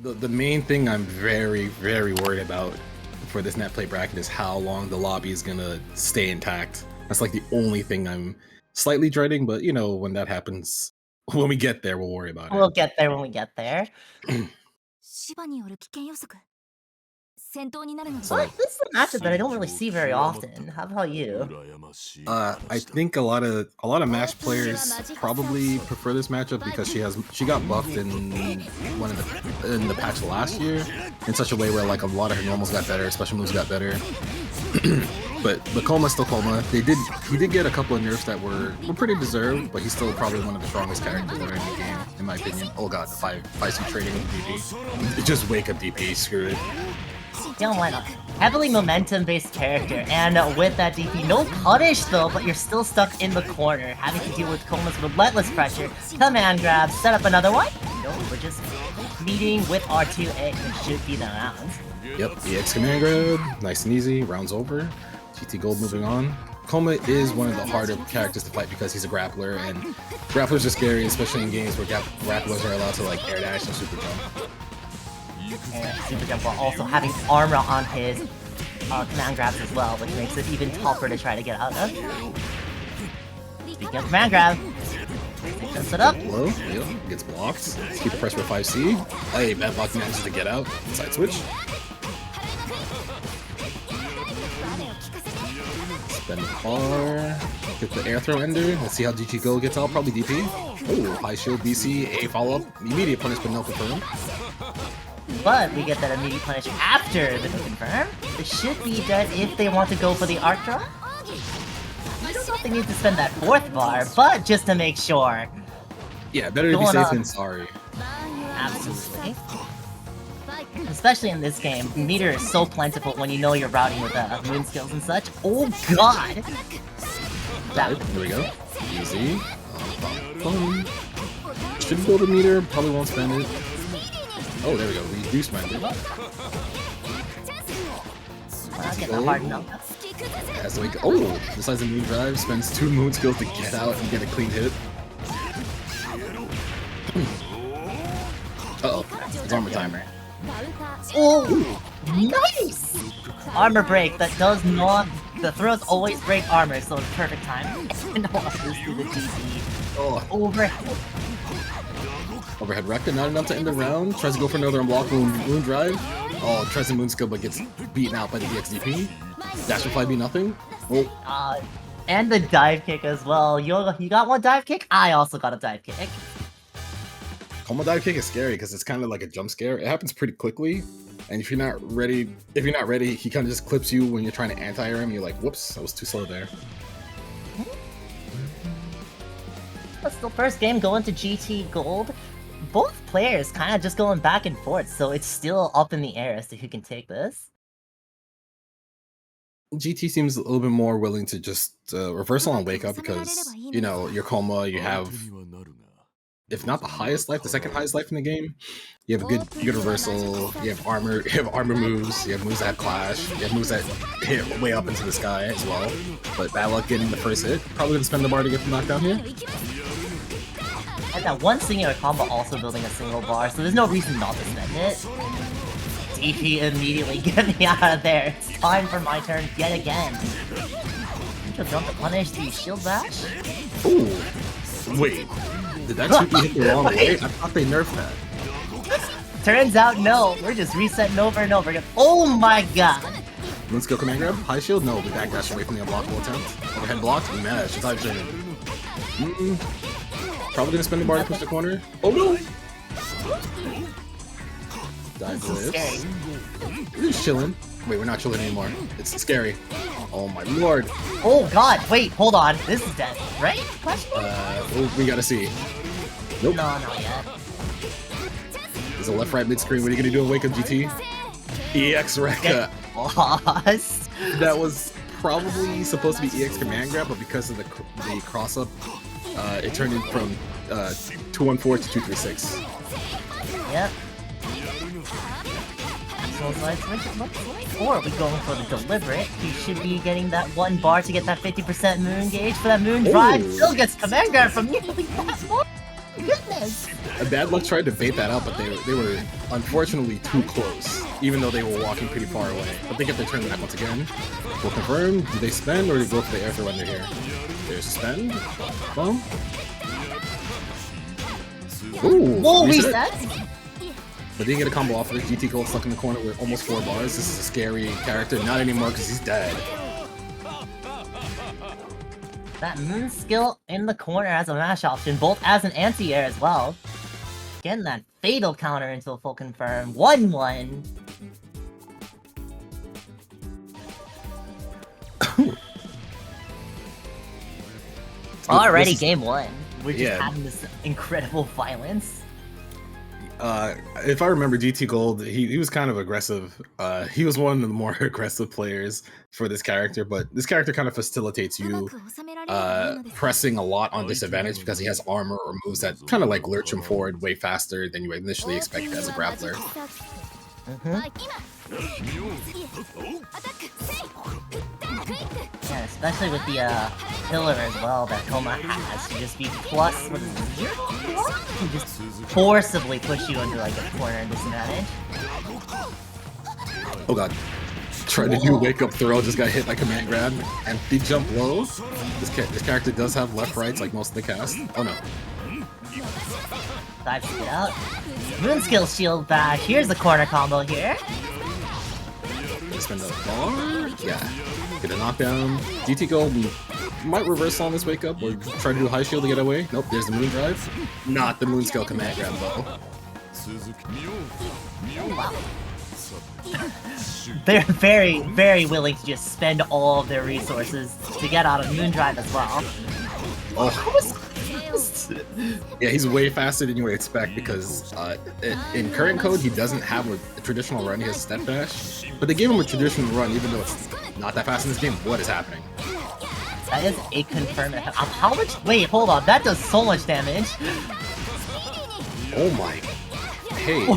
The main thing I'm very worried about for this net play bracket is how long the lobby is gonna stay intact. That's like the only thing I'm slightly dreading, but you know, when that happens, when we get there, we'll worry about it. We'll get there when we get there. But this is a matchup that I don't really see very often. How about you? I think a lot of Mash players probably prefer this matchup because she got buffed in the patch last year in such a way where like a lot of her normals got better, special moves got better. but Kouma's still Kouma. He did get a couple of nerfs that were pretty deserved, but he's still probably one of the strongest characters that are in the game, in my opinion. Oh god, the 5-suit trading with DP. Just wake up DP, screw it. Yeah, why not? Heavily momentum-based character, and with that DP, no punish though, but you're still stuck in the corner, having to deal with Kouma's relentless pressure. Command grab, set up another one. No, we're just meeting with R2, it should be the round. Yep, EX command grab, nice and easy, rounds over. GT Gold moving on. Kouma is one of the harder characters to fight because he's a grappler, and grapplers are scary, especially in games where grapplers are allowed to like air dash and super jump. And super jump while also having armor on his command grabs as well, which makes it even tougher to try to get out of. Speaking of command grab, sets it up. Low, yep, gets blocked. Let's keep the pressure with 5C. Hey, badluck manages to get out. Side switch. Spend the bar. Get the air throw ender. Let's see how GT Go gets out. Probably DP. Oh, high shield BC, A follow up. Immediate punish, but no confirm. But we get that immediate punish after the confirm. It should be dead if they want to go for the Arhkma. I don't know if they need to spend that 4th bar, but just to make sure. Yeah, better to be safe than sorry. Absolutely. Especially in this game, meter is so plentiful when you know you're routing with moon skills and such. Oh god! Right, there we go. Easy. Should build a meter, probably won't spend it. Oh, there we go. We do spend it. I'll get the hard enough. Has to wake. Oh, decides the moon drive, spends 2 moon skills to get out and get a clean hit. Uh-oh, it's armor timer. Oh, nice! Armor break that does not. The throws always break armor, so it's perfect time. And obviously the GP. Oh. Overhead rector, not enough to end the round. Tries to go for another unblock moon drive. Oh, tries the moon skill but gets beaten out by the EXDP. Dash reply be nothing. Oh. And the dive kick as well. You got one dive kick? I also got a dive kick. Kouma dive kick is scary because it's kind of like a jump scare. It happens pretty quickly, and if you're not ready, he kind of just clips you when you're trying to anti-air him. You're like, whoops, I was too slow there. That's the first game going to GT Gold. Both players kind of just going back and forth, so it's still up in the air as to who can take this. GT seems a little bit more willing to just reversal and wake up because, you know, your Kouma, you have, if not the highest life, the second highest life in the game. You have a good reversal, you have armor moves, you have moves that have clash, you have moves that hit way up into the sky as well. But bad luck getting the first hit. Probably gonna spend the bar to get the knockdown here. And that one singular combo also building a single bar, so there's no reason not to spend it. DP immediately get me out of there. It's time for my turn yet again. She'll jump to punish the shield bash. Ooh. Wait. Did that 2P hit the wrong way? I thought they nerfed that. Turns out no. We're just resetting over and over again. Oh my god. Moon skill command grab? High shield? No, we backdash away from the unblockable attempt. Overhead block? Mash. It's high shield. Probably gonna spend the bar to push the corner. Oh no! Dive clips. We're just chilling. Wait, we're not chilling anymore. It's scary. Oh my lord. Oh god, wait, hold on. This is dead, right? We gotta see. Nope. No, not yet. There's a left right mid screen. What are you gonna do in Wake Up GT? EX Rekka. Lost. That was probably supposed to be EX command grab, but because of the cross up, it turned in from 214 to 236. Yep. So side switch it looks like. Or are we going for the deliberate? He should be getting that 1 bar to get that 50% moon gauge for that moon drive. Still gets command grab from nearly that more. Goodness! Badluck tried to bait that out, but they were unfortunately too close, even though they were walking pretty far away. But they get their turn back once again. We'll confirm. Do they spend or do they go for the air throw when they're here? There's spend. Boom. Ooh! Whoa, reset? But they get a combo off of it. GT Gold stuck in the corner with almost 4 bars. This is a scary character. Not anymore because he's dead. That moon skill in the corner as a mash option, both as an anti-air as well. Getting that fatal counter into a full confirm. 1-1. Already game 1. We're just having this incredible violence. If I remember GT Gold, he was kind of aggressive. He was one of the more aggressive players for this character, but this character kind of facilitates you pressing a lot on disadvantage because he has armor or moves that kind of like lurch him forward way faster than you initially expect as a grappler. Yeah, especially with the pillar as well that Kouma has to just be plus with his 0 and just forcibly push you into like a corner disadvantage. Oh god. Tried to do a wake up throw, just got hit by command grab, and the jump low. This character does have left rights like most of the cast. Oh no. Dive to get out. Moon skill shield bash. Here's the corner combo here. Spend a bar? Yeah. Get a knockdown. GT Gold might reverse on this wake up or try to do a high shield to get away. Nope, there's the moon drive. Not the moon skill command grab though. Oh, wow. They're very, very willing to just spend all of their resources to get out of moon drive as well. Oh. Yeah, he's way faster than you would expect because in current code he doesn't have a traditional run, he has a step dash. But they gave him a traditional run even though it's not that fast in this game. What is happening? That is a confirmed. How much? Wait, hold on. That does so much damage. Oh my. Hey.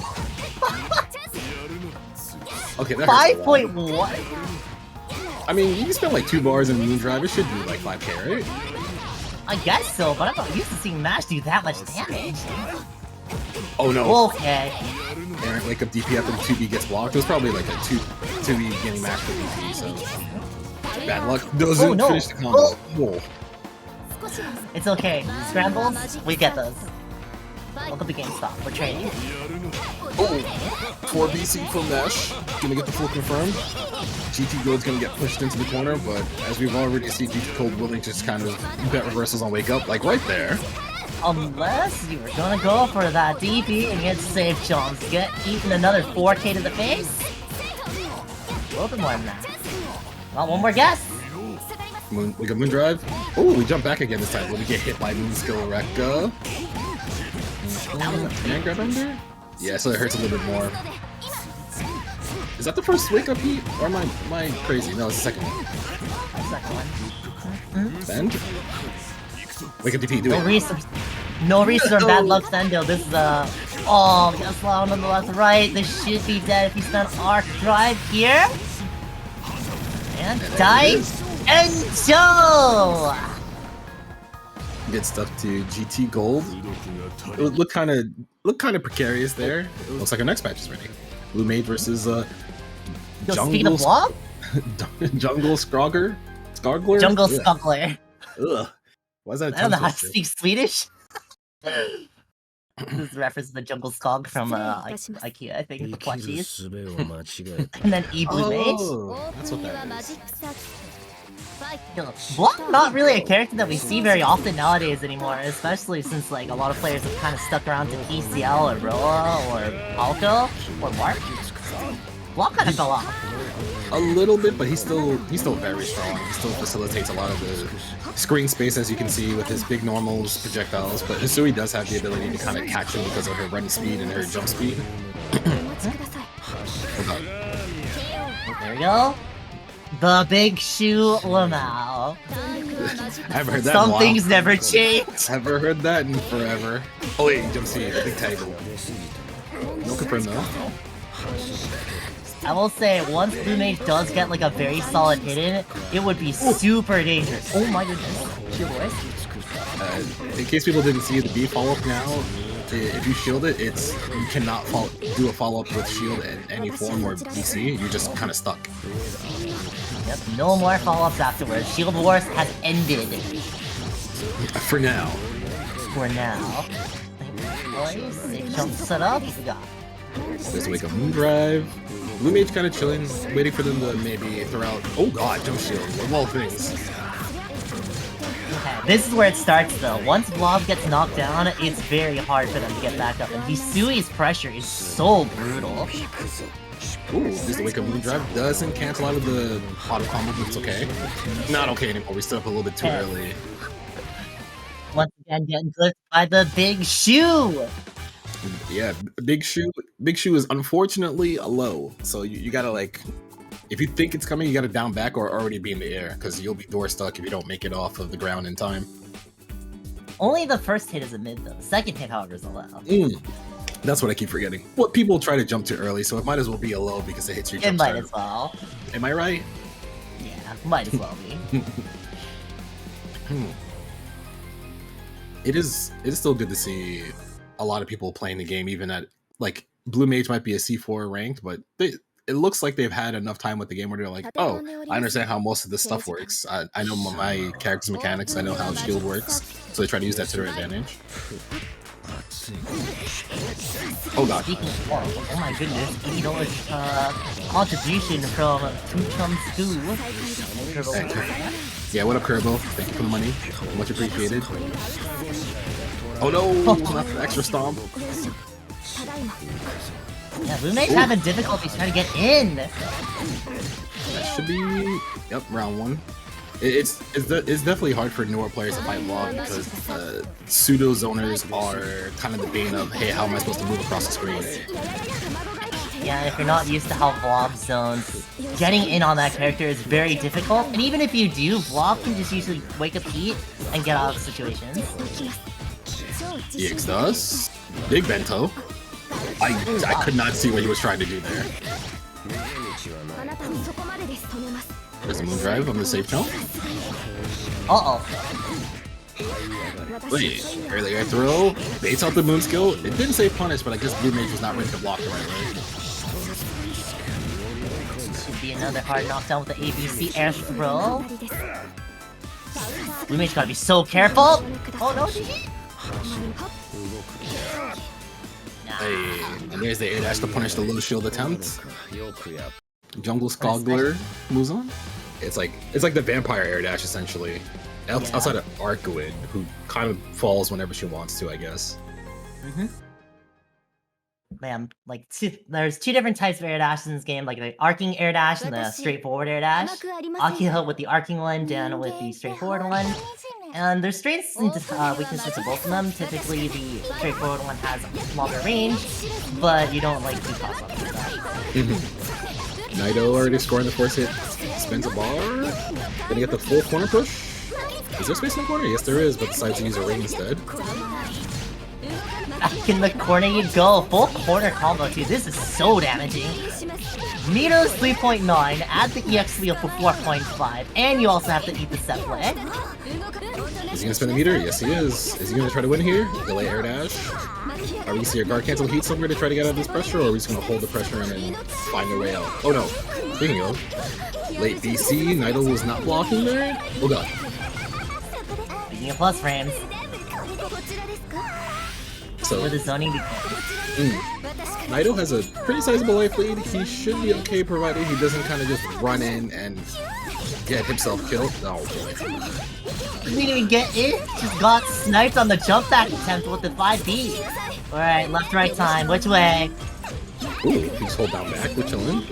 Okay, that 5.1? I mean, you can spend like 2 bars in Moon Drive, it should do like 5k, right? I guess so, but I'm not used to seeing Mash do that much damage. Oh no. Okay. Erin, wake up DP after the 2B gets blocked. It was probably like a 2B getting Mash for DP, so... Bad luck. Doesn't finish the combo. Oh. It's okay. Scrambles, we get those. Welcome to GameStop. We're training. Oh! 4 BC from Nash. Gonna get the full confirmed. GT Gold's gonna get pushed into the corner, but as we've already seen, GT Gold willing to just kind of bet reversals on wake up, like right there. Unless you were gonna go for that DP and get safe jumps. Get eaten another 4k to the face? A little bit more than that. Well, one more guess. We got Moon Drive. Oh, we jump back again this time. Will we get hit by Moon Skill Rekka? Command grab under? Yeah, so it hurts a little bit more. Is that the first wake up heat? Or am I crazy? No, it's the second one. Second one. Bend? Wake up DP, do it. No reason or bad luck Sendo. This is oh, just long on the left right. This should be dead if you spend Arc Drive here. And dive and Joe! Get stuck to GT Gold. It would look kind of precarious there. It looks like our next match is ready. E.Bluemage versus Djungleskogler. Djungleskogler. Ugh. Why is that? I don't know how to speak Swedish. This is a reference to the Djungleskog from Akiha, I think, the plushies. And then E.Bluemage. Oh, that's what that is. Vlov not really a character that we see very often nowadays anymore, especially since like a lot of players have kind of stuck around to TCL or Roa or Aoko or Mark. Vlov kind of fell off. A little bit, but he's still very strong. He still facilitates a lot of the screen space, as you can see, with his big normals, projectiles. But Hisui does have the ability to kind of catch him because of her run speed and her jump speed. There we go. The big shoe Lamau. I've heard that. Some things never change. Never heard that in forever. Oh wait, jump speed, big title. No confirm though. I will say, once E.Bluemage does get like a very solid hit in, it would be super dangerous. Oh my goodness. Chill boys. In case people didn't see the B follow-up now, if you shield it, you cannot do a follow-up with shield in any form or DC. You're just kind of stuck. Yep, no more follow-ups afterwards. Shield Wars has ended. For now. For now. Safe jump set up. We got. There's like a moon drive. Bluemage kind of chilling, waiting for them to maybe throw out. Oh god, jump shield. Of all things. Okay, this is where it starts though. Once Vlov gets knocked down, it's very hard for them to get back up. And Hisui's pressure is so brutal. Ooh, this wake up moon drive doesn't cancel out of the auto combo, but it's okay. Not okay anymore. We stood up a little bit too early. Once again, getting clipped by the big shoe. Yeah, big shoe is unfortunately a low. So you gotta like, if you think it's coming, you gotta down back or already be in the air because you'll be door stuck if you don't make it off of the ground in time. Only the first hit is a mid though. The second hit, however, is a low. That's what I keep forgetting. What people try to jump too early, so it might as well be a low because it hits your jump start. It might as well. Am I right? Yeah, might as well be. It is still good to see a lot of people playing the game, even at like Bluemage might be a C4 ranked, but it looks like they've had enough time with the game where they're like, oh, I understand how most of this stuff works. I know my character's mechanics. I know how shield works, so they try to use that to their advantage. Oh god. Oh my goodness, $80 contribution from Two Chums 2. Yeah, what up, Kerbo? Thank you for the money. Much appreciated. Oh no, not the extra stomp. Yeah, Bluemage having difficulties trying to get in. That should be, yep, round one. It's definitely hard for newer players to fight Vlov because pseudo zoners are kind of the bane of, hey, how am I supposed to move across the screen? Yeah, if you're not used to how Vlov zones, getting in on that character is very difficult. And even if you do, Vlov can just usually wake up heat and get out of situations. EX does. Big bento. I could not see what he was trying to do there. There's a moon drive on the safe jump. Wait, early air throw, baits out the moon skill. It didn't say punish, but I guess Bluemage was not ready to block the right way. Should be another hard knockdown with the ABC air throw. Bluemage gotta be so careful. Oh no, Hey, and there's the air dash to punish the low shield attempt. Djungleskogler moves on. It's like the vampire air dash essentially. Outside of Arcueid, who kind of falls whenever she wants to, I guess. Man, like there's two different types of air dashes in this game, like the arcing air dash and the straightforward air dash. Akiha with the arcing one, Dan with the straightforward one. And there's strengths and weaknesses to both of them. Typically, the straightforward one has longer range, but you don't like do cross off with that. Nighto already scoring the first hit. Spins a bar. Gonna get the full corner push. Is there space in the corner? Yes, there is, but decides to use a ring instead. Back in the corner you go. Full corner combo too. This is so damaging. Meter's 3.9, add the EX wheel for 4.5, and you also have to eat the set play. Is he gonna spin the meter? Yes, he is. Is he gonna try to win here? Delay air dash. Are we gonna see a guard cancel heat somewhere to try to get out of this pressure, or are we just gonna hold the pressure and then find a way out? Oh no. Speaking of, late DC, Nighto was not blocking there. Oh god. Making a plus frames. So, with the zoning Nighto has a pretty sizable life lead. He should be okay provided he doesn't kind of just run in and get himself killed. Oh boy. Didn't even get it. Just got sniped on the jump back attempt with the 5B. Alright, left, right time. Which way? Ooh, he just hold down back. We're chilling.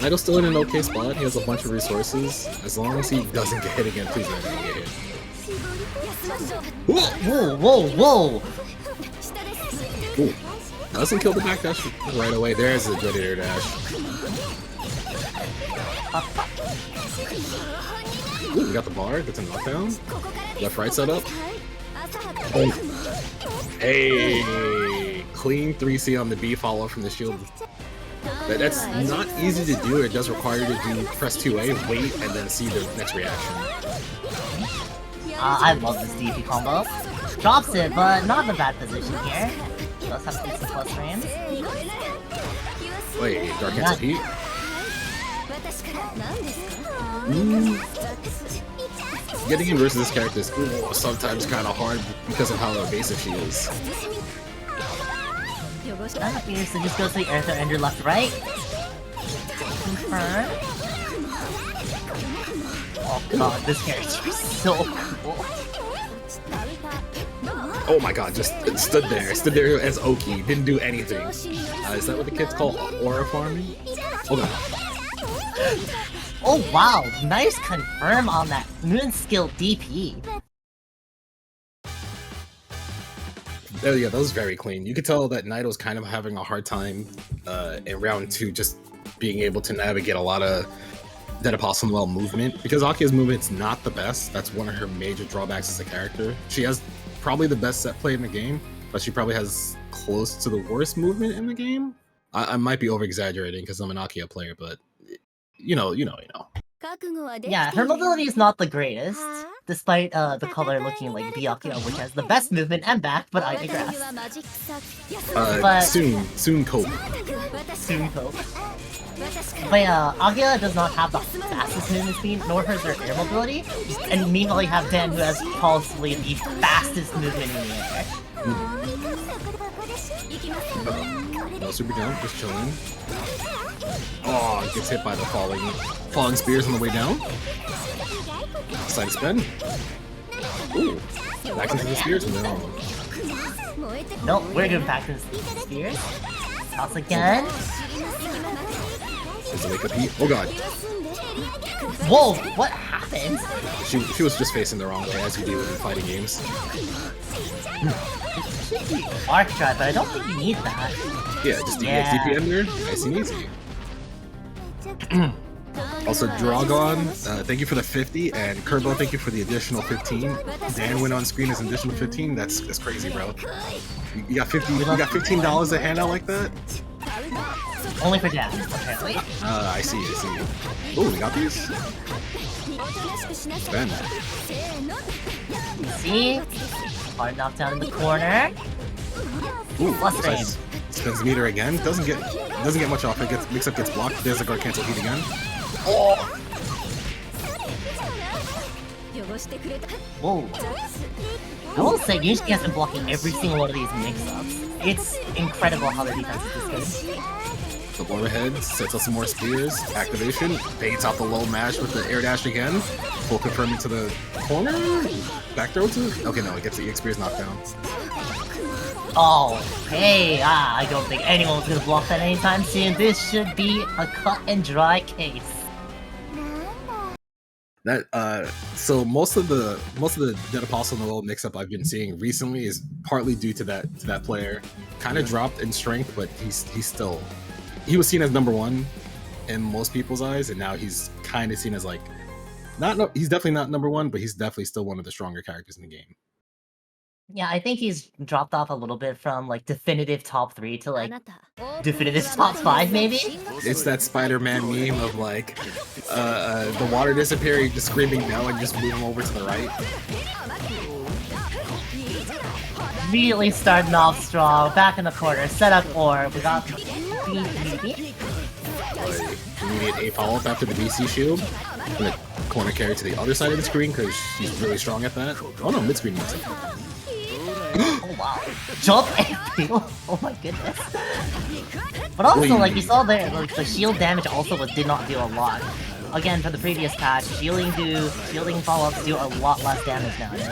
Nighto's still in an okay spot. He has a bunch of resources. As long as he doesn't get hit again, please let him get hit. Whoa, whoa, whoa! Ooh. Doesn't kill the back dash right away. There's a good air dash. Ooh, we got the bar. That's a knockdown. Left right setup. Oh. Hey! Clean 3C on the B follow from the shield. That's not easy to do. It does require you to do press 2A, wait, and then see the next reaction. I love this DP combo. Drops it, but not in a bad position here. Does have decent plus frames. Wait, Dark Cancel Heat? Getting in versus this character is sometimes kind of hard because of how evasive she is. So just goes to the Earth and your left, right. Confirm. Oh god, this character is so cool. Oh my god, just stood there as Oki, didn't do anything. Is that what the kids call aura farming? Oh god. Oh wow, nice confirm on that moon skill DP. Oh yeah, that was very clean. You could tell that Nighto's kind of having a hard time in round 2 just being able to navigate a lot of that Apostle Noel movement, because Akiha's movement's not the best. That's one of her major drawbacks as a character. She has probably the best set play in the game, but she probably has close to the worst movement in the game. I might be over-exaggerating because I'm an Akiha player, but you know. Yeah, her mobility is not the greatest, despite the color looking like Akiha, which has the best movement and back, but I digress. Soon cope. Soon cope. But yeah, Akiha does not have the fastest movement speed, nor has her air mobility, and meanwhile you have Dan, who has possibly the fastest movement in the air. No super jump, just chilling. Oh, gets hit by the falling spears on the way down. Side spin. Ooh, back into the spears? No. Nope, we're going back into the spears. Toss again. There's a wake up heat. Oh god. Whoa, what happened? She was just facing the wrong way, as you do in fighting games. Arc drive, but I don't think you need that. Yeah, just DP in there. Nice and easy. Also, Dragon, thank you for the 50, and Kerbo, thank you for the additional 15. Dan went on screen as an additional 15. That's crazy, bro. You got $15 a handout like that? Only for Dan, apparently. I see. Oh, we got these. Spend. See? Hard knockdown in the corner. Ooh, plus frame. Spends meter again. Doesn't get much off. Mix-up gets blocked. There's a guard cancel heat again. Oh. Whoa. I will say, Yunxmi has been blocking every single one of these mix-ups. It's incredible how their defense is this good. The overhead sets up some more spears. Activation. Baits out the low mash with the air dash again. Full confirming to the corner. Back throw to. Okay, no, it gets the EX spears knocked down. Oh, hey, I don't think anyone's gonna block that anytime soon. This should be a cut and dry case. That so most of the Dead Apostle Noel mix-up I've been seeing recently is partly due to that player. Kind of dropped in strength, but he was seen as #1 in most people's eyes, and now he's kind of seen as like he's definitely not #1, but he's definitely still one of the stronger characters in the game. Yeah, I think he's dropped off a little bit from like definitive top 3 to like definitive top 5 maybe? It's that Spider-Man meme of like the water disappearing, just screaming no and just moving over to the right. Immediately starting off strong, back in the corner, set up orb, we got Immediate A follow-up after the BC shield. And the corner carry to the other side of the screen because she's really strong at that. Oh no, mid-screen moves it. Oh wow. Jump and feel. Oh my goodness. But also, like you saw there, like the shield damage also did not do a lot. Again, for the previous patch, shielding follow-ups do a lot less damage nowadays.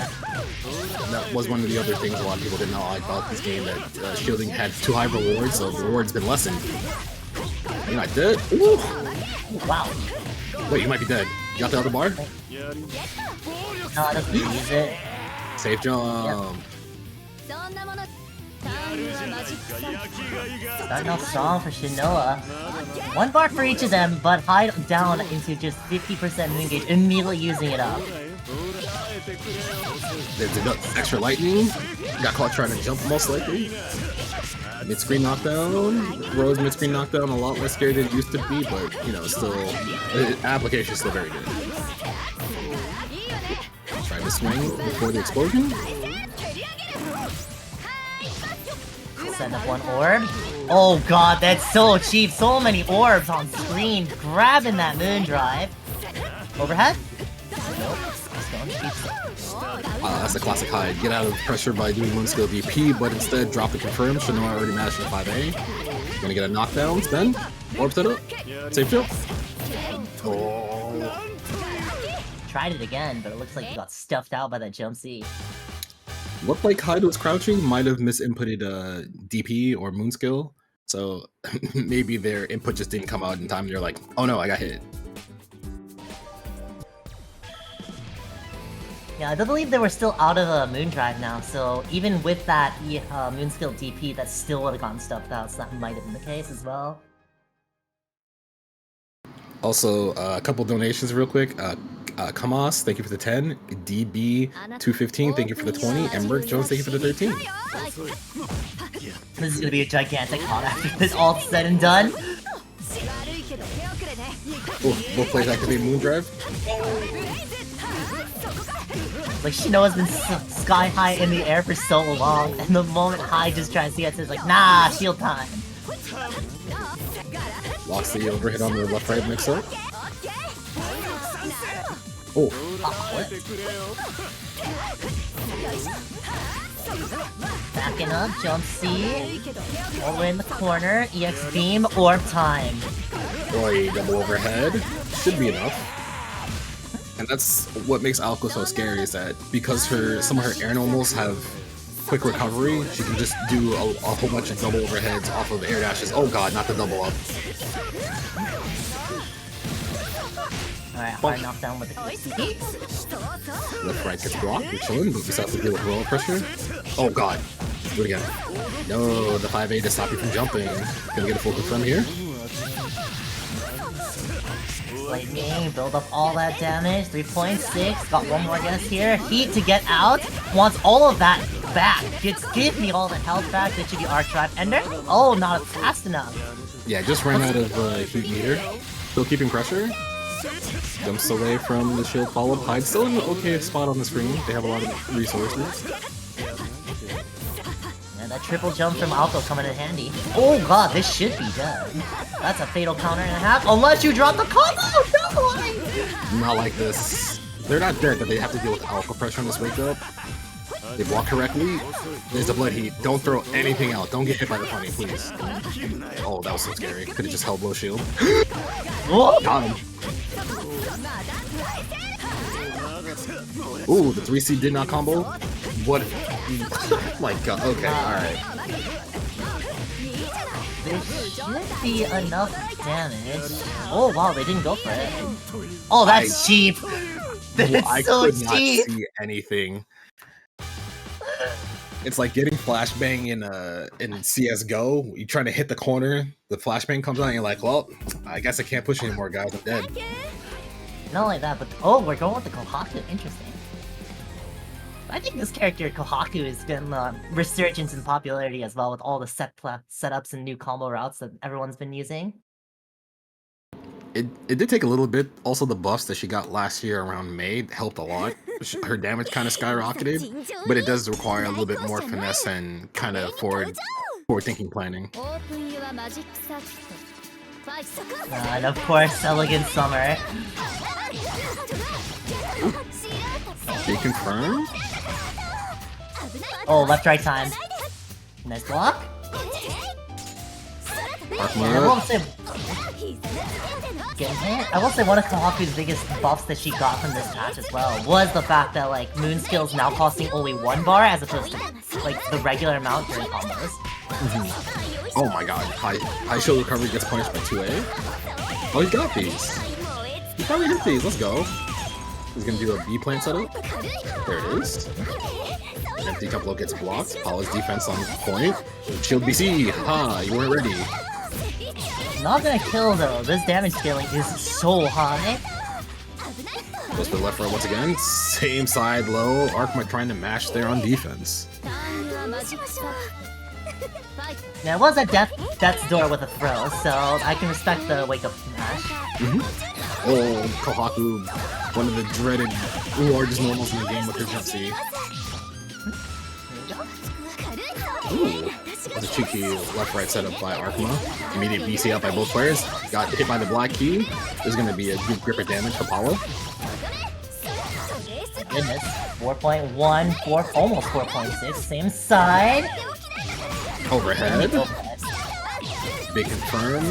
That was one of the other things a lot of people didn't know about this game, that shielding had too high rewards, so the rewards been lessened. You're not dead? Ooh. Wow. Wait, you might be dead. You got the other bar? No, I don't use it. Safe jump. Yep. Starting off strong for Shinoa. 1 bar for each of them, but Hyde down into just 50% moon gauge, immediately using it up. There's an extra lightning. Got caught trying to jump, most likely. Mid-screen knockdown. Rose mid-screen knockdown, a lot less scary than it used to be, but, you know, still, the application is still very good. Try the swing before the explosion. Send up one orb. Oh god, that's so cheap. So many orbs on screen. Grabbing that moon drive. Overhead? Nope. That's a classic Hyde. Get out of pressure by doing one skill DP, but instead drop the confirm. Shinoa already mashed in 5A. Gonna get a knockdown. Spin. Orb set up. Safe jump. Oh. Tried it again, but it looks like he got stuffed out by that jump C. Looked like Hyde was crouching, might have misinputted DP or moon skill. So maybe their input just didn't come out in time. They're like, oh no, I got hit. Yeah, I do believe they were still out of moon drive now, so even with that moon skill DP, that still would have gotten stuffed out, so that might have been the case as well. Also, a couple donations real quick. Kamas, thank you for the 10. DB215, thank you for the 20. And Merc Jones, thank you for the 13. This is gonna be a gigantic hot after this all said and done. Both players activate moon drive. Like, Shinoa's been sky high in the air for so long, and the moment Hyde just tries to get to it, it's like, nah, shield time. Locks the overhit on the left-right mix-up. Oh. Backing up, jump C. All the way in the corner, EX beam, orb time. Boy, double overhead. Should be enough. And that's what makes Aoko so scary, is that because some of her air normals have quick recovery, she can just do a whole bunch of double overheads off of air dashes. Oh god, not the double up. Alright, hard knockdown with the KCP. Left right gets blocked, we're chilling, but we still have to deal with roll pressure. Oh god, do it again. No, the 5A to stop you from jumping. Gonna get a full confirm here. Lightning, build up all that damage, 3.6, got one more guess here. Heat to get out, wants all of that back. Just give me all the health back, that should be Arcueid Ender. Oh, not fast enough. Yeah, just ran out of heat meter. Still keeping pressure. Jumps away from the shield follow-up. Hyde still in an okay spot on the screen. They have a lot of resources. And that triple jump from Aoko coming in handy. Oh god, this should be dead. That's a fatal counter and a half, unless you drop the combo! No! Not like this. They're not dead, but they have to deal with alpha pressure on this wake up. They block correctly. There's a blood heat. Don't throw anything out. Don't get hit by the funny, please. Oh, that was so scary. Could have just held low shield. Got him. Ooh, the 3C did not combo. What? My god. Okay, alright. This should be enough damage. Oh wow, they didn't go for it. Oh, that's cheap. That's so could not cheap. See anything. It's like getting flashbang in CS:GO. You're trying to hit the corner, the flashbang comes out, and you're like, well, I guess I can't push anymore, guys. I'm dead. Not like that, but oh, we're going with the Kohaku. Interesting. I think this character Kohaku has been resurgence in popularity as well, with all the setups and new combo routes that everyone's been using. It did take a little bit. Also, the buffs that she got last year around May helped a lot. Her damage kind of skyrocketed, but it does require a little bit more finesse and kind of forward-thinking planning. And of course, Elegant Summer. They confirmed? Oh, left-right time. Nice block. I will say one of Kohaku's biggest buffs that she got from this patch as well was the fact that like moon skills now costing only 1 bar as opposed to like the regular amount during combos. Oh my god, high shield recovery gets punished by 2A. Oh, he got these. He probably hit these, let's go. He's gonna do a B plant setup. There it is. Empty couple gets blocked. Paula's defense on point. Shield BC. Ha, you weren't ready. Not gonna kill though. This damage scaling is so high. Goes for the left right once again. Same side low. Arhkma trying to mash there on defense. Yeah, it was a death's door with a throw, so I can respect the wake up mash. Oh, Kohaku, one of the dreaded largest normals in the game with her jump C. Ooh, that's a cheeky left-right setup by Arhkma. Immediate BC out by both players. Got hit by the black key. There's going to be a good gripper damage for Paolo. Goodness, 4.1, almost 4.6, same side. Overhead. Big confirm.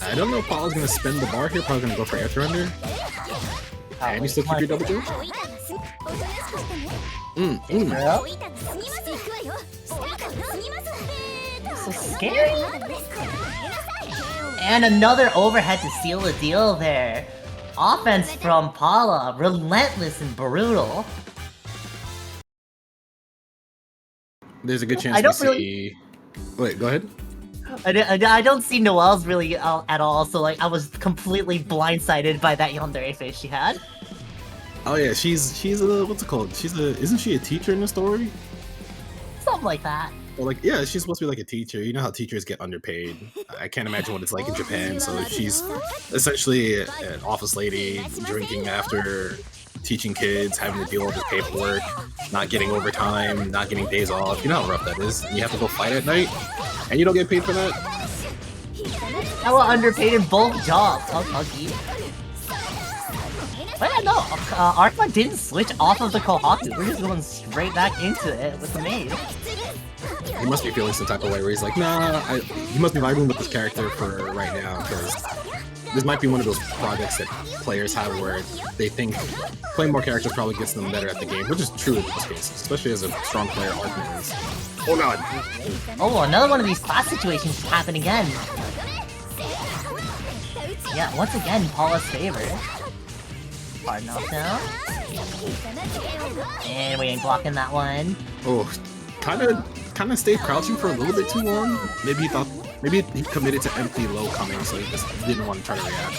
I don't know if Paolo's going to spend the bar here. Probably going to go for air surrender. And you still keep your double jump? So scary. And another overhead to seal the deal there. Offense from Paula, relentless and brutal. There's a good chance we see... Wait, go ahead. I don't see Noel's really at all, so like I was completely blindsided by that yandere face she had. Oh yeah, she's a what's it called? Isn't she a teacher in the story? Something like that. Well, like yeah, she's supposed to be like a teacher. You know how teachers get underpaid. I can't imagine what it's like in Japan. So she's essentially an office lady drinking after teaching kids, having to deal with this paperwork, not getting overtime, not getting days off. You know how rough that is. And you have to go fight at night, and you don't get paid for that. Hella underpaid in both jobs. Huggy. But yeah, no, Arhkma didn't switch off of the Kohaku. We're just going straight back into it with the maid. He must be feeling some type of way where he's like, nah, he must be vibing with this character for right now, because this might be one of those projects that players have where they think playing more characters probably gets them better at the game, which is true in most cases, especially as a strong player Arhkma is. Oh god! Oh, another one of these class situations happen again. Yeah, once again, Paula's favor. Hard knockdown. And we ain't blocking that one. Oh, kind of stayed crouching for a little bit too long. Maybe he committed to empty low coming, so he just didn't want to try to react.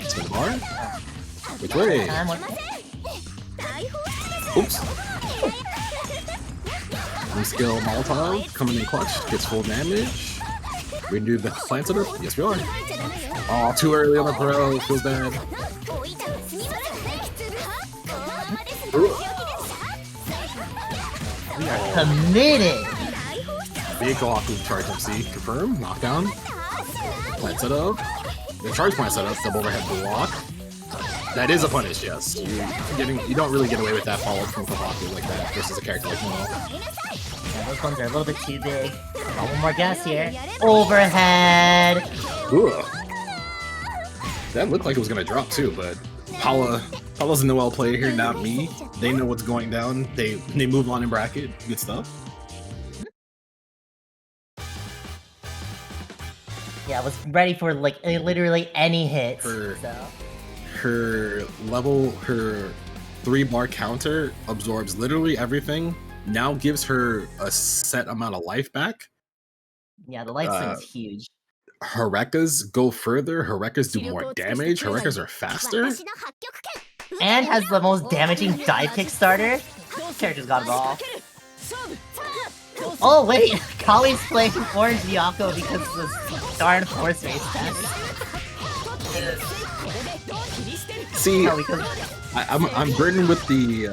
Spin the bar? Which way? Oops. Skill Molotov coming in clutch, gets full damage. We can do the plant setup? Yes, we are. Oh, too early on the throw. Feels bad. We are committed. Big Kohaku charge MC. Confirm. Knockdown. Plant setup. The charge plant setup. Double overhead block. That is a punish, yes. You don't really get away with that follow from Kohaku like that versus a character like Noel. Yeah, those ones are a little bit too big. Got one more guess here. Overhead. Ugh. That looked like it was gonna drop too, but Paula's a Noel player here, not me. They know what's going down. They move on in bracket. Good stuff. Yeah, I was ready for like literally any hit. Her 3-bar counter absorbs literally everything. Now gives her a set amount of life back. Yeah, the life swing is huge. Harekas go further. Harekas do more damage. Harekas are faster. And has the most damaging dive kick starter. Character's got it all. Oh wait, Kali's playing orange Miyako because of the darn horse race test. See, I'm burdened with the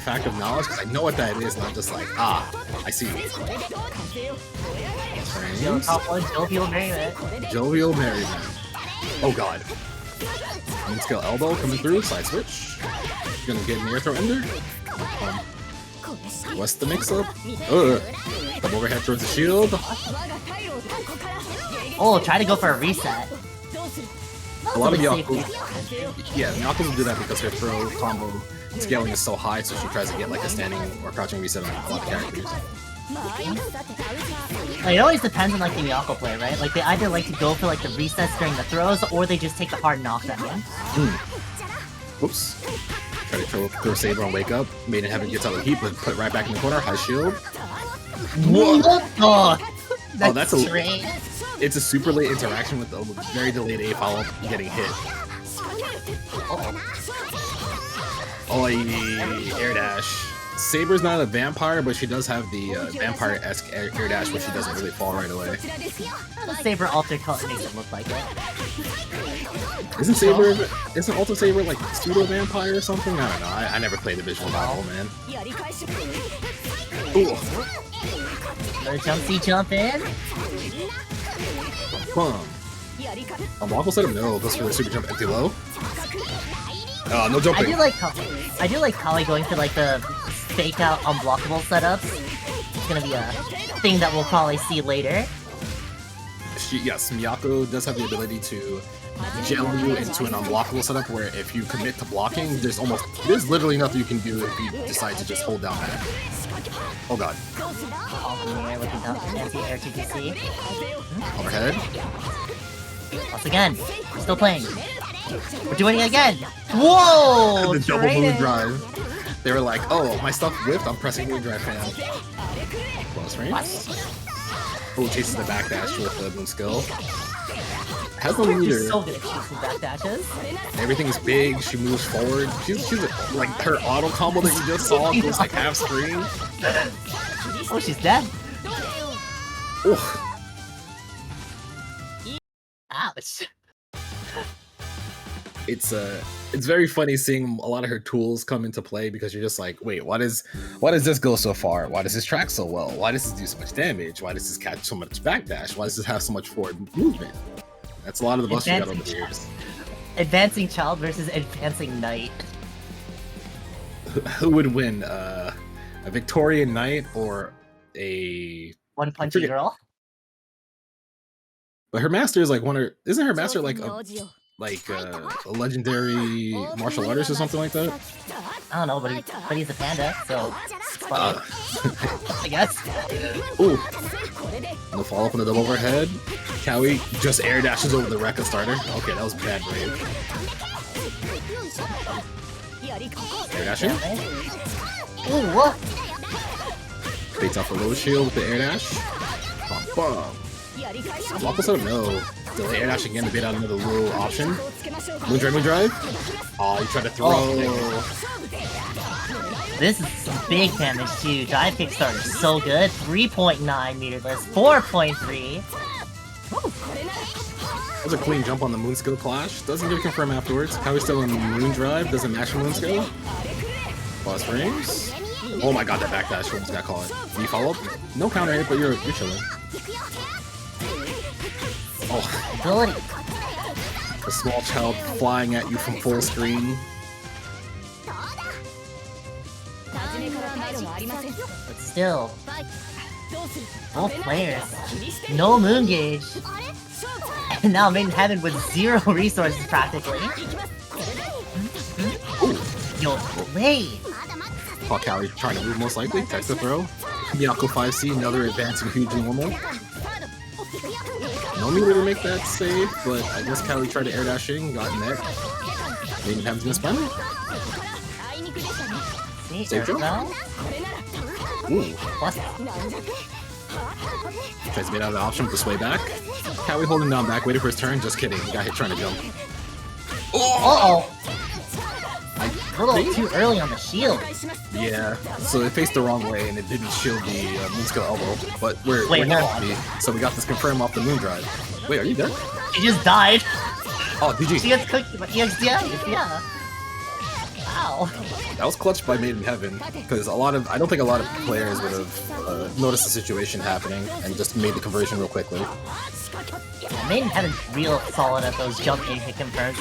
fact of knowledge because I know what that is, and I'm just like, I see. Jovial Merriment. Jovial Merriment. Oh god. Skill elbow coming through, side switch. Gonna get an air throw ender. What's the mix up? Double overhead towards the shield. Oh, try to go for a reset. A lot of Miyako, Miyako will do that because her throw combo scaling is so high, so she tries to get like a standing or crouching reset on a lot of characters. It always depends on like the Miyako play, right? Like they either like to go for like the resets during the throws, or they just take the hard knockdown. Oops. Try to throw Saber on wake up. MadeInHeaven gets out of the heat, but put right back in the corner. High shield. What? That's a it's a super late interaction with a very delayed A follow-up getting hit. Oh, air dash. Saber's not a vampire, but she does have the vampire-esque air dash, where she doesn't really fall right away. The Saber alter color makes it look like it. Isn't Ultra Saber like pseudo vampire or something? I don't know. I never played the visual novel, man. Ooh. Another jump in. Boom. Unblockable setup? No, goes for the super jump empty low. No jumping. I do like Kali going for like the fake out unblockable setups. It's gonna be a thing that we'll probably see later. Yes, Miyako does have the ability to gel you into an unblockable setup where if you commit to blocking, there's literally nothing you can do if you decide to just hold down that. Oh god. Looking up anti-air TTC. Overhead. Once again, we're still playing. We're doing it again! Whoa! The double moon drive. They were like, oh, my stuff whipped, I'm pressing moon drive fan. Close range. Oh, chases the backdash with the moon skill. Has no meter. She's so good at chasing backdashes. Everything's big, she moves forward. She's like, her auto combo that you just saw goes like half screen. Oh, she's dead. Oh. Ouch. It's very funny seeing a lot of her tools come into play because you're just like, wait, why does this go so far? Why does this track so well? Why does this do so much damage? Why does this catch so much backdash? Why does this have so much forward movement? That's a lot of the busts we got over the years. Advancing child versus advancing knight. Who would win? A Victorian knight or a One Punchy Girl? But her master is like isn't her master like a legendary martial artist or something like that? I don't know, but he's a panda, so it's fine. I guess. Ooh. No follow up on the double overhead. Cowey just air dashes over the Rekka starter. Okay, that was bad brave. Air dashing. Ooh, what? Baits off a low shield with the air dash. Bum, bum. Waffle setup? No. Delay air dash again to bait out another low option. Moon drive? Oh, you tried to throw. Oh. This is some big damage too. Dive kickstart is so good. 3.9 meterless, 4.3. That was a clean jump on the moon skill clash. Doesn't get confirmed afterwards. Cowey's still in moon drive. Doesn't match the moon skill. Plus frames. Oh my god, that backdash almost got caught. Do you follow up? No counter hit, but you're chilling. Oh. Ability. A small child flying at you from full screen. But still, both players, no moon gauge, and now MadeInHeaven with 0 resources practically. Yo, blade. Caught Cowey trying to move most likely. Text the throw. Miyako 5C, another advancing huge normal. No meter to make that save, but I guess Cowey tried to air dashing, got net. MadeInHeaven's gonna spend it. Save jump. Ooh. Plus. Tries to get out of the option with the sway back. Cowey holding down back, waiting for his turn. Just kidding. Got hit trying to jump. Uh-oh. A little too early on the shield. Yeah, so it faced the wrong way and it didn't shield the moon skill elbow. But we're not happy, so we got this confirmed off the moon drive. Wait, are you dead? She just died. Oh, GG. She gets cooked, but yeah. Wow. That was clutched by MadeInHeaven because I don't think a lot of players would have noticed the situation happening and just made the conversion real quickly. MadeInHeaven's real solid at those jump A hit confirms.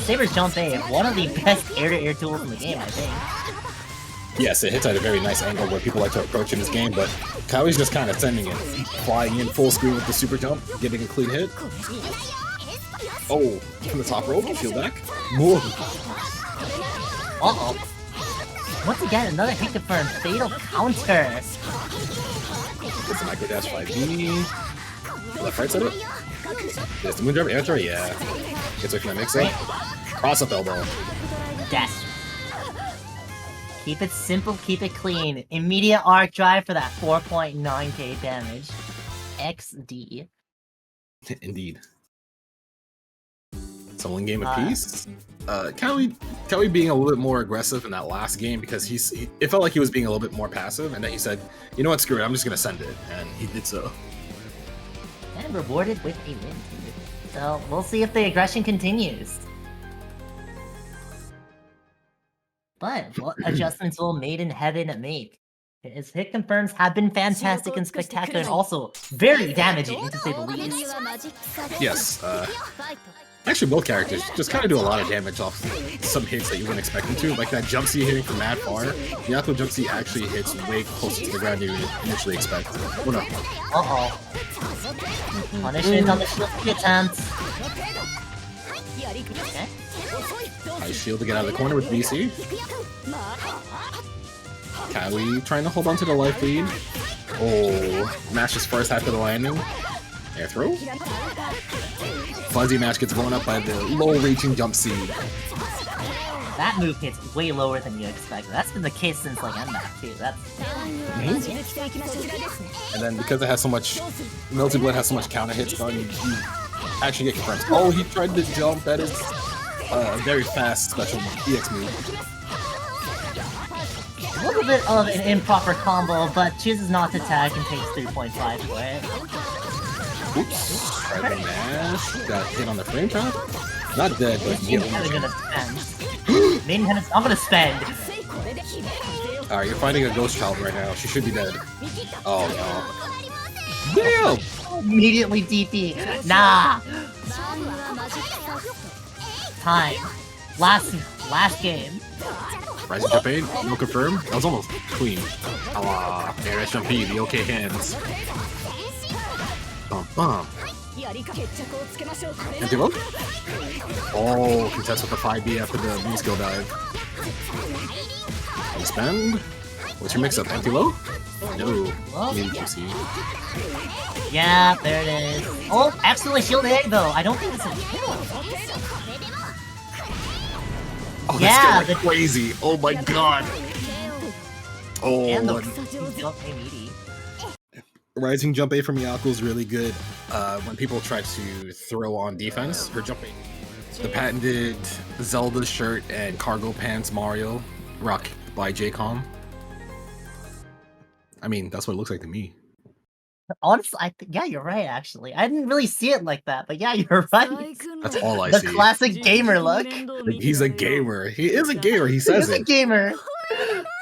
Saber's jump A, one of the best air-to-air tools in the game, I think. Yes, it hits at a very nice angle where people like to approach in this game, but Cowey's just kind of sending it. Flying in full screen with the super jump, getting a clean hit. Oh, from the top rope, shield back. Whoa. Uh-oh. Once again, another hit confirmed. Fatal counter. It's a micro dash 5D. Left right setup. There's the moon drive air throw, yeah. Gets away from that mix up. Cross up elbow. Dash. Keep it simple, keep it clean. Immediate arc drive for that 4.9k damage. XD. Indeed. So stolen game apiece. Cowey being a little bit more aggressive in that last game because it felt like he was being a little bit more passive, and then he said, you know what, screw it, I'm just gonna send it, and he did so. And rewarded with a win. So we'll see if the aggression continues. But what adjustments will MadeInHeaven make? His hit confirms have been fantastic and spectacular and also very damaging, to say the least. Yes, actually both characters just kind of do a lot of damage off some hits that you wouldn't expect them to. Like that jump C hitting from mad far. Miyako jump C actually hits way closer to the ground than you would initially expect. Oh no. Uh-oh. Punishment on the shield attempt. Okay. High shield to get out of the corner with BC. Cowey trying to hold on to the life lead. Oh, Mash's first half of the landing. Air throw. Fuzzy Mash gets blown up by the low-reaching jump C. That move hits way lower than you expect. That's been the case since like MBAC too. That's And then because it has so much, Melty Blood has so much counter hits on you, actually get confirmed. Oh, he tried to jump. That is a very fast special EX move. a little bit of an improper combo, but chooses not to tag and takes 3.5 for it. Oops. Right, Mash got hit on the frame trap. Not dead, but MadeInHeaven's gonna spend. MadeInHeaven's not gonna spend. Alright, you're fighting a ghost child right now. She should be dead. Oh no. Damn! Immediately DP. Nah. Time. Last game. Rising jump aid, no confirm. That was almost clean. Ah, TNS jump E, the OK hands. Bum bum. Empty low? Oh, contest with the 5B after the V skill dive. Spend. What's your mix up? Empty low? No. Maybe juicy. Yeah, there it is. Oh, absolutely shielded egg though. I don't think it's a kill. Oh, Yeah, that's crazy. Oh my god. Oh, And the don't pay meaty. Rising jump A from Miyako is really good when people try to throw on defense. Her jump A. The patented Zelda shirt and cargo pants Mario rock by Jaykom. I mean, that's what it looks like to me. Honestly, yeah, you're right. Actually, I didn't really see it like that, but yeah, you're right. That's all I The see. classic gamer look. Like, he's a gamer. He is a gamer. He says He's a it. gamer.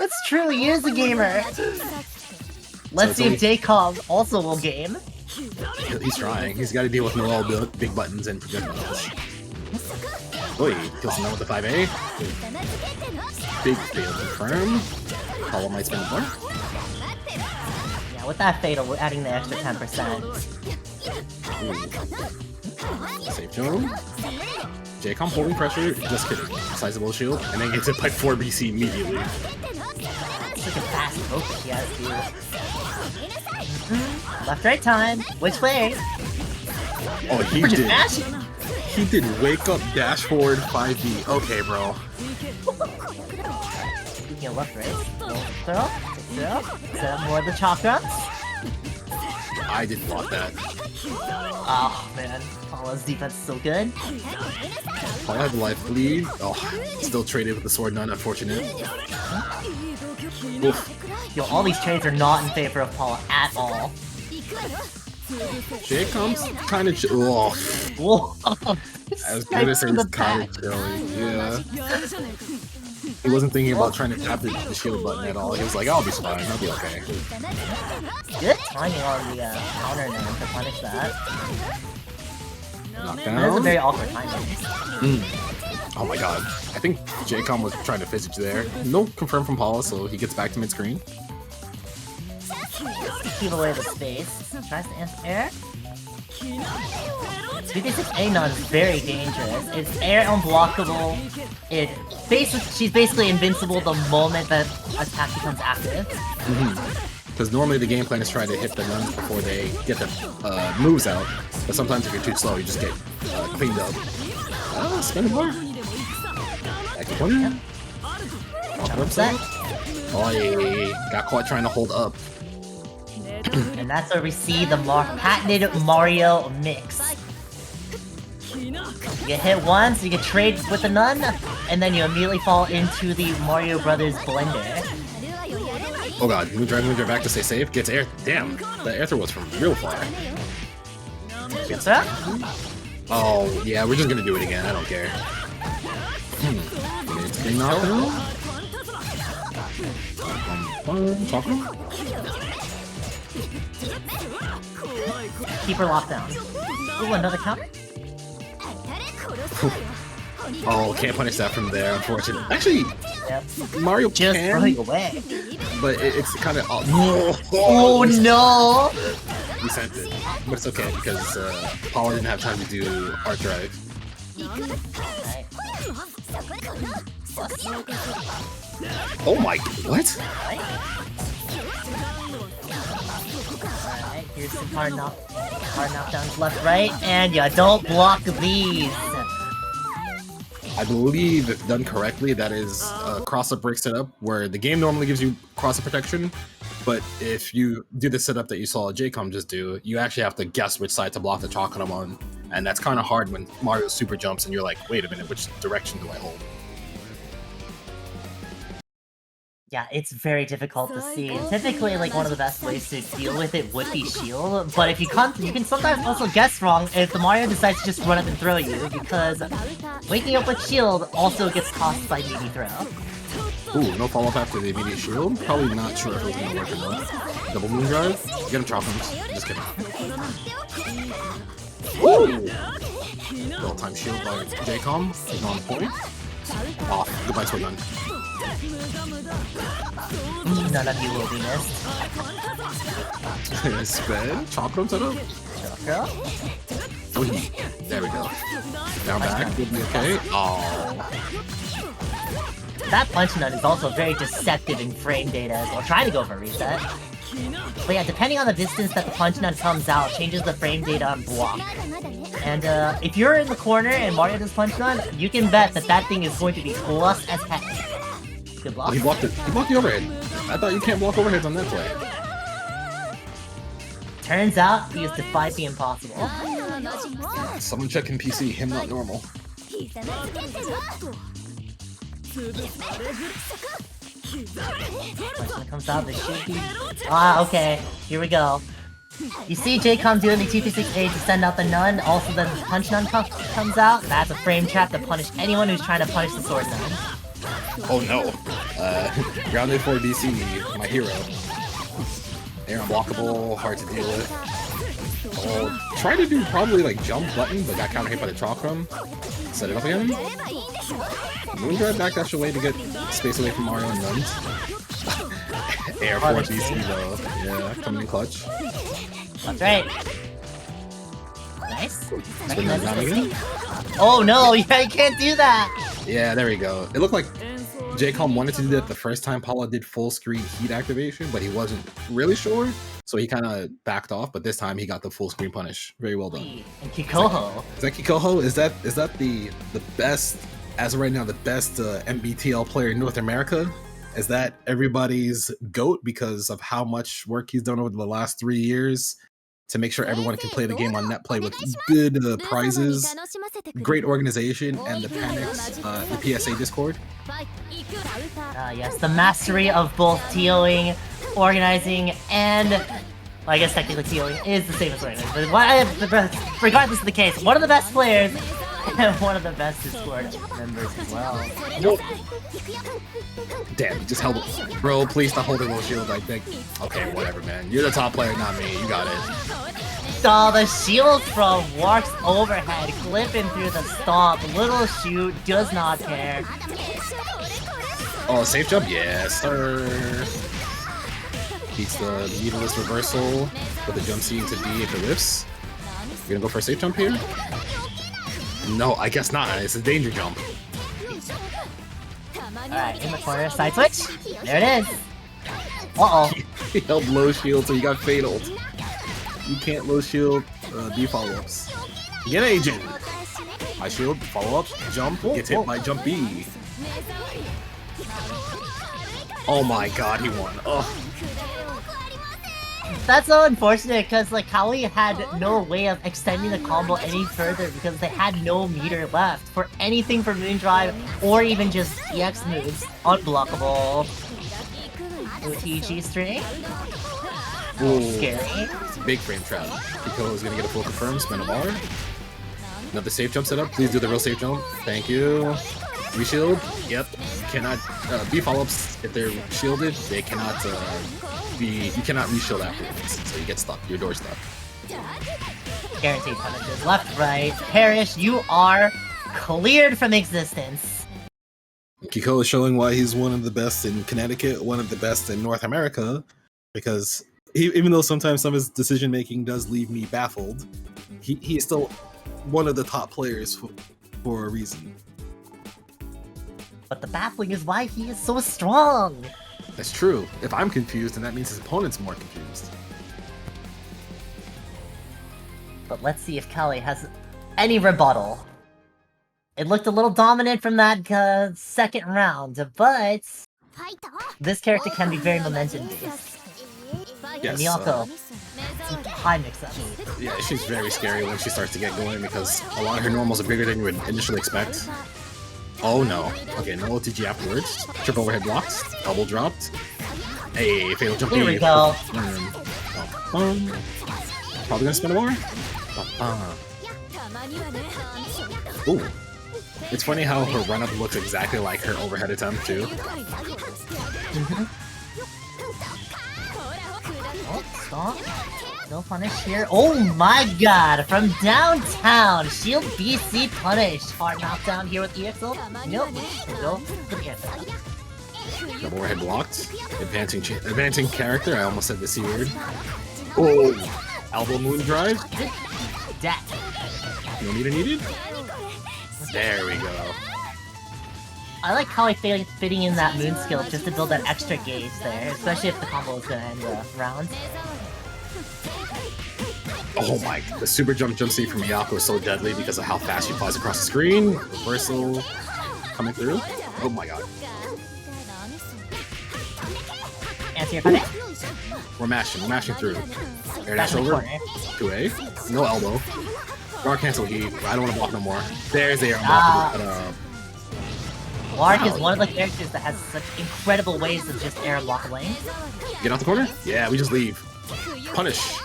That's true. He is a gamer. Let's So see if Jaykom also will game. He's trying. He's got to deal with Noel big buttons and projectiles. Oi, kills him with the 5A. Big fail confirm. Hollow might spend more. Yeah, with that fatal, we're adding the extra 10%. Safe zone. Jaykom holding pressure. Just kidding. Sizable shield. And then gets hit by 4 BC immediately. It's like a fast poke that he has to. Left, right time. Which way? Oh, he We're just did. mashing. He did wake up dash forward 5B. Okay, bro. Speaking of left, right. Throw. Set up more of the chakras. I didn't want that. Oh man, Paula's defense is so good. Paula had the life lead. Oh, still traded with the sword none, unfortunate. Oof. Yo, all these trades are not in favor of Paula at all. Jaykom's kind of oh. Whoa. I was gonna say he's kind of chilling. Yeah. He wasn't thinking about trying to tap the shield button at all. He was like, I'll be fine. I'll be okay. Good timing on the counter then to punish that. That is a Knockdown. very awkward timing. Oh my god. I think Jaykom was trying to physics there. No confirm from Paula, so he gets back to mid-screen. Keep away the space. Tries to anti-air. 2d6 A-non is very dangerous. It's air unblockable. She's basically invincible the moment that attack becomes active. Because normally the game plan is trying to hit the nuns before they get the moves out. But sometimes if you're too slow, you just get cleaned up. Spin more. Back to corner. Upset. Oh, yeah. Got caught trying to hold up. And that's where we see the patented Mario mix. You get hit once, you get trade with the nun, and then you immediately fall into the Mario Brothers blender. Oh god, move drive back to stay safe. Gets air. Damn, the air throw was from real far. Gets that? Oh, yeah, we're just gonna do it again. I don't care. It's getting knocked out. Keep her locked down. Ooh, another counter? Oh, can't punish that from there, unfortunately. Actually, Yep. Mario Just can, running away. but it's kind of... Oh no! We sent it. But it's okay, because Paula didn't have time to do art drive. Right. Oh my... What? Alright, here's some hard knockdowns left, right, and you don't block these. I believe, if done correctly, that is a cross-up break setup, where the game normally gives you cross-up protection, but if you do the setup that you saw Jaykom just do, you actually have to guess which side to block the Chocolate on, and that's kind of hard when Mario super jumps and you're like, wait a minute, which direction do I hold? Yeah, it's very difficult to see. Typically, like, one of the best ways to deal with it would be shield, but if you can't, you can sometimes also guess wrong if the Mario decides to just run up and throw you, because waking up with shield also gets cost by meaty throw. Ooh, no follow-up after the immediate shield? Probably not sure if it was gonna work or not. Double moon drive? Get him chop him. Just kidding. Woo! Well-time shield by Jaykom. He's on point. Off. Goodbye, Sword Gun. None of you will be missed. Sped? Chakram setup? Girl? Oh, there we go. Down back. Would be okay. Oh. That punch nut is also very deceptive in frame data as well. Trying to go for a reset. But yeah, depending on the distance that the punch nut comes out, changes the frame data on block. And if you're in the corner and Mario does punch nut, you can bet that that thing is going to be plus as heck. Good block. Oh, he blocked it. He blocked the overhead. I thought you can't block overheads on that play. Turns out he has defied the impossible. Someone checking PC. Him not normal. When it comes out, there should be... Ah, okay. Here we go. You see Jaykom doing the TP6A to send out the nun, also then the punch nun comes out. That's a frame trap to punish anyone who's trying to punish the sword nun. Oh no. Grounded for DC, my hero. They're unblockable, hard to deal with. Oh, tried to do probably like jump button, but got counter hit by the Chakram. Set it up again. Moon drive back dash away to get space away from Mario and runs. Air 4 DC though. Yeah, coming in clutch. That's right. Nice. Again? Oh no, yeah, you can't do that! Yeah, there we go. It looked like Jaykom wanted to do that the first time Paula did full screen heat activation, but he wasn't really sure, so he kind of backed off, but this time he got the full screen punish. Very well done. And Kikoho. Is that Kikoho? Is that the best, as of right now, the best MBTL player in North America? Is that everybody's GOAT because of how much work he's done over the last 3 years to make sure everyone can play the game on NetPlay with good prizes, great organization, and the Panics, the PSA Discord? Yes, the mastery of both TOing, organizing, and... Well, I guess technically TOing is the same as organizing, but regardless of the case, one of the best players, and one of the best Discord members as well. Nope. Damn, you just held it. Bro, please stop holding low shield, I think. Okay, whatever, man. You're the top player, not me. You got it. So the shield from walks overhead, clipping through the stomp. Little shoot does not care. Oh, safe jump? Yes, sir. Beats the needleless reversal with the jump C into D if it lifts. You're gonna go for a safe jump here? No, I guess not. It's a danger jump. Alright, in the corner, side switch. There it is. Uh-oh. He held low shield, so you got fataled. You can't low shield B follow-ups. Get agent! High shield, follow-up, jump, gets hit by jump B. Oh my god, he won. Oh. That's so unfortunate because like cowey had no way of extending the combo any further because they had no meter left for anything for Moondrive or even just EX moves. Unblockable. OTG string. Ooh. Scary. Big frame trap. Kikoho is gonna get a full confirm, spin a bar. Another safe jump setup. Please do the real safe jump. Thank you. Reshield. Yep. Cannot B follow-ups if they're shielded. They cannot you cannot reshield afterwards. So you get stuck. Your door's stuck. Guaranteed punishes. Left, right. Perish, you are cleared from existence. Kikoho is showing why he's one of the best in Connecticut, one of the best in North America, because even though sometimes some of his decision making does leave me baffled, he is still one of the top players for a reason. But the baffling is why he is so strong. That's true. If I'm confused, then that means his opponent's more confused. But let's see if cowey has any rebuttal. It looked a little dominant from that second round, but this character can be very momentum-based. Yes, Miyako, high mix-ups. Yeah, she's very scary when she starts to get going because a lot of her normals are bigger than you would initially expect. Oh no. Okay, no OTG afterwards. Triple overhead blocks. Double dropped. Hey, fatal jump. Here we go. Probably gonna spin a more. Ooh. It's funny how her run-up looks exactly like her overhead attempt too. Oh, stop. No punish here. Oh my god! From downtown! Shield BC punished. Hard knockdown here with EXL. Nope. Go for the EXL. Double overhead blocked. Advancing character. I almost said the C word. Oh! Elbow moon drive. Death. No meter needed? There we go. I like how fitting in that moon skill just to build that extra gauge there, especially if the combo is gonna end the round. Oh my, the super jump seat from Miyako is so deadly because of how fast she flies across the screen. Reversal coming through. Oh my god. Answer your question. We're mashing through. Air dash over. 2A. No elbow. Guard cancel heat. I don't want to block no more. There's the air block. Lark is one of the characters that has such incredible ways of just air block lane. Get out the corner? Yeah, we just leave. Punish.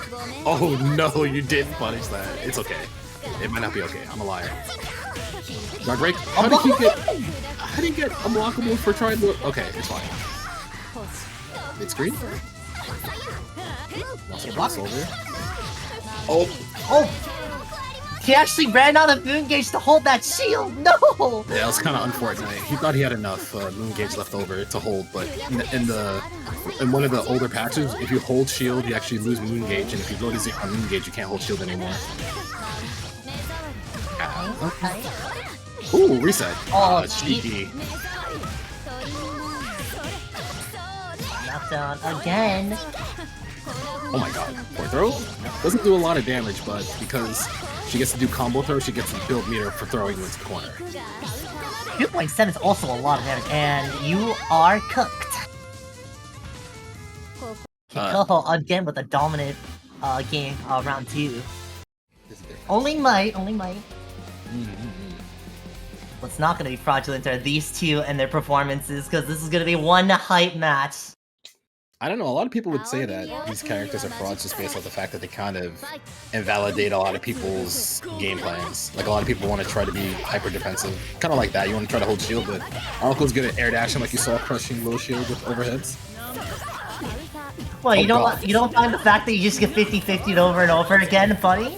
Oh no, you didn't punish that. It's okay. It might not be okay. I'm a liar. Guard break. How did he get unblockable for trying to... Okay, it's fine. Mid screen. Blocks over. Oh. He actually ran out of moon gauge to hold that shield. No. Yeah, it was kind of unfortunate. He thought he had enough moon gauge left over to hold, but in one of the older patches, if you hold shield, you actually lose moon gauge, and if you go to 0 on moon gauge, you can't hold shield anymore. Okay. Ooh, reset. Oh, cheeky. Knockdown again. Oh my god. Poor throw? Doesn't do a lot of damage, but because she gets to do combo throw, she gets to build meter for throwing into the corner. 2.7 is also a lot of damage, and you are cooked. Kikoho again with a dominant game round 2. Only might. What's not going to be fraudulent are these two and their performances, because this is going to be one hype match. I don't know, a lot of people would say that these characters are frauds just based on the fact that they kind of invalidate a lot of people's game plans. Like, a lot of people want to try to be hyper defensive. Kind of like that, you want to try to hold shield, but Aoko's good at air dashing like you saw crushing low shield with overheads. Well, you don't find the fact that you just get 50-50'd over and over again funny?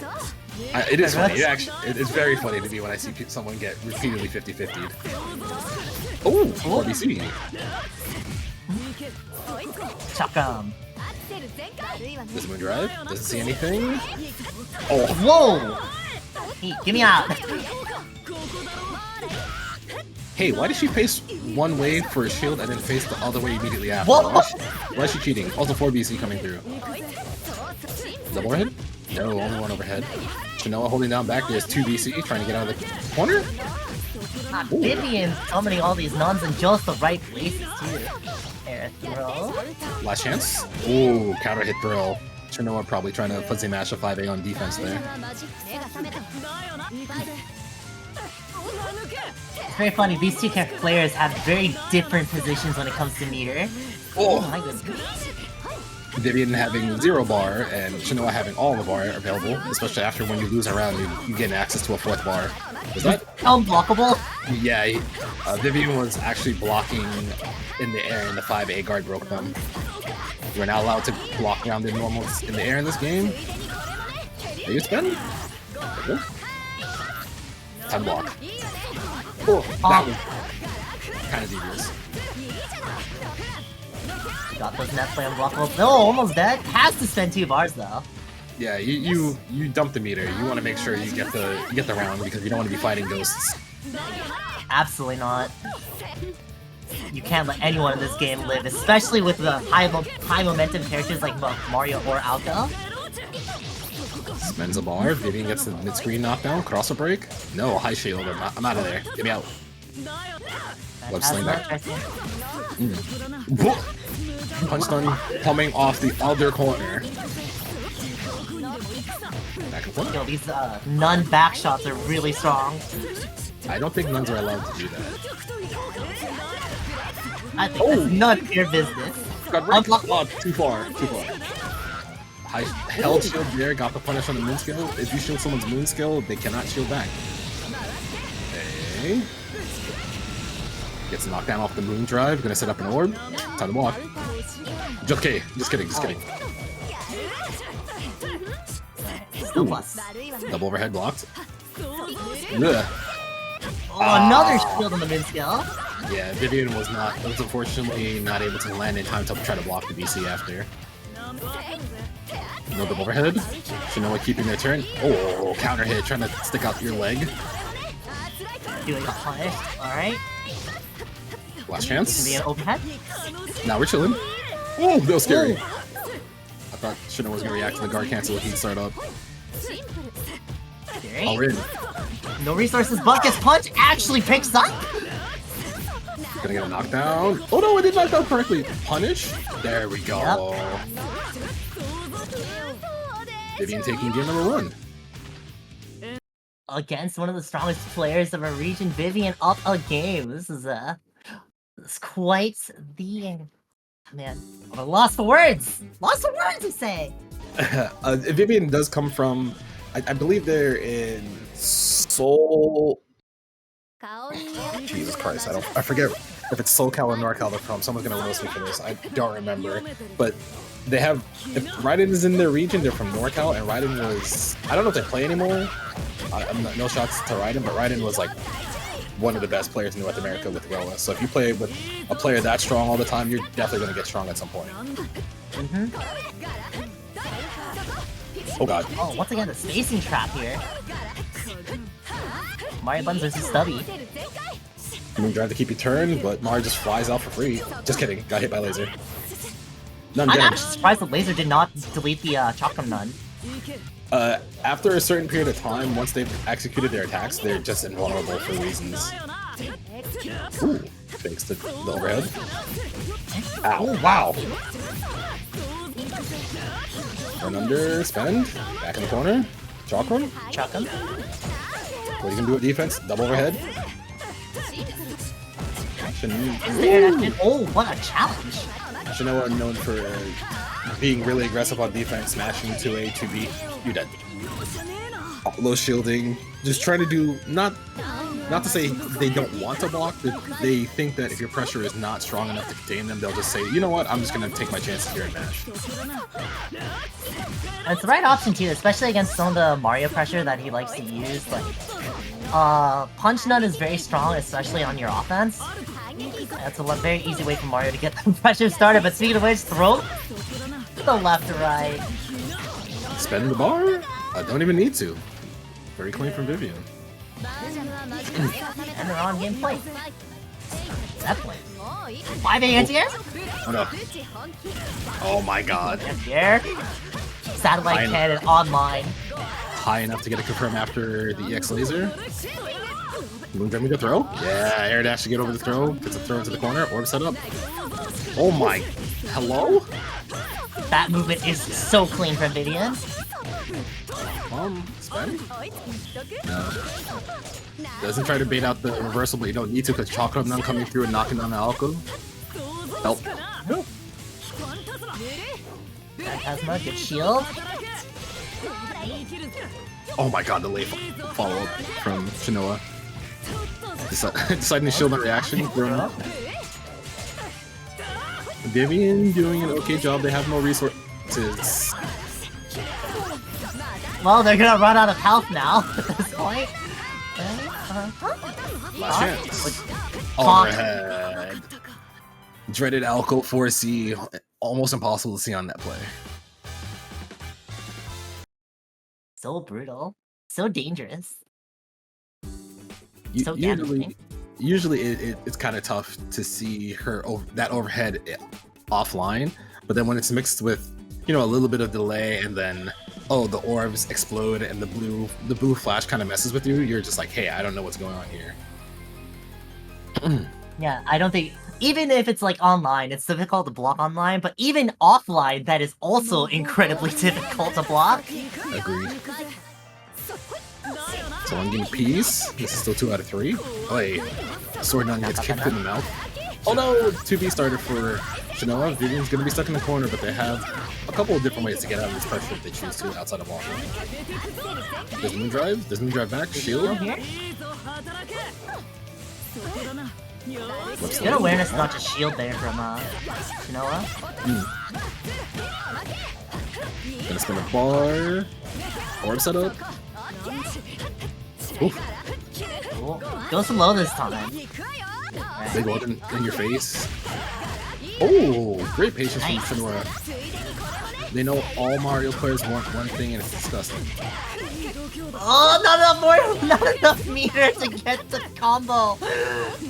It is funny. It's very funny to me when I see someone get repeatedly 50-50'd. Oh, RBC. Chakram. Does Moon drive? Doesn't see anything. Oh. Whoa! Hey, get me out. Hey, why did she face one way for a shield and then face the other way immediately after? What? Why is she cheating? Also 4BC coming through. Double overhead? No, only one overhead. Shinoa holding down back. There's 2 BC trying to get out of the corner. Vivian summoning all these nuns in just the right places too. Air throw. Last chance. Ooh, counter hit throw. Shinoa probably trying to fuzzy mash a 5A on defense there. It's very funny, these two players have very different positions when it comes to meter. Oh my goodness. Vivian having 0 bar and Shinoa having all the bar available, especially after when you lose a round, you get access to a 4th bar. Was that unblockable? Yeah, Vivian was actually blocking in the air and the 5A guard broke them. You're now allowed to block around in normals in the air in this game. Are you spend? Time block. Oh, that was kind of devious. Got those net play unblockable. No, almost dead. Has to spend 2 bars though. Yeah, you dump the meter. You want to make sure you get the round because you don't want to be fighting ghosts. Absolutely not. You can't let anyone in this game live, especially with the high momentum characters like Mario or Aoko. Spends a bar. Vivian gets the mid screen knockdown. Crosser break. No, high shield. I'm out of there. Get me out. Web sling back. Punch stun coming off the other corner. Back and forth. Yo, these nun back shots are really strong. I don't think nuns are allowed to do that. I think that's none of your business. Got right. Oh, too far. High held shield there, got the punish on the moon skill. If you shield someone's moon skill, they cannot shield back. Okay. Gets knocked down off the moon drive, gonna set up an orb. Time to walk. Just kidding. Still plus. Double overhead blocked. Oh, another shield on the mid skill. Yeah, Vivian was unfortunately not able to land in time to try to block the BC after. No double overhead. Shinoa keeping their turn. Oh, counter hit, trying to stick out your leg. Doing a punish. Alright. Last chance. Be an overhead. Now we're chilling. Oh, that was scary. I thought Shinoa was gonna react to the guard cancel if he'd start up. Oh, we're in. No resources, Bucket's punch actually picks up! Gonna get a knockdown. Oh no, I did knock down correctly. Punish. There we go. Yep. Vivian taking game number 1. Against one of the strongest players of our region, Vivian up a game. This is quite the... Man, I lost for words! Lost for words, I say! Vivian does come from... I believe they're in Seoul... Jesus Christ, I forget if it's SoCal or NorCal they're from. Someone's gonna roast me for this. I don't remember. But they have... If Raiden is in their region, they're from NorCal, and Raiden was... I don't know if they play anymore. No shots to Raiden, but Raiden was like one of the best players in North America with Roa. So if you play with a player that strong all the time, you're definitely gonna get strong at some point. Oh god. Oh, once again, the spacing trap here. Mario Buns versus Stubby. Moon drive to keep your turn, but Mario just flies out for free. Just kidding, got hit by laser. I'm actually surprised the laser did not delete the Chakram Nun. After a certain period of time, once they've executed their attacks, they're just invulnerable for reasons. Ooh, thanks to the overhead. Ow, wow! Run under, spend, back in the corner, Chakram. Chakram. What are you gonna do with defense? Double overhead. Oh, what a challenge! Shinoa known for being really aggressive on defense, smashing 2A, 2B. You're dead. Low shielding, just trying to do not to say they don't want to block, but they think that if your pressure is not strong enough to contain them, they'll just say, you know what, I'm just gonna take my chances here and mash. And it's the right option too, especially against some of the Mario pressure that he likes to use. Like, Punch Nut is very strong, especially on your offense. That's a very easy way for Mario to get the pressure started. But speaking of which, throw to the left to right. Spend the bar? I don't even need to. Very clean from Vivian. And they're on gameplay. That play. 5A anti-air? Oh no. Oh my god. Anti-air. Satellite cannon online. High enough to get a confirm after the EX laser. Moon Dream with a throw? Yeah, air dash to get over the throw. Gets a throw into the corner. Orb set up. Oh my. Hello? That movement is so clean from Vivian. Spend? No. Doesn't try to bait out the reversal, but you don't need to because Chakram Nun coming through and knocking down the Aoko. Help. Arhkma, good shield. Oh my god, the late follow-up from Shinoa. Deciding to shield my reaction. Vivian doing an okay job. They have no resources. Well, they're gonna run out of health now at this point. Last chance. Overhead. Dreaded Aoko 4C. Almost impossible to see on that play. So brutal. So dangerous. So usually it's kind of tough to see her that overhead offline, but then when it's mixed with, you know, a little bit of delay and then the orbs explode and the blue flash kind of messes with you, you're just like, hey, I don't know what's going on here. Yeah, I don't think, even if it's like online, it's difficult to block online, but even offline, that is also incredibly difficult to block. Agreed. So I'm getting peace. This is still 2 out of 3. Oh, hey. Sword Nun gets kicked in the mouth. Oh no! 2B started for Shinoa. Vivian's gonna be stuck in the corner, but they have a couple of different ways to get out of this pressure if they choose to, outside of walking. Does Moondrive? Does Moondrive back? Shield? Good awareness, not just shield there from Shinoa. Gonna spin a bar. Orb setup. Oof. Cool. Go slow this time. Big one in your face. Oh, great patience from Shinoa. They know all Mario players want one thing, and it's disgusting. Oh, not enough meter to get the combo.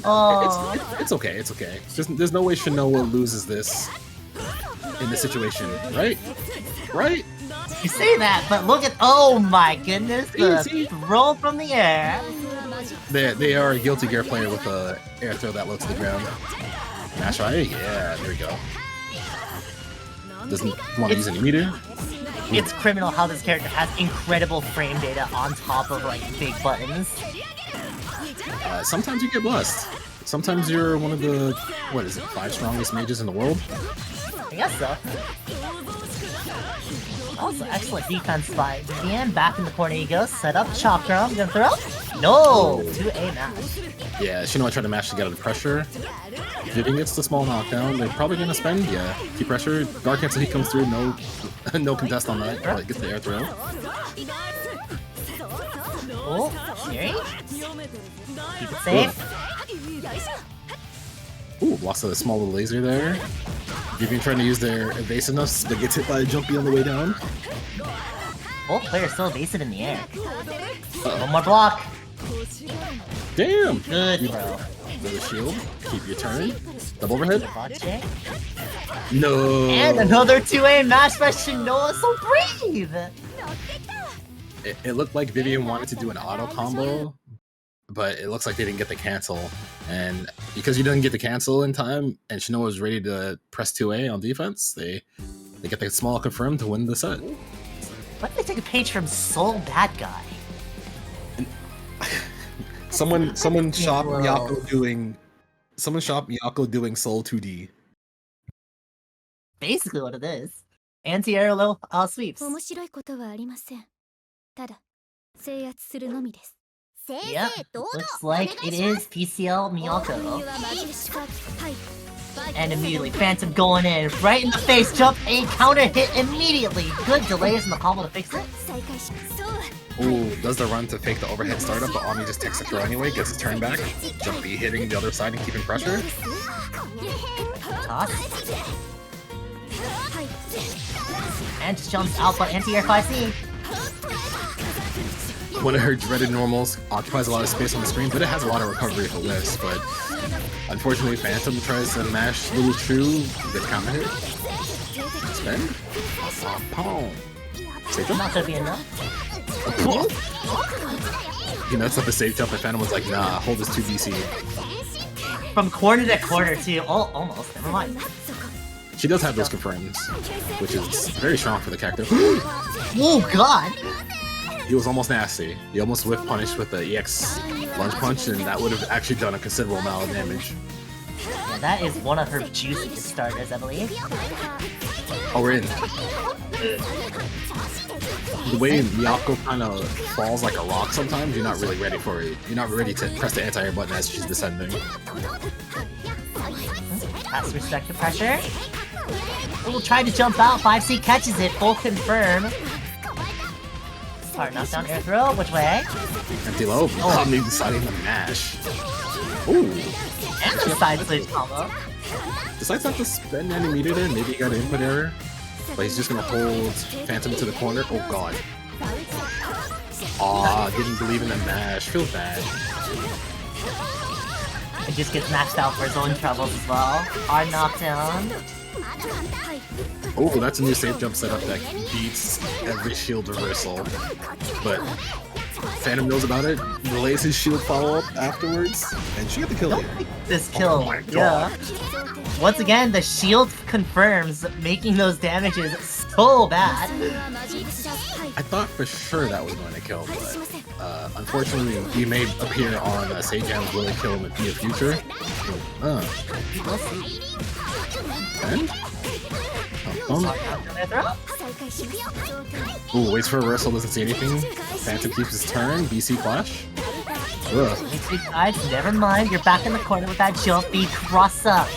Oh, it's okay. It's okay. There's no way Shinoa loses this in this situation, right? Right? You say that, but look at, oh my goodness, the throw from the air. They are a Guilty Gear player with a air throw that low to the ground. Mash fire? Yeah, there we go. Doesn't want to use any meter. It's criminal how this character has incredible frame data on top of like big buttons. Sometimes you get blessed. Sometimes you're one of the, 5 strongest mages in the world? I guess so. Also, excellent defense by Vivian. Back in the corner he goes. Set up, chakra. Gonna throw? No! 2A mash. Yeah, Shinoa tried to mash to get out of pressure. Vivian gets the small knockdown. They're probably gonna spend. Yeah, keep pressure. Dark Cancel Heat comes through. No, no contest on that. Like, gets the air throw. Oh, Sherry. Keep it safe. Ooh, lost a small little laser there. Vivian trying to use their evasiveness, but gets hit by a jumpy on the way down. Both players still evasive in the air. One more block. Damn! Good throw. Little shield. Keep your turn. Double overhead. No. And another 2A match by Shinoa. So brave. It looked like Vivian wanted to do an auto combo, but it looks like they didn't get the cancel. And because you didn't get the cancel in time, and Shinoa was ready to press 2A on defense, they get the small confirmed to win the set. Why did they take a page from Soul Bad Guy? Someone shot Miyako doing Soul 2D. Basically what it is. Anti-air low sweeps. Yep, looks like it is PCL Miyako. And immediately, Phantom going in, right in the face, jump, a counter hit immediately. Good delays in the combo to fix it. Ooh, does the run to fake the overhead startup, but Omni just takes the throw anyway, gets his turn back. Jumpy hitting the other side and keeping pressure. Toss. And just jumps out by anti-air 5C. One of her dreaded normals occupies a lot of space on the screen, but it has a lot of recovery if it lifts. But unfortunately, Phantom tries to mash Little True with counter hit. Spend. Safe jump. Not gonna be enough. He nuts up a safe jump, and Phantom was like, nah, hold this 2DC. From corner to corner, too. Oh, almost. Never mind. She does have those confirms, which is very strong for the character. Oh god! He was almost nasty. He almost whiff punished with the EX lunge punch, and that would have actually done a considerable amount of damage. Yeah, that is one of her juiciest starters, I believe. Oh, we're in. The way Miyako kind of falls like a rock sometimes, you're not really ready for it. You're not ready to press the anti-air button as she's descending. Pass respect to pressure. We'll try to jump out. 5C catches it. Full confirm. Hard knockdown air throw. Which way? Empty low. Oh, maybe deciding to mash. Ooh. And the side switch combo. Decides not to spend any meter there. Maybe he got an input error. But he's just gonna hold Phantom to the corner. Oh god. Aw, didn't believe in the mash. Feels bad. He just gets maxed out for his own troubles as well. Hard knockdown. Oh, that's a new safe jump setup that beats every shield reversal. But Phantom knows about it, delays his shield follow-up afterwards, and she got the kill here. This kill, Oh my god. yeah. Once again, the shield confirms, making those damages so bad. I thought for sure that was going to kill, but unfortunately, he may appear on Seijam's Will It Kill in the near future. We'll see. And? Ooh, waits for a reversal, doesn't see anything. Phantom keeps his turn, BC Clash. Ugh. Guys, never mind, you're back in the corner with that jump beat cross up.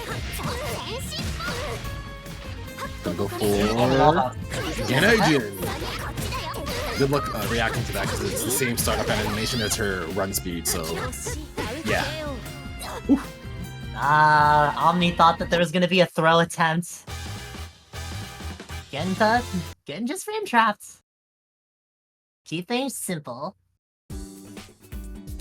Gonna go for Genijin. Good luck reacting to that because it's the same startup animation as her run speed, so yeah. Whew. Omni thought that there was gonna be a throw attempt. Getting just frame trapped. Keep things simple.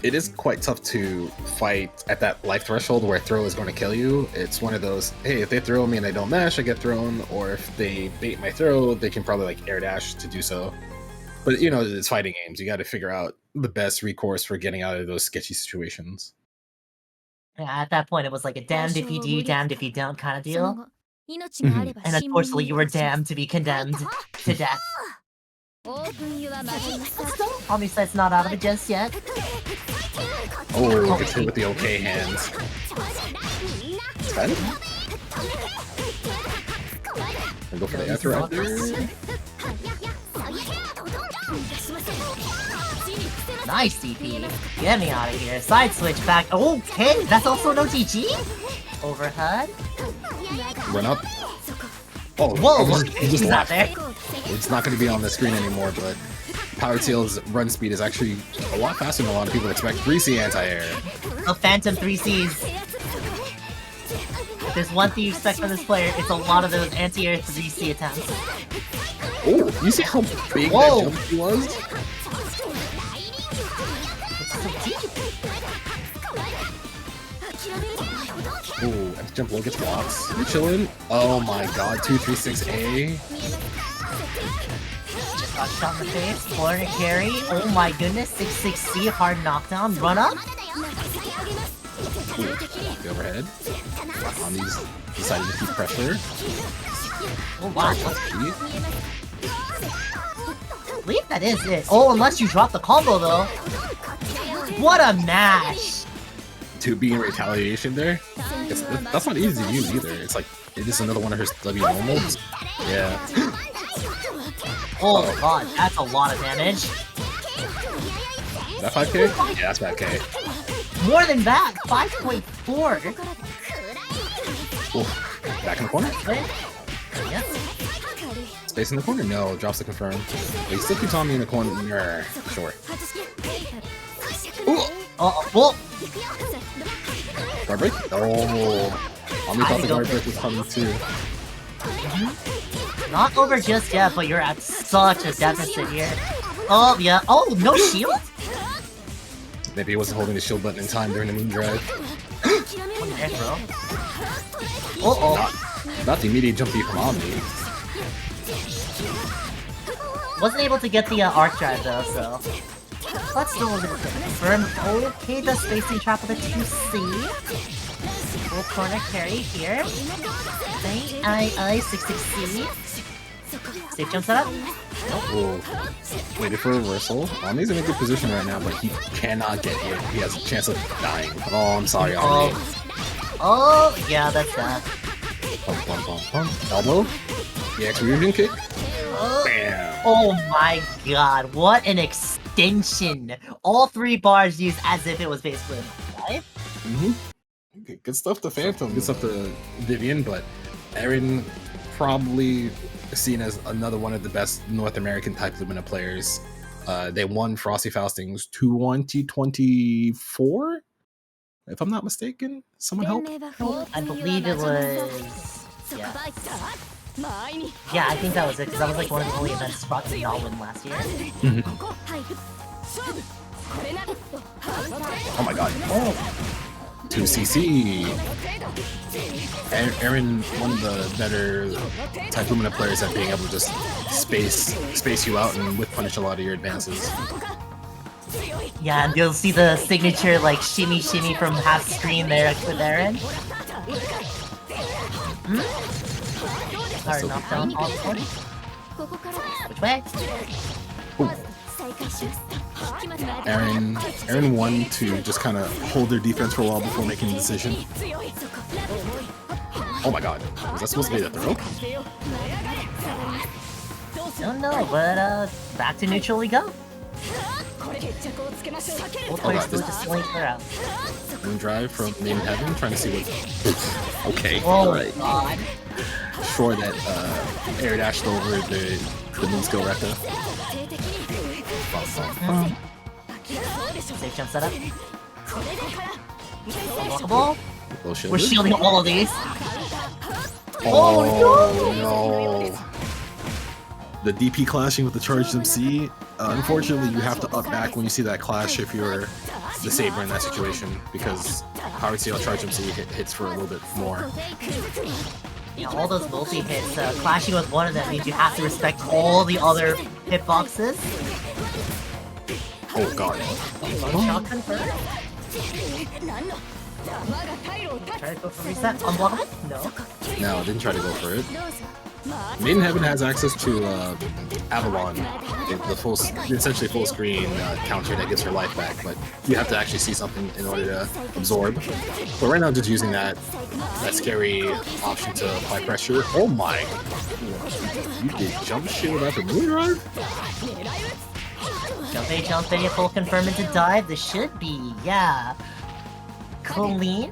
It is quite tough to fight at that life threshold where throw is going to kill you. It's one of those, hey, if they throw me and I don't mash, I get thrown, or if they bait my throw, they can probably like air dash to do so. But you know, it's fighting games. You got to figure out the best recourse for getting out of those sketchy situations. Yeah, at that point, it was like a damned if you do, damned if you don't kind of deal. And unfortunately, you were damned to be condemned to death. OmniSScythe's not out of it just yet. Oh, gets hit with the OK hands. Gonna go for the after right there. Nice DP. Get me out of here. Side switch back. Okay, that's also no TG. Overhead. Run up. Oh, whoa! He just not left. there. It's not going to be on the screen anymore, but Power Ciel's run speed is actually a lot faster than a lot of people expect. 3C anti-air. A Phantom 3Cs. If there's one thing you expect from this player, it's a lot of those anti-air 3C attempts. Oh, you see how big that jump he was? Ooh, F jump low gets blocks. You're chilling. Oh my god, 236A. Just got shot in the face. Florida carry. Oh my goodness, 660 hard knockdown. Run up. Ooh, the overhead. Omni's decided to keep pressure. Oh wow. I believe that is it. Oh, unless you drop the combo though. What a mash! To be in retaliation there, that's not easy to use either. It's like, it is another one of her W normals. Yeah. Oh god, that's a lot of damage. Is that 5k? Yeah, that's 5k. More than that, 5.4. Oh, back in the corner? Yeah. Space in the corner? No, drops the confirm. But he still keeps on me in the corner. Sure. Ooh. Whoa! Guard break? Oh. Omni thought the guard break was coming too. Not over just yet, but you're at such a deficit here. Oh, yeah. Oh, no shield? Maybe he wasn't holding the shield button in time during the moon drive. Not the immediate jump beat from Omni. Wasn't able to get the arc drive though, so... Let's do a little bit. Confirm. Okay, the spacing trap with a 2C. full corner carry here. I 6 Safe jump setup. Oh, waited for a reversal. Omni's in a good position right now, but he cannot get hit. He has a chance of dying. Oh, I'm sorry, Omni. Oh, yeah, that's that. Pump, pump, pump, pump. Elbow. The X-Fusion kick. Bam. Oh my god, what an extension! All 3 bars used as if it was basically right? Okay, good stuff to Phantom. Good stuff to Vivian, but Erin probably seen as another one of the best North American type Lumina players. They won Frosty Faustings 2024, if I'm not mistaken. Someone help? I believe it was... Yeah, I think that was it, because that was like one of the only events Frosty did not win last year. Oh my god. 2cc. Erin, one of the better type Lumina players at being able to just space you out and whip punish a lot of your advances. Yeah, and you'll see the signature like shimmy from half screen there with Erin. Sorry, knockdown all the way. Which way? Ooh. Erin won to just kind of hold their defense for a while before making a decision. Oh my god, was that supposed to be the throw? Don't know, but back to neutral we go. Both players still just stealing her out. Moon drive from MadeInHeaven, trying to see what... Okay, oh alright. God. Sure that air dashed over the moon skill recta. Safe jump setup. Unblockable. We're shielding all of these. Oh no! The DP clashing with the charged MC. Unfortunately, you have to up back when you see that clash if you're the Saber in that situation, because Powered Ciel charged MC hits for a little bit more. Yeah, all those multi hits, clashing with one of them means you have to respect all the other hitboxes. Oh god. Shotgun first. Try to go for reset. Unblockable? No. No, didn't try to go for it. MadeInHeaven has access to Avalon, the full, essentially full screen counter that gives her life back, but you have to actually see something in order to absorb. But right now, just using that scary option to apply pressure. Oh my! You did jump shield after moon drive? Jump A, full confirm into dive. This should be, yeah. Colleen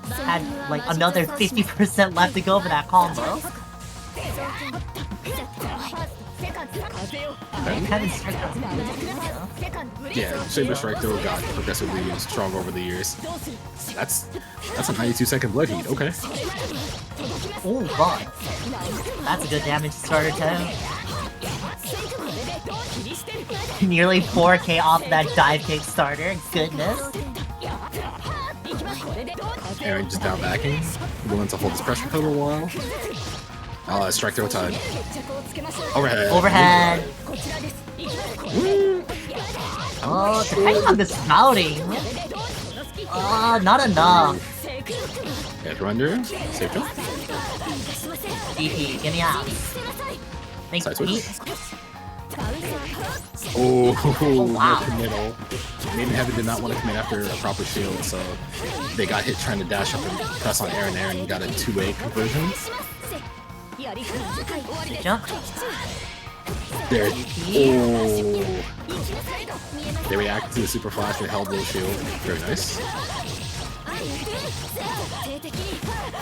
had like another 50% left to go for that combo. Yeah, Saber Strike Throw got progressively stronger over the years. That's a 92-second blood heat, okay. Oh god. That's a good damage starter too. Nearly 4k off that dive kick starter, goodness. Erin just down backing, willing to hold this pressure for a little while. Strike throw time. Overhead. Overhead. Oh, depending on the spouting. Not enough. Edge under. Safe jump. DP, get me out. Thanks, Pete. Oh, wow. No committal. MadeInHeaven did not want to commit after a proper shield, so they got hit trying to dash up and press on Erin. Erin got a 2-way conversion. Jump. There. Oh. They reacted to the super flash. They held the shield. Very nice.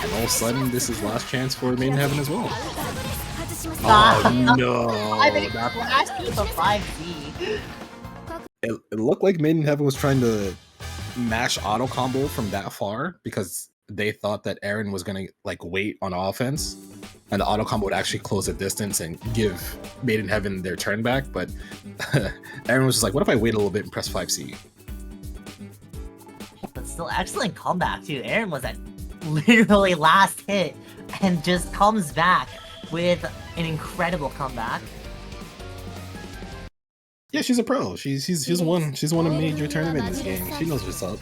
And all of a sudden, this is last chance for MadeInHeaven as well. Oh no! It looked like MadeInHeaven was trying to mash auto combo from that far because they thought that Erin was gonna like wait on offense, and the auto combo would actually close the distance and give MadeInHeaven their turn back. But Erin was just like, "What if I wait a little bit and press 5C?" But still, excellent comeback too. Erin was at literally last hit and just comes back with an incredible comeback. Yeah, she's a pro. She's won a major tournament in this game. She knows what's up.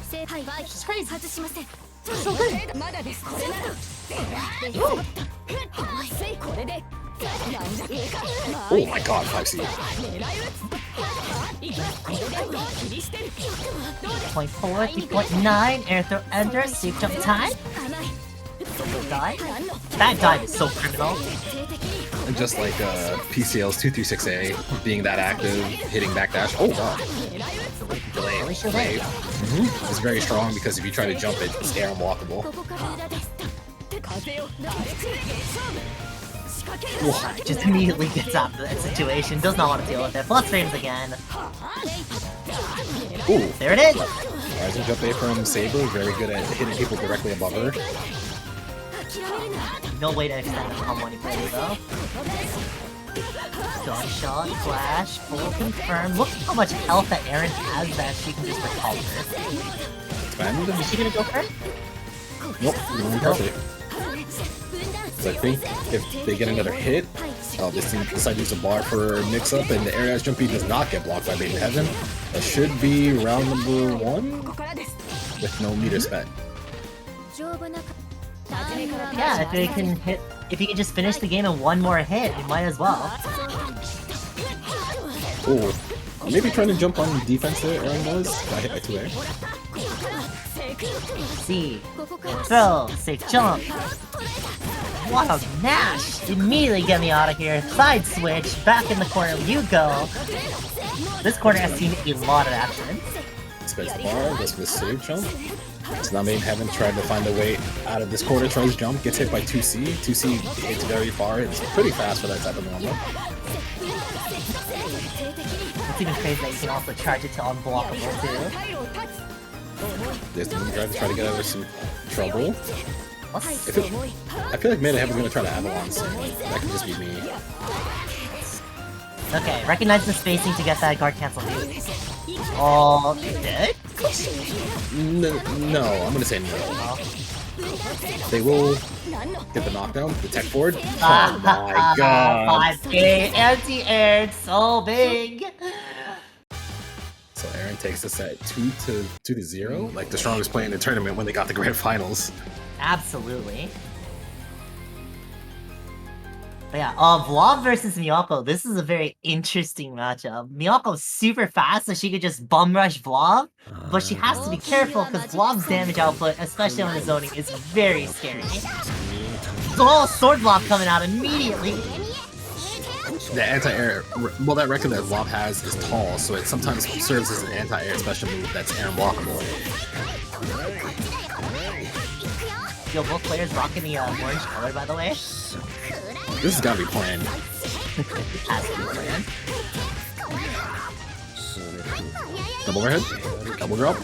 She's crazy. So good. Oh my god, 5C. 3.4, 3.9, air throw enter, safe jump time. Dive. That dive is so criminal. And just like PCL's 236A being that active, hitting backdash. Oh god. Delay. It's very strong because if you try to jump it, it's air unblockable. Just immediately gets out of that situation, does not want to deal with it. Plus frames again. Ooh, there it is! Rising jump A from Saber, very good at hitting people directly above her. No way to extend the combo any further though. Dog shot, flash, full confirm. Look how much health that Erin has that she can just recover. Expand? Is she gonna go for it? Nope, perfect. So I think if they get another hit, this team decides to use a bar for mix-up, and the air dash jump B does not get blocked by MadeInHeaven. That should be round number 1 with no meter spent. Yeah, if they can hit, if you can just finish the game in one more hit, you might as well. Oh, maybe trying to jump on defense there. Erin was got hit by 2 air. C, throw, safe jump. What a mash! Immediately get me out of here. Side switch, back in the corner you go. This corner has seen a lot of action. Spins the bar, goes for the save jump. So now MadeInHeaven tried to find a way out of this corner, tries to jump, gets hit by 2C. 2C hits very far, it's pretty fast for that type of normal. It's even crazy that you can also charge it to unblockable too. There's the move drive to try to get out of some trouble. I feel like MadeInHeaven's gonna try to Avalon soon. That could just be me. Okay, recognize the spacing to get that guard cancel move. Oh, it did? No, I'm gonna say no. They will get the knockdown, the tech forward. Oh my god! 5K anti-air, so big! So Erin takes this at 2-0, like the strongest player in the tournament when they got the grand finals. Absolutely. But yeah, Vlov versus Miyako, this is a very interesting matchup. Miyako's super fast, so she could just bum rush Vlov, but she has to be careful because Vlov's damage output, especially on the zoning, is very scary. Oh, sword block coming out immediately! The anti-air, well, that record that Vlov has is tall, so it sometimes serves as an anti-air special move that's air unblockable. Yo, both players rocking the orange color, by the way. This has gotta be planned. Has to be planned. Double overhead, double drop,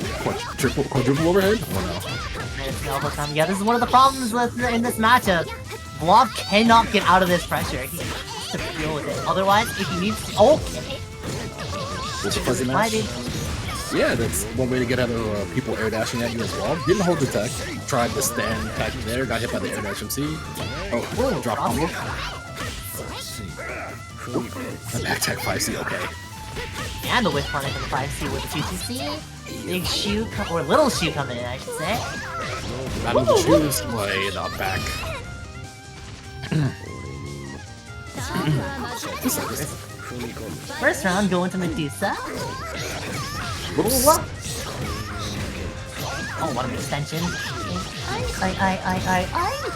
quadruple overhead. Oh no. Yeah, this is one of the problems in this matchup. Vlov cannot get out of this pressure. He has to deal with it. Otherwise, if he needs to... Okay! It's a fuzzy match. Yeah, that's one way to get out of people air dashing at you as well. Didn't hold the tech. Tried to stand attacking there, got hit by the air dash MC. Oh, drop combo. The back tech 5C, okay. And the whiff punish from the 5C with the 2CC. Big shoe, or little shoe coming in, I should say. Rattle the shoes, way not back. First round going to Medusa. Whoops. Oh, what an extension.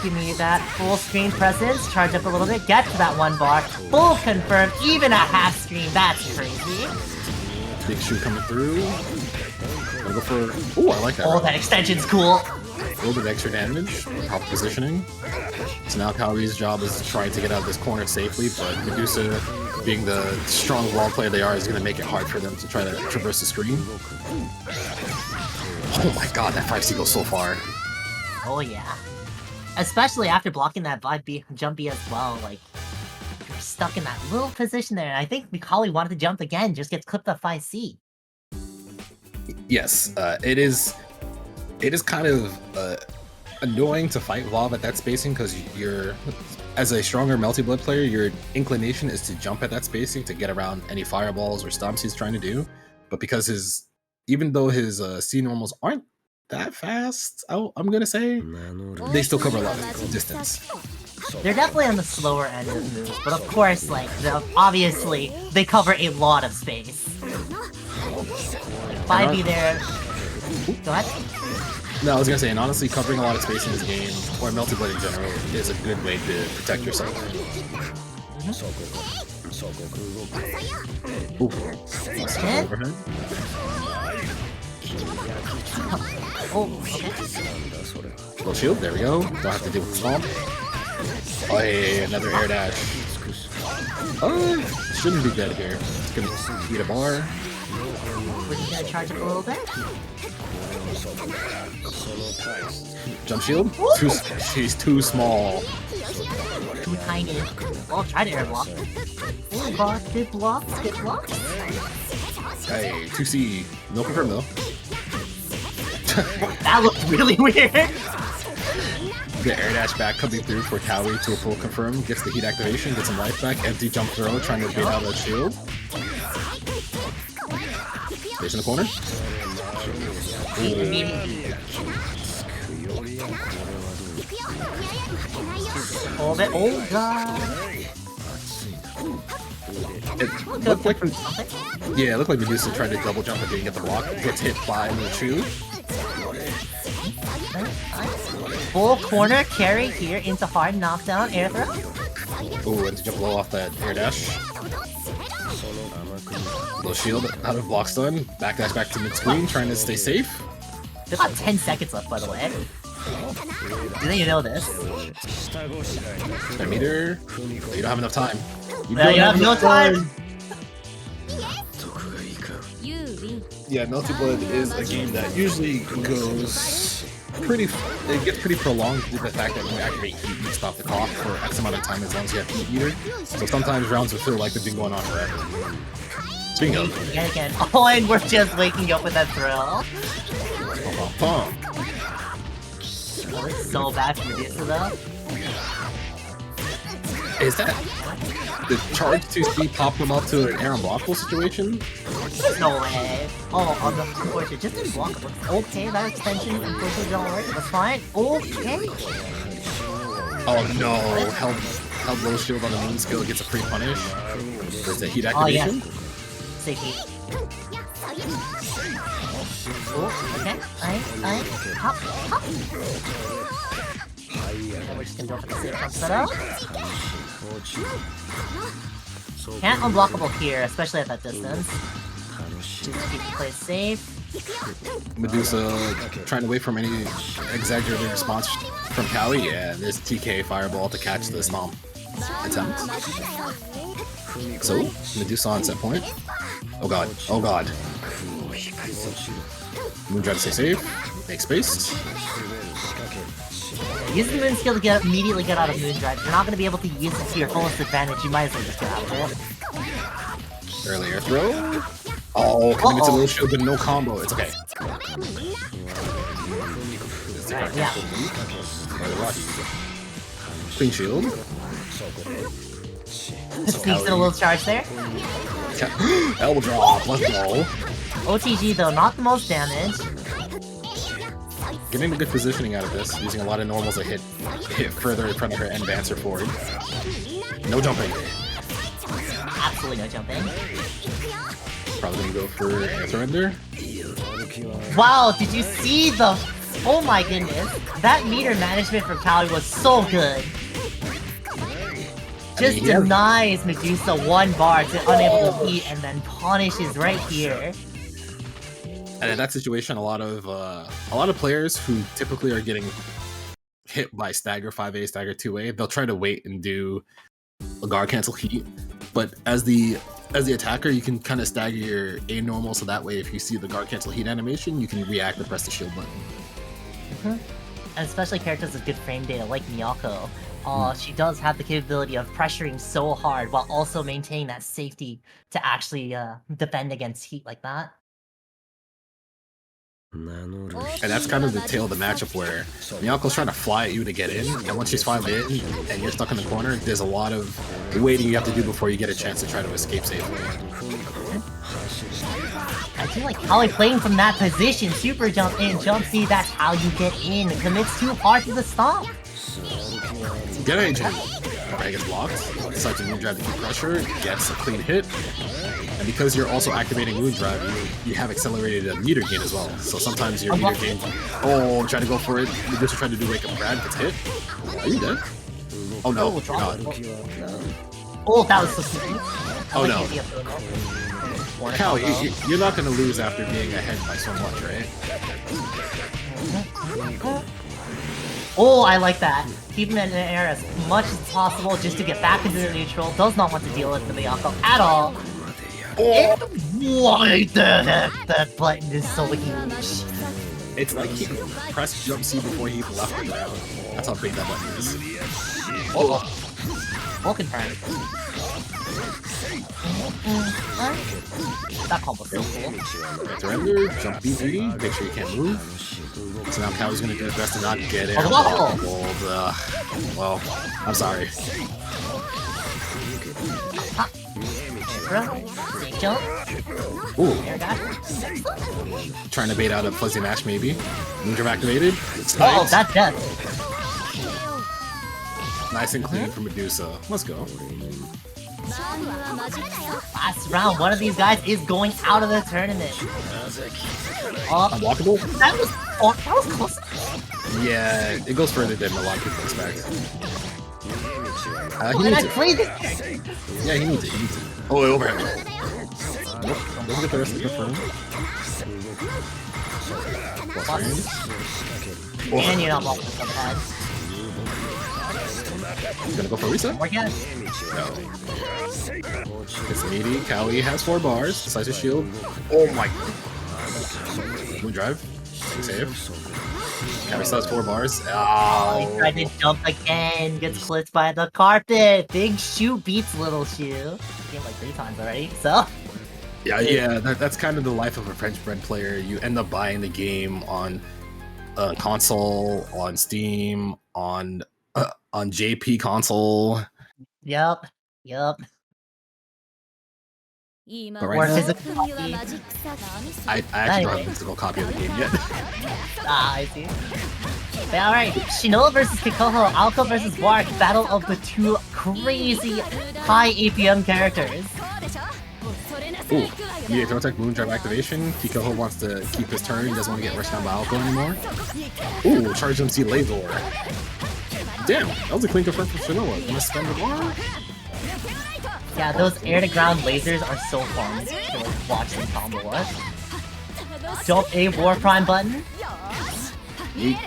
Give me that full screen presence. Charge up a little bit. Get to that 1 bar. Full confirm. Even a half screen. That's crazy. Big shoe coming through. Gonna go for... Ooh, I like that. Oh, that extension's cool. A little bit of extra damage. Top positioning. So now Cowey's job is trying to get out of this corner safely, but Medusa, being the strong wall player they are, is going to make it hard for them to try to traverse the screen. Oh my god, that 5C goes so far. Oh yeah. Especially after blocking that vibe B jump B as well, like, you're stuck in that little position there, and I think Mikali wanted to jump again, just gets clipped up 5C. Yes, it is kind of annoying to fight Vlov at that spacing because you're, as a stronger Melty Blood player, your inclination is to jump at that spacing to get around any fireballs or stomps he's trying to do. But because even though his C normals aren't that fast. I'm gonna say they still cover a lot of distance. They're definitely on the slower end of moves, but of course, like, obviously, they cover a lot of space. 5B there. Go ahead. No, I was gonna say, and honestly, covering a lot of space in this game, or Melty Blade in general, is a good way to protect yourself. Ooh. Overhead. Oh, okay. Little shield, there we go. Don't have to deal with the stomp. Oh, hey, another air dash. Shouldn't be dead here. It's gonna eat a bar. We're just gonna charge up a little bit. Jump shield? She's too small. Too tiny. Well, try to air block. Oh god, good block, good block. Hey, 2C. No confirm though. That looked really weird. The air dash back coming through for Cowey to a full confirm. Gets the heat activation, gets some life back. Empty jump throw, trying to bait out that shield. Face in the corner. Hold it. Oh god. It looked like, yeah, it looked like Medusa tried to double jump and didn't get the block. Gets hit by the chew. Full corner carry here into hard knockdown air throw. Ooh, and to jump low off that air dash. Low shield out of block stun. Back dash back to mid screen, trying to stay safe. There's about 10 seconds left, by the way. Didn't you know this? That meter. You don't have enough time. You have no time. Yeah, Melty Blood is a game that usually goes pretty. It gets pretty prolonged due to the fact that when you activate heat, you stop the clock for X amount of time as long as you have heat meter. So sometimes rounds will feel like they've been going on forever. Speaking of, Again. Oh, and we're just waking up with that thrill. Pump. Oh, it's so bad for Medusa though. Is that the charge 2C popped him up to an air unblockable situation? There's no way. Oh, on the unfortunate, just unblockable. Okay, that extension unfortunately don't work. That's fine. Okay. Oh no! Held low shield on the moon skill gets a free punish. There's the heat activation. Oh, yes. Sick heat. Oh, okay. Alright. Hop. And we're just gonna go for the safe jump setup. Can't unblockable here, especially at that distance. Just keep the place safe. Medusa trying to wait for any exaggerated response from Cowey, and this TK fireball to catch the stomp attempt. So, Medusa on set point. Oh god, oh god. Moon try to stay safe, make space. Use the moon skill to immediately get out of moon drive. You're not going to be able to use it to your fullest advantage. You might as well just get out of it. Early air throw. Oh, coming into low shield, but no combo. It's okay. Right, yeah. Clean shield. Sneaks in a little charge there. Elbow drop, let's go. OTG though, not the most damage. Getting a good positioning out of this, using a lot of normals that hit further in front of her and advance her forward. No jumping. Absolutely no jumping. Probably gonna go for air surrender. Wow, did you see the... Oh my goodness. That meter management from Cowey was so good. Just denies Medusa one bar to unable to eat and then punishes right here. And in that situation, a lot of players who typically are getting hit by stagger 5A, stagger 2A, they'll try to wait and do a guard cancel heat. But as the attacker, you can kind of stagger your A normal, so that way if you see the guard cancel heat animation, you can react and press the shield button. And especially characters with good frame data like Miyako. She does have the capability of pressuring so hard while also maintaining that safety to actually defend against heat like that. And that's kind of the tail of the matchup where Miyako's trying to fly at you to get in, and once she's finally in and you're stuck in the corner, there's a lot of waiting you have to do before you get a chance to try to escape safely. I feel like Holly playing from that position, super jump in, jump C, that's how you get in. Commits too hard to the stomp. Get a jump. Right, gets blocked. Decides to moon drive to keep pressure. Gets a clean hit. And because you're also activating moon drive, you have accelerated meter gain as well. So sometimes your meter gain. Oh, trying to go for it. Medusa trying to do wake up grab, gets hit. Are you dead? Oh no! God. Oh, that was so sweet. Oh no! Cow, you're not gonna lose after being ahead by so much, right? Oh, I like that. Keep him in the air as much as possible just to get back into the neutral. Does not want to deal with the Miyako at all. Oh. Why the heck? That button is so huge. It's like he pressed jump C before he left the ground. That's how big that button is. Oh! Full confirmed. That combo's so cool. Surrender, jump BG, make sure you can't move. So now Cowey's gonna do his best to not get it. Well, I'm sorry. Jump. Ooh. Trying to bait out a fuzzy mash maybe. Moondrive activated. Oh, that's death. Nice and clean for Medusa. Let's go. Last round, one of these guys is going out of the tournament. Unblockable? That was close. Yeah, it goes further than a lot of people expect. He needs it. Yeah, he needs it. Oh, overhead. Nope. Doesn't get the rest of the confirm. And you're not blocking the head. Gonna go for a reset? More again. No. It's meaty. Cowey has 4 bars. Decides to shield. Oh my. Moon drive. Save. Cowey still has 4 bars. Oh. He tried to jump again. Gets clipped by the carpet. Big shoe beats little shoe. Game like 3 times already. So. Yeah. That's kind of the life of a French bred player. You end up buying the game on console, on Steam, on JP console. Yep. Right now, physical copy. I actually don't have a physical copy of the game yet. I see. But alright, Shinoa versus Kikoho, Aoko versus Wark, battle of the 2 crazy high APM characters. Ooh, media throw tech, moon drive activation. Kikoho wants to keep his turn, he doesn't want to get rushed down by Aoko anymore. Ooh, charge MC laser. Damn, that was a clean confirm from Shinoa. Gonna spend the bar? Yeah, those air-to-ground lasers are so fun to like, watch them combo with. Jump A War Prime button. Yeet.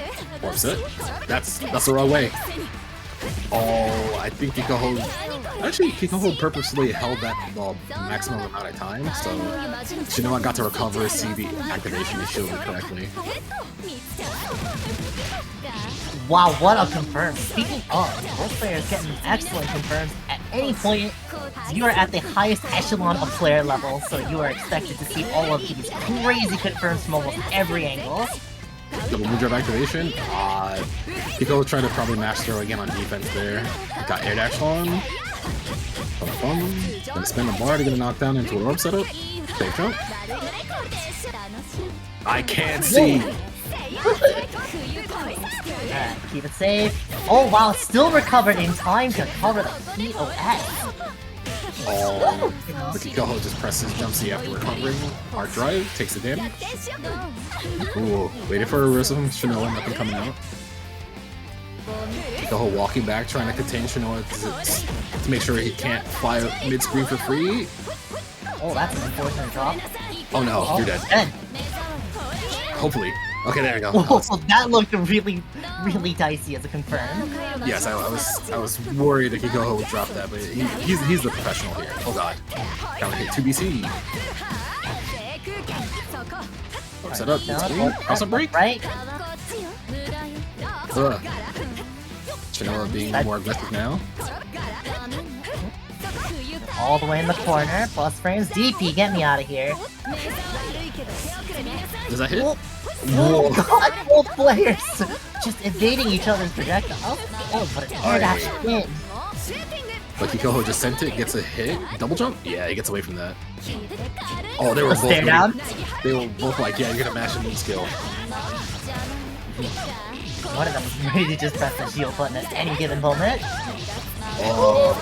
Warps it. That's the wrong way. Oh, I think Kikoho... Actually, Kikoho purposely held that the maximum amount of time, so Shinoa got to recover, see the activation and shield correctly. Wow, what a confirm. Speaking of, both players getting excellent confirms at any point. You are at the highest echelon of player level, so you are expected to see all of these crazy confirms from almost every angle. Double moon drive activation. Kikoho trying to probably mash throw again on defense there. Got air dash on. Gonna spin the bar to get a knockdown into a orb setup. Safe jump. I can't see. Keep it safe. Oh wow, still recovered in time to cover the POS. Oh, the Kikoho just presses jump C after recovering. Hard drive, takes the damage. Ooh, waiting for a reversal from Shinoa, nothing coming out. Kikoho walking back, trying to contain Shinoa to make sure he can't fly mid-screen for free. Oh, that's an unfortunate drop. Oh no, you're dead. Hopefully. Okay, there we go. Oh, so that looked really dicey as a confirm. Yes, I was worried that Kikoho would drop that, but he's the professional here. Oh god. Down hit 2BC. Set up. Cross up break. Right. Shinoa being more aggressive now. All the way in the corner. Plus frames. DP, get me out of here. Does that hit? Oh god, both players just evading each other's projectiles. Oh, but an air dash in. But Kikoho just sent it, gets a hit, double jump? Yeah, he gets away from that. Oh, they were both stare down. They were both like, yeah, you're gonna mash a new skill. One of them was ready to just press the shield button at any given moment. Oh.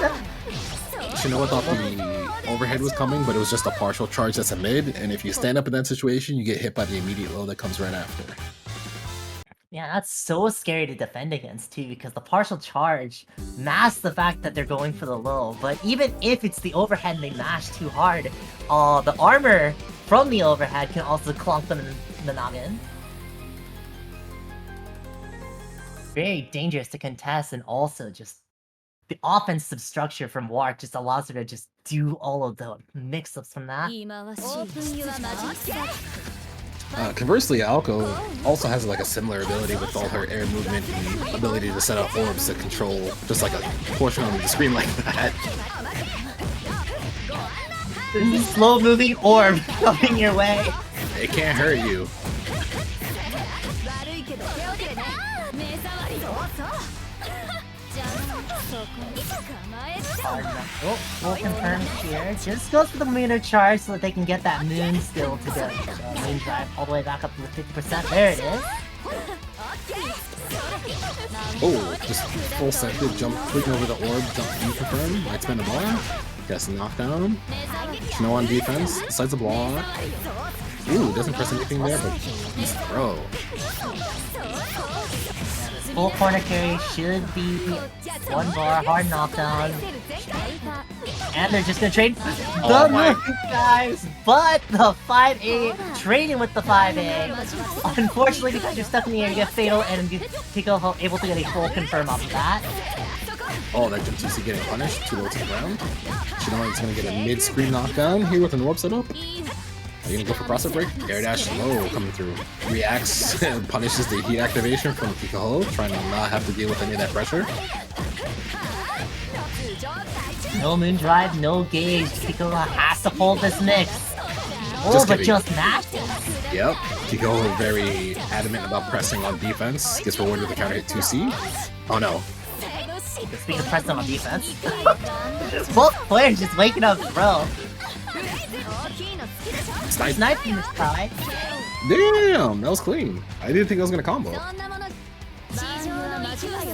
Shinoa thought the overhead was coming, but it was just a partial charge that's a mid, and if you stand up in that situation, you get hit by the immediate low that comes right after. Yeah, that's so scary to defend against too, because the partial charge masks the fact that they're going for the low. But even if it's the overhead and they mash too hard, the armor from the overhead can also clunk them in the noggin. Very dangerous to contest, and also just the offensive structure from Wark just allows her to just do all of the mix-ups from that. Conversely, Aoko also has like a similar ability with all her air movement and ability to set up orbs to control just like a portion on the screen like that. There's a slow-moving orb coming your way. It can't hurt you. Oh, full confirm here. Just goes for the Lunar Charge so that they can get that Moon still to go. Moon Drive all the way back up to the 50%. There it is. Oh, just full second jump, clicking over the orb, jump B confirm, might spend a bomb. Gets knockdown. Shinoa on defense, decides a block. Ooh, doesn't press anything there, but he's throw. Full corner carry should be 1 bar, hard knockdown. And they're just gonna trade the move, guys! But the 5A, trading with the 5A. Unfortunately, because you're stuck in the air, you get fatal, and Kikoho able to get a full confirm off of that. Oh, that jump TC getting punished, too low to the ground. Shinoa is gonna get a mid-screen knockdown here with an orb setup. Are you gonna go for process break? Air dash low coming through. Reacts and punishes the heat activation from Kikoho, trying to not have to deal with any of that pressure. No Moon Drive, no gauge. Kikoho has to hold this mix. Oh, but just mashed it. Yep. Kikoho very adamant about pressing on defense. Gets rewarded with a counter hit 2C. Oh no. Speaking of pressing on defense. Both players just waking up, bro. Sniping this guy. Damn, that was clean. I didn't think I was gonna combo.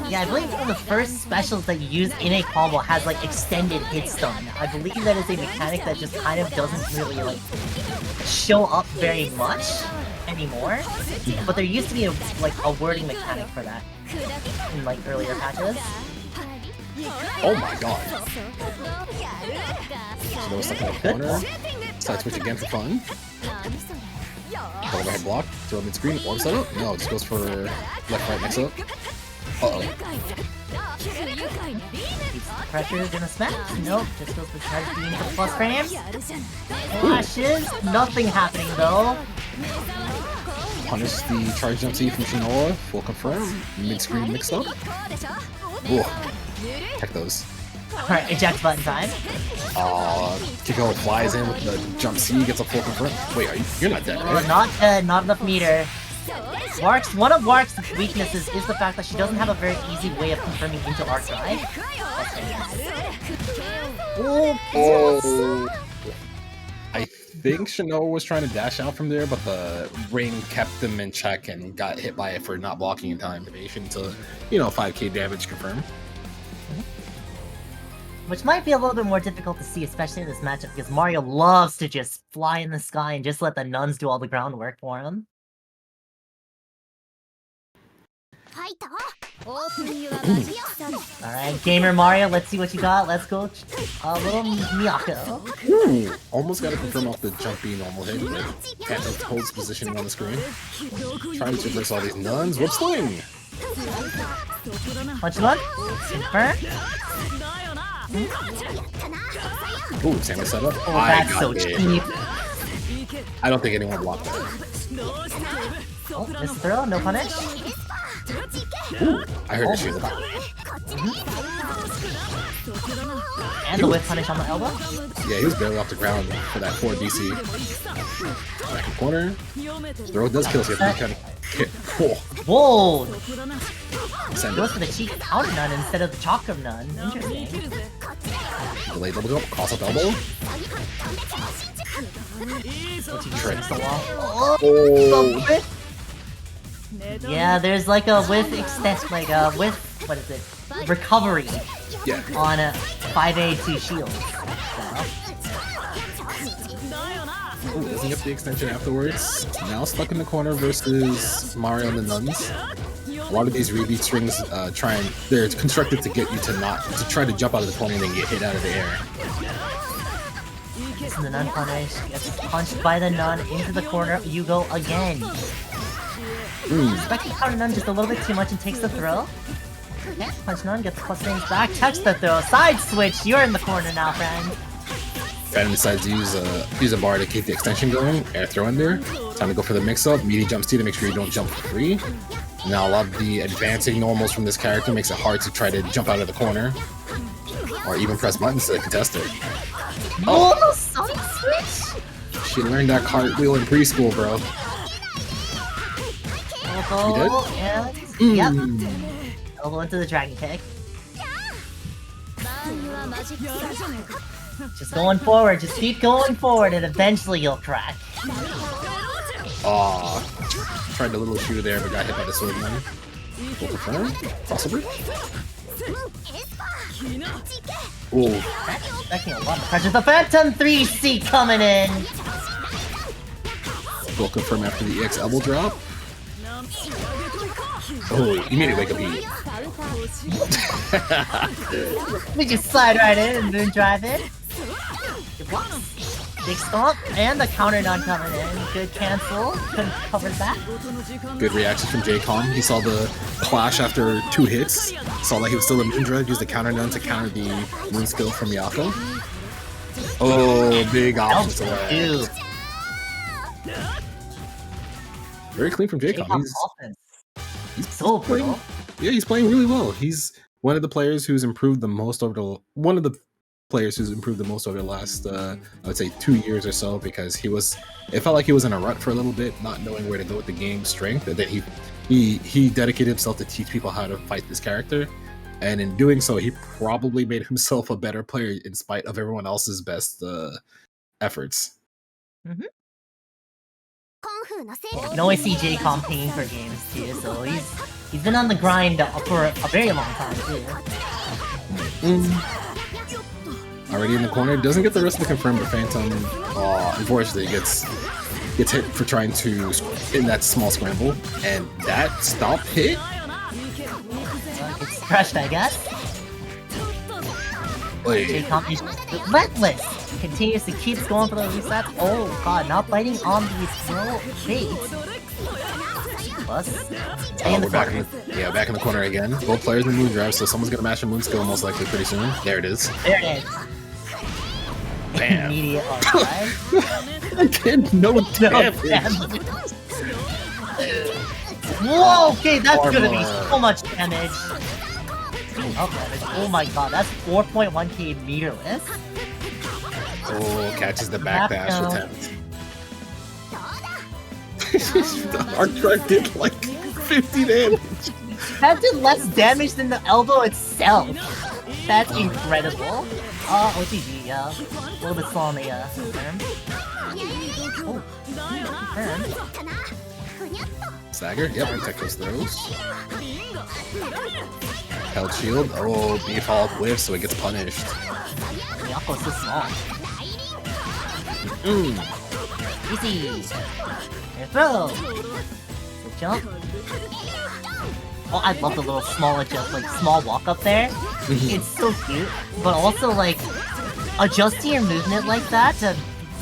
Yeah, I believe one of the first specials that you use in a combo has like extended hit stun. I believe that is a mechanic that just kind of doesn't really like show up very much anymore. But there used to be a wording mechanic for that in like earlier patches. Oh my god. So stuck in the corner. Side switch again for fun. Overhead block, throw mid screen, orb setup? No, it just goes for left right mix up. Uh-oh. Pressure is gonna smash? Nope, just goes for charge beam for plus frames. Flashes, nothing happening though. Punish the charge jump C from Shinoa, full confirm, mid screen mixed up. Whoa. Heck those. Alright, eject button time. Kikoho flies in with the jump C, gets a full confirm. Wait, you're not dead, right? Not dead, not enough meter. One of Wark's weaknesses is the fact that she doesn't have a very easy way of confirming into Arcueid. Oh. I think Shinoa was trying to dash out from there, but the ring kept him in check and got hit by it for not blocking in time. To 5k damage confirm. Which might be a little bit more difficult to see, especially in this matchup, because Mario loves to just fly in the sky and just let the nuns do all the groundwork for him. Alright, Gamer Mario, let's see what you got. Let's go. A little Miyako. Ooh, almost got to confirm off the jumpy normal hit, but can't hold his positioning on the screen. Trying to reverse all these nuns. Whoop swing! Punch one. Confirm. Ooh, Samuel setup. Oh, that's so cheap. I don't think anyone blocked that. Oh, missed throw, no punish. Ooh, I heard the shield. And the whip punish on the elbow? Yeah, he was barely off the ground for that 4 DC. Back in corner. Throw does kill, so you have to kind of hit. Cool. Whoa! Send Goes for the cheek counter nun instead of the chakra nun. Interesting. Delayed double jump, cross up elbow. Trick. Oh. Yeah, there's like a whiff extend, like a whiff, what is it? Recovery. Yeah. On a 5A2 shield. Ooh, doesn't get the extension afterwards. Now stuck in the corner versus Mario and the Nuns. A lot of these rebeat strings they're constructed to get you to try to jump out of the corner and then get hit out of the air. So the Nun punish, gets punched by the Nun into the corner, you go again. Expecting counter Nun just a little bit too much and takes the throw. Okay, punch Nun, gets plus things back, touch the throw, side switch, you're in the corner now, friend. Random decides to use a bar to keep the extension going, air throw in there. Time to go for the mix-up, meaty jump C to make sure you don't jump for free. Now a lot of the advancing normals from this character makes it hard to try to jump out of the corner. Or even press buttons to contest it. Oh, side switch? She learned that cartwheel in preschool, bro. Elbow, and... Yep. Elbow into the dragon kick. Just going forward, just keep going forward, and eventually you'll crack. Aw, tried the little shooter there, but got hit by the sword man. Full confirm, crossover. Ooh. Expecting a lot of pressure. The Phantom 3C coming in! Full confirm after the EX elbow drop. Oh, you made it wake up heat. We just slide right in and then drive in. Big stomp, and the counter Nun coming in. Good cancel, couldn't cover that. Good reaction from Jaykom. He saw the clash after 2 hits. Saw that he was still in moon drive, used the counter Nun to counter the moon skill from Miyako. Oh, big options to land. Very clean from Jaykom. He's so playing. Yeah, he's playing really well. He's one of the players who's improved the most over the last I would say 2 years or so, because it felt like he was in a rut for a little bit, not knowing where to go with the game's strength, and then he dedicated himself to teach people how to fight this character, and in doing so he probably made himself a better player in spite of everyone else's best efforts. You can always see Jaykom paying for games too, so he's been on the grind for a very long time too. Already in the corner, doesn't get the rest of the confirm, but Phantom unfortunately gets hit for trying to in that small scramble, and that stop hit it's crushed, I guess. Jaykom is relentless. Continuously keeps going for the resets. Oh god, not biting on these throw baits. Plus, we're back in the corner again. Both players in moon drive, so someone's gonna mash a moon skill most likely pretty soon. There it is. There it is. Bam. Immediate outside. Again, no damage. Whoa, okay, that's gonna be so much damage. Oh my god, that's 4.1k meterless. Oh, catches the backdash attempt. Arcueid did like 50 damage. That did less damage than the elbow itself. That's incredible. OTG, yeah. A little bit slow on the confirm. Oh, confirm. Stagger, yep, protect those throws. Held shield, oh, beef all whiff, so it gets punished. Miyako's so small. Easy. And throw. Good jump. Oh, I love the little small adjust, like small walk up there. It's so cute, but also like adjusting your movement like that to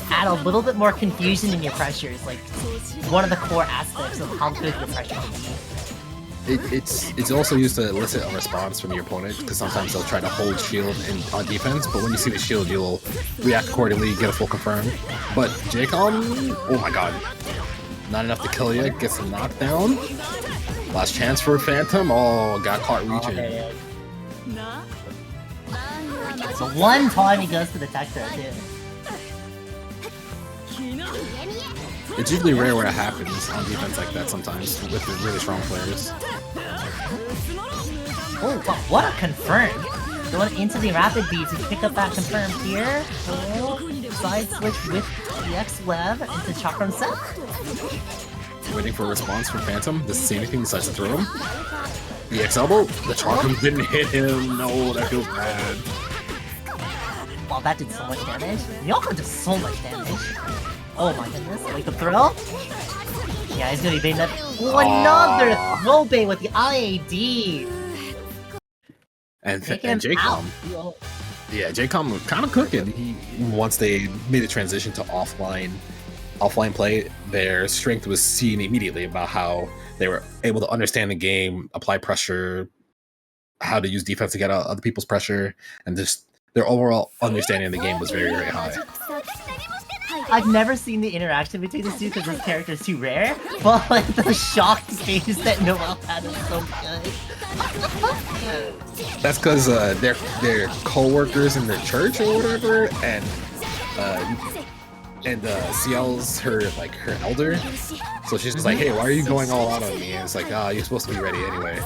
add a little bit more confusion in your pressure is like one of the core aspects of how good your pressure can be. It's also used to elicit a response from your opponent, because sometimes they'll try to hold shield on defense, but when you see the shield, you'll react accordingly, get a full confirm. But Jaykom, oh my god, not enough to kill yet, gets a knockdown. Last chance for Phantom, oh, got caught reaching. So one time he goes to the tech throw too. It's usually rare where it happens on defense like that sometimes, with the really strong players. Oh, wow, what a confirm! Going into the rapid beats, we pick up that confirmed here. Oh, side switch with the X web into Chakram set. Waiting for a response from Phantom. Doesn't see anything, decides to throw him. EX elbow. The Chakram didn't hit him. No, that feels bad. Wow, that did so much damage. Miyako did so much damage. Oh my goodness, wake up throw. Yeah, he's gonna be baiting that. Oh, another throw bait with the IAD. And Jaykom. Yeah, Jaykom was kind of cooking. Once they made the transition to offline play, their strength was seen immediately about how they were able to understand the game, apply pressure, how to use defense to get out other people's pressure, and just their overall understanding of the game was very, very high. I've never seen the interaction between the two because this character is too rare, but like the shocked face that Noel had is so good. That's because they're co-workers in their church or whatever, and Ciel's her elder, so she's just like, hey, why are you going all out on me? And it's like, you're supposed to be ready anyway.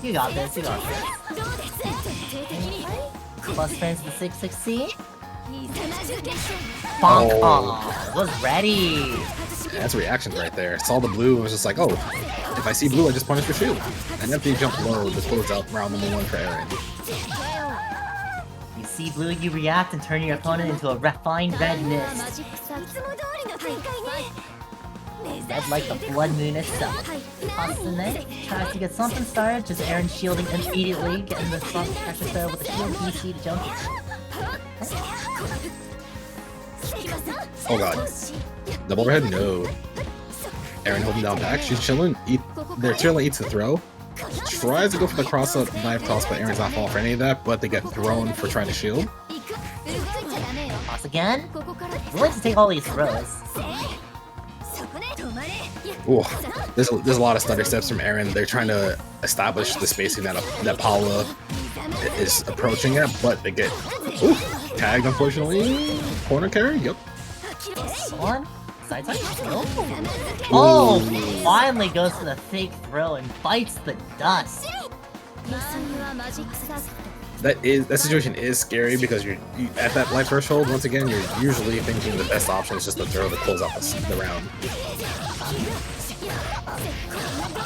You got this, you got this. Plus friends to 660. Bonk! Oh, was ready! Yeah, that's reactions right there. Saw the blue and was just like, oh, if I see blue, I just punish for shield. And then they jump low to close out round number 1 for Erin. You see blue, you react and turn your opponent into a refined red mist. Red like the blood moon itself. Tosses in there, tries to get something started, just Erin shielding immediately, getting the soft pressure there with the shield DC to jump. Oh god. Double overhead? No. Erin holding down back. She's chilling. Their Ciel eats the throw. Tries to go for the cross-up knife toss, but Erin's not falling for any of that, but they get thrown for trying to shield. Toss again. We like to take all these throws. Ooh, there's a lot of stutter steps from Erin. They're trying to establish the spacing that Paula is approaching at, but they get tagged, unfortunately. Corner carry? Yep. One. Side touch? No. Oh! Finally goes for the fake throw and bites the dust. That situation is scary because you at that life threshold, once again, you're usually thinking the best option is just to throw to close out the round.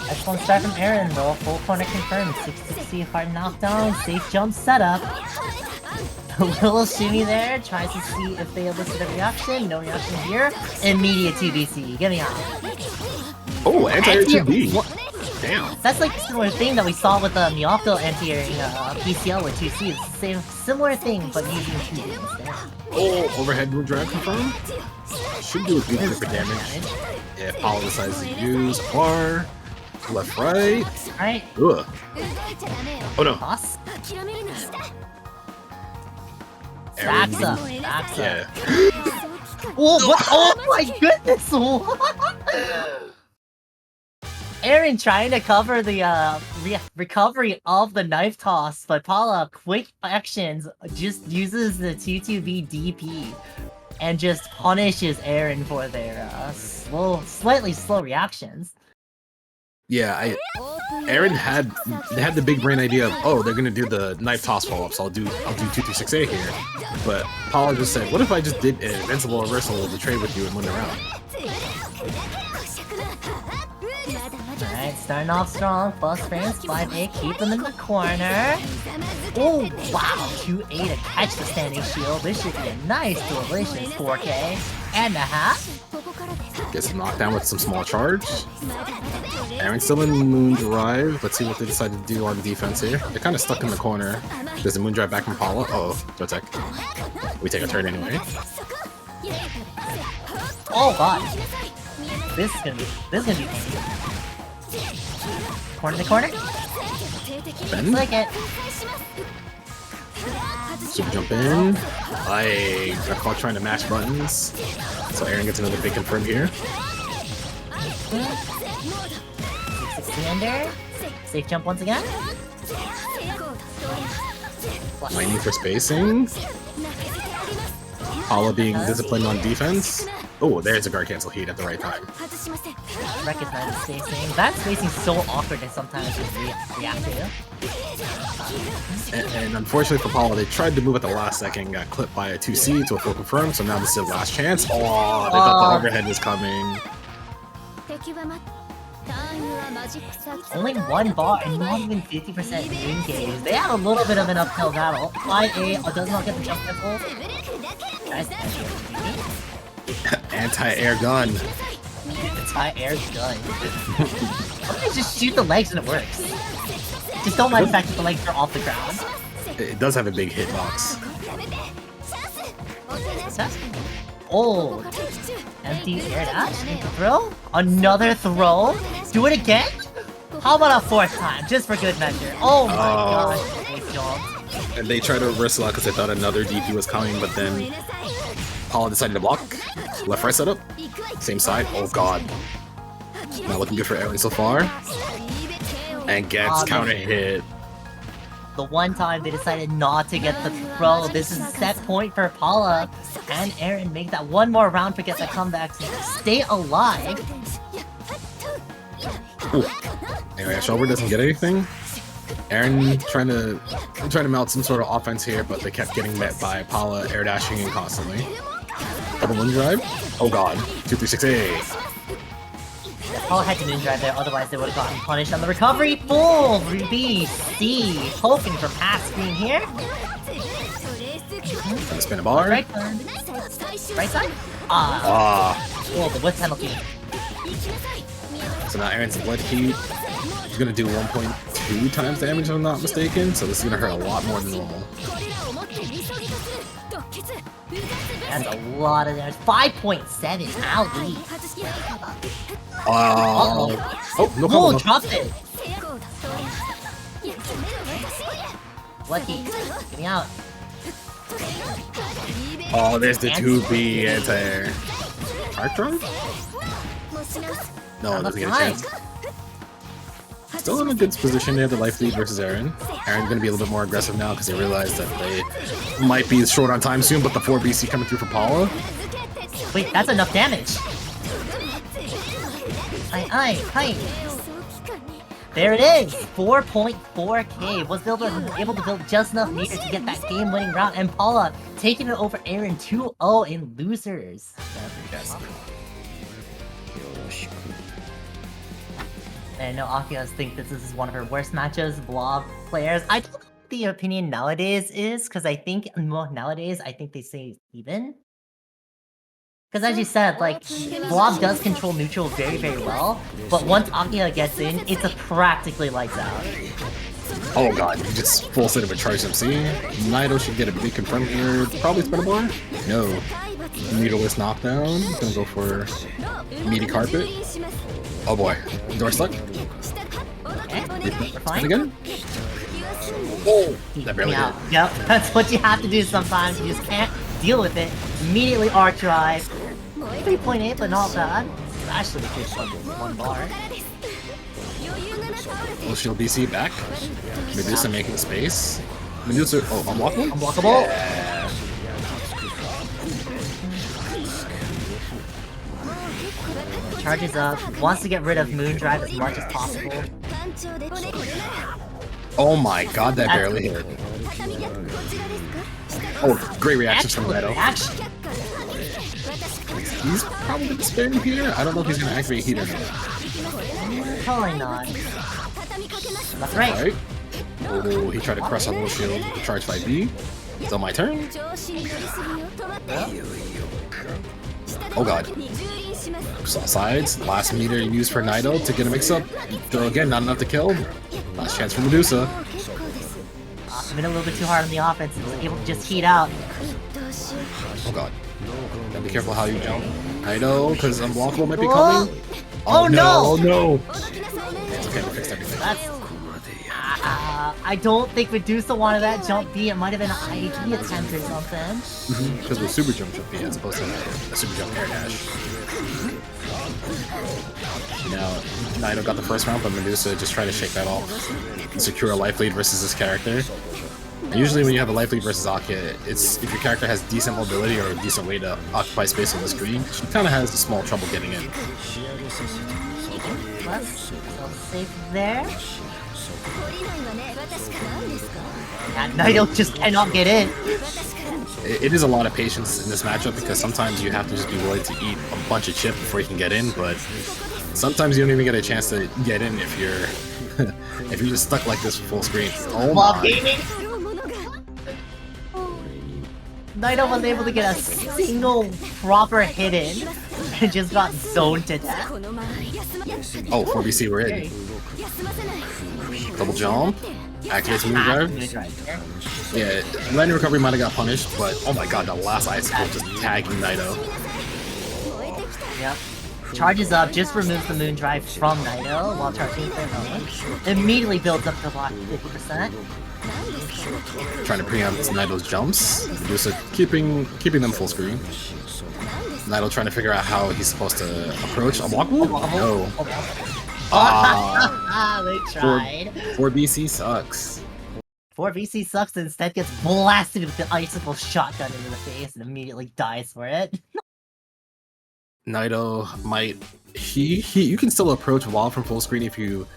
Excellent start from Erin though. Full corner confirmed. 660 hard knockdown. Safe jump setup. A little shimmy there. Tries to see if they elicit a reaction. No reaction here. Immediate 2BC. Get me out. Oh, anti-air 2B. Damn. That's like a similar thing that we saw with the Miyako anti-airing PCL with 2C. It's the same similar thing, but using 2B instead. Oh, overhead moon drive confirmed. Should do a good bit of damage. Yeah, Paula decides to use R. Left, right. Right. Ugh. Oh no. Toss. Backs up. Backs up. Yeah. Oh, what? Oh my goodness! What? Erin trying to cover the recovery of the knife toss, but Paula, quick actions, just uses the 2-2B DP and just punishes Erin for their slightly slow reactions. Yeah, Erin had the big brain idea of, oh, they're gonna do the knife toss follow-up, so I'll do 2-2-6-8 here. But Paula just said, what if I just did an invincible reversal to trade with you and win the round? Alright, starting off strong, plus frames, 5A, keep them in the corner. Oh, wow, 2A to catch the standing shield. This should be a nice, delicious 4K and a half. Gets knocked down with some small charge. Erin's still in Moon Drive. Let's see what they decide to do on defense here. They're kind of stuck in the corner. There's a Moon Drive back from Paula. Oh, no tech. We take a turn anyway. Oh god. This is gonna be painful. Corner to corner. Bend. Like it. Super jump in. I got caught trying to mash buttons. So Erin gets another big confirm here. 660 under. Safe jump once again. Mining for spacing. Paula being disciplined on defense. Oh, there's a guard cancel heat at the right time. Recognize the spacing. That spacing's so awkward that sometimes it's reactive. And unfortunately for Paula, they tried to move at the last second, got clipped by a 2C to a full confirm, so now this is the last chance. Oh, they thought the overhead was coming. Only one bar and not even 50% win gauge. They have a little bit of an uphill battle. 5A does not get the jump cancel. Anti-air gun. Anti-air gun. Sometimes just shoot the legs and it works. Just don't mind the fact that the legs are off the ground. It does have a big hitbox. Oh, empty air dash, into throw, another throw, do it again? How about a fourth time, just for good measure? Oh my gosh, great job. And they tried to reverse a lot because they thought another DP was coming, but then Paula decided to block. Left-right setup, same side, oh god. Not looking good for Erin so far. And gets counter hit. The one time they decided not to get the throw, this is a set point for Paula. And Erin make that one more round to get the comeback to stay alive. Ooh. Anyway, Shoulder doesn't get anything. Erin trying to mount some sort of offense here, but they kept getting met by Paula air dashing in constantly. Double moon drive. Oh god. 236A. Paula had to moon drive there, otherwise they would have gotten punished on the recovery. Full BC, hoping for pass screen here. Spin a bar. Right side? Oh, the whip penalty. So now Erin's blood heat. He's gonna do 1.2 times damage if I'm not mistaken, so this is gonna hurt a lot more than normal. That's a lot of damage. 5.7, owie. Oh, no problem. problem. Dropped it. Lucky. Get me out. Oh, there's the 2B anti-air. Arc drive? No, doesn't get a chance. Still in a good position. They have the life lead versus Erin. Erin's gonna be a little bit more aggressive now because they realize that they might be short on time soon, but the 4BC coming through for Paula. Wait, that's enough damage. Hi. There it is! 4.4k. Was able to build just enough meter to get that game-winning round, and Paula taking it over Erin 2-0 in losers. And I know Akiha thinks that this is one of her worst matches, Vlov players. I don't know what the opinion nowadays is, because I think nowadays they say even. Because as you said, like, Vlov does control neutral very, very well, but once Akiha gets in, it's a practically lights out. Oh god, he just full set of a charge MC. Nighto should get a big confirm here. Probably spin a bar? No. Needleless knockdown. He's gonna go for meaty carpet. Oh boy. Door stuck. Spin again? Oh! That barely hit. Yep, that's what you have to do sometimes. You just can't deal with it. Immediately arc drive. 3.8, but not bad. Especially with one bar. Full shield BC back. Medusa making space. Medusa, oh, unblockable? Unblockable. Yeah. Charges up. Wants to get rid of moon drive as much as possible. Oh my god, that barely hit. Oh, great reaction from Nighto. He's probably gonna spin here. I don't know if he's gonna activate heat or not. Probably not. Left, right. Oh, he tried to crush on low shield to charge 5B. It's on my turn. Oh god. Sides. Last meter used for Nighto to get a mix up. Throw again, not enough to kill. Last chance for Medusa. Been a little bit too hard on the offense. He was able to just heat out. Oh god. Gotta be careful how you jump. Nighto, because unblockable might be coming. Oh no! Oh no! It's okay, we fixed everything. I don't think Medusa wanted that jump B. It might have been an ID attempt or something. Because with super jump B as opposed to a super jump air dash. Now, Nighto got the first round, but Medusa just tried to shake that off and secure a life lead versus this character. And usually when you have a life lead versus Akiha, it's if your character has decent mobility or a decent way to occupy space on the screen, she kind of has small trouble getting in. Plus, safe there. Yeah, Nighto just cannot get in. It is a lot of patience in this matchup because sometimes you have to just be willing to eat a bunch of chip before you can get in, but sometimes you don't even get a chance to get in if you're if you're just stuck like this full screen. Oh Vlov my. gaming. Nighto was able to get a single proper hit in and just got zoned to death. Oh, 4BC, we're in. Double jump. Activates moon drive. Yeah, landing recovery might have got punished, but oh my god, that last icicle just tagging Nighto. Yep. Charges up, just removes the moon drive from Nighto while charging for home. Immediately builds up to block 50%. Trying to preempt Nighto's jumps. Medusa keeping them full screen. Nighto trying to figure out how he's supposed to approach. A walk move? No. They tried. 4BC sucks. 4BC sucks and instead gets blasted with the icicle shotgun into the face and immediately dies for it. Nighto might you can still approach Vlov from full screen if you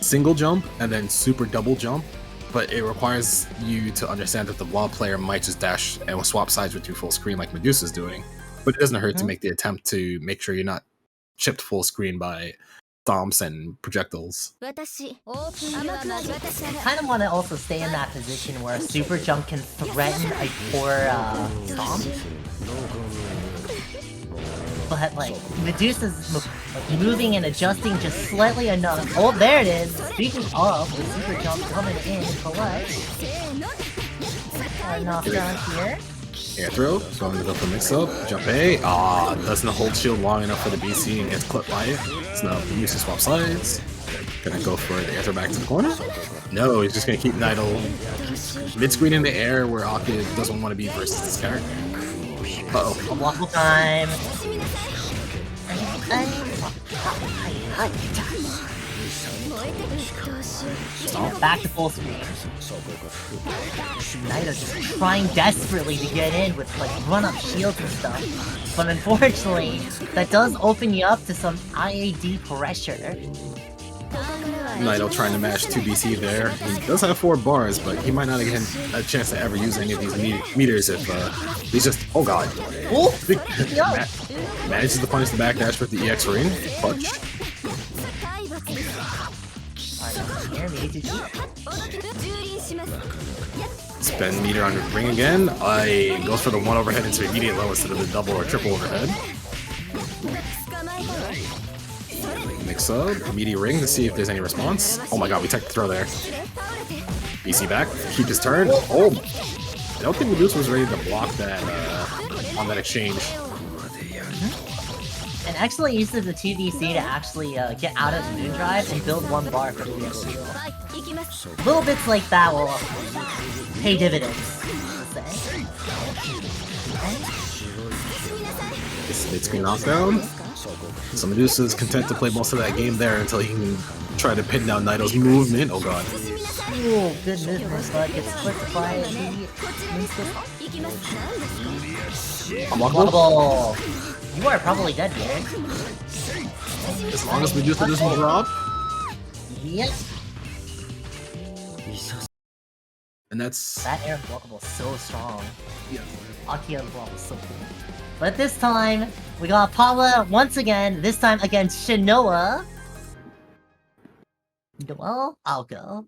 single jump and then super double jump, but it requires you to understand that the Vlov player might just dash and swap sides with you full screen like Medusa's doing. But it doesn't hurt to make the attempt to make sure you're not chipped full screen by stomps and projectiles. I kind of want to also stay in that position where a super jump can threaten a poor stomp. But like Medusa's moving and adjusting just slightly enough. Oh, there it is. Speaking of, the super jump coming in, collect. Knockdown here. Air throw, going to go for mix up. Jump A. Doesn't hold shield long enough for the BC and gets clipped by it. So now Medusa swap sides. Gonna go for the air throw back to the corner. No, he's just gonna keep Nighto mid screen in the air where Akiha doesn't want to be versus this character. Uh-oh. Waffle time. Back to full screen. Nighto just trying desperately to get in with like run-up shields and stuff. But unfortunately, that does open you up to some IAD pressure. Nighto trying to mash 2BC there. He does have 4 bars, but he might not get a chance to ever use any of these meters if he's just... Oh god. Oh! Manages to punish the backdash with the EX ring. Clutch. Spend meter on ring again. Goes for the 1 overhead into immediate low instead of the double or triple overhead. Mix up, immediate ring to see if there's any response. Oh my god, we took the throw there. BC back, keep his turn. Oh! I don't think Medusa was ready to block that on that exchange. And actually uses the 2DC to actually get out of the moon drive and build 1 bar for the EX heal. Little bits like that will pay dividends, let's say. This mid-screen knockdown. So Medusa's content to play most of that game there until he can try to pin down Nighto's movement. Oh god. Ooh, good movement, but gets clipped by the... Unblockable! You are probably dead here. As long as Medusa doesn't drop. Yep. And that's... That air unblockable is so strong. Yeah. Akiha unblockable is so cool. But this time, we got Paula once again, this time against Shinoa. Noel, Aoko.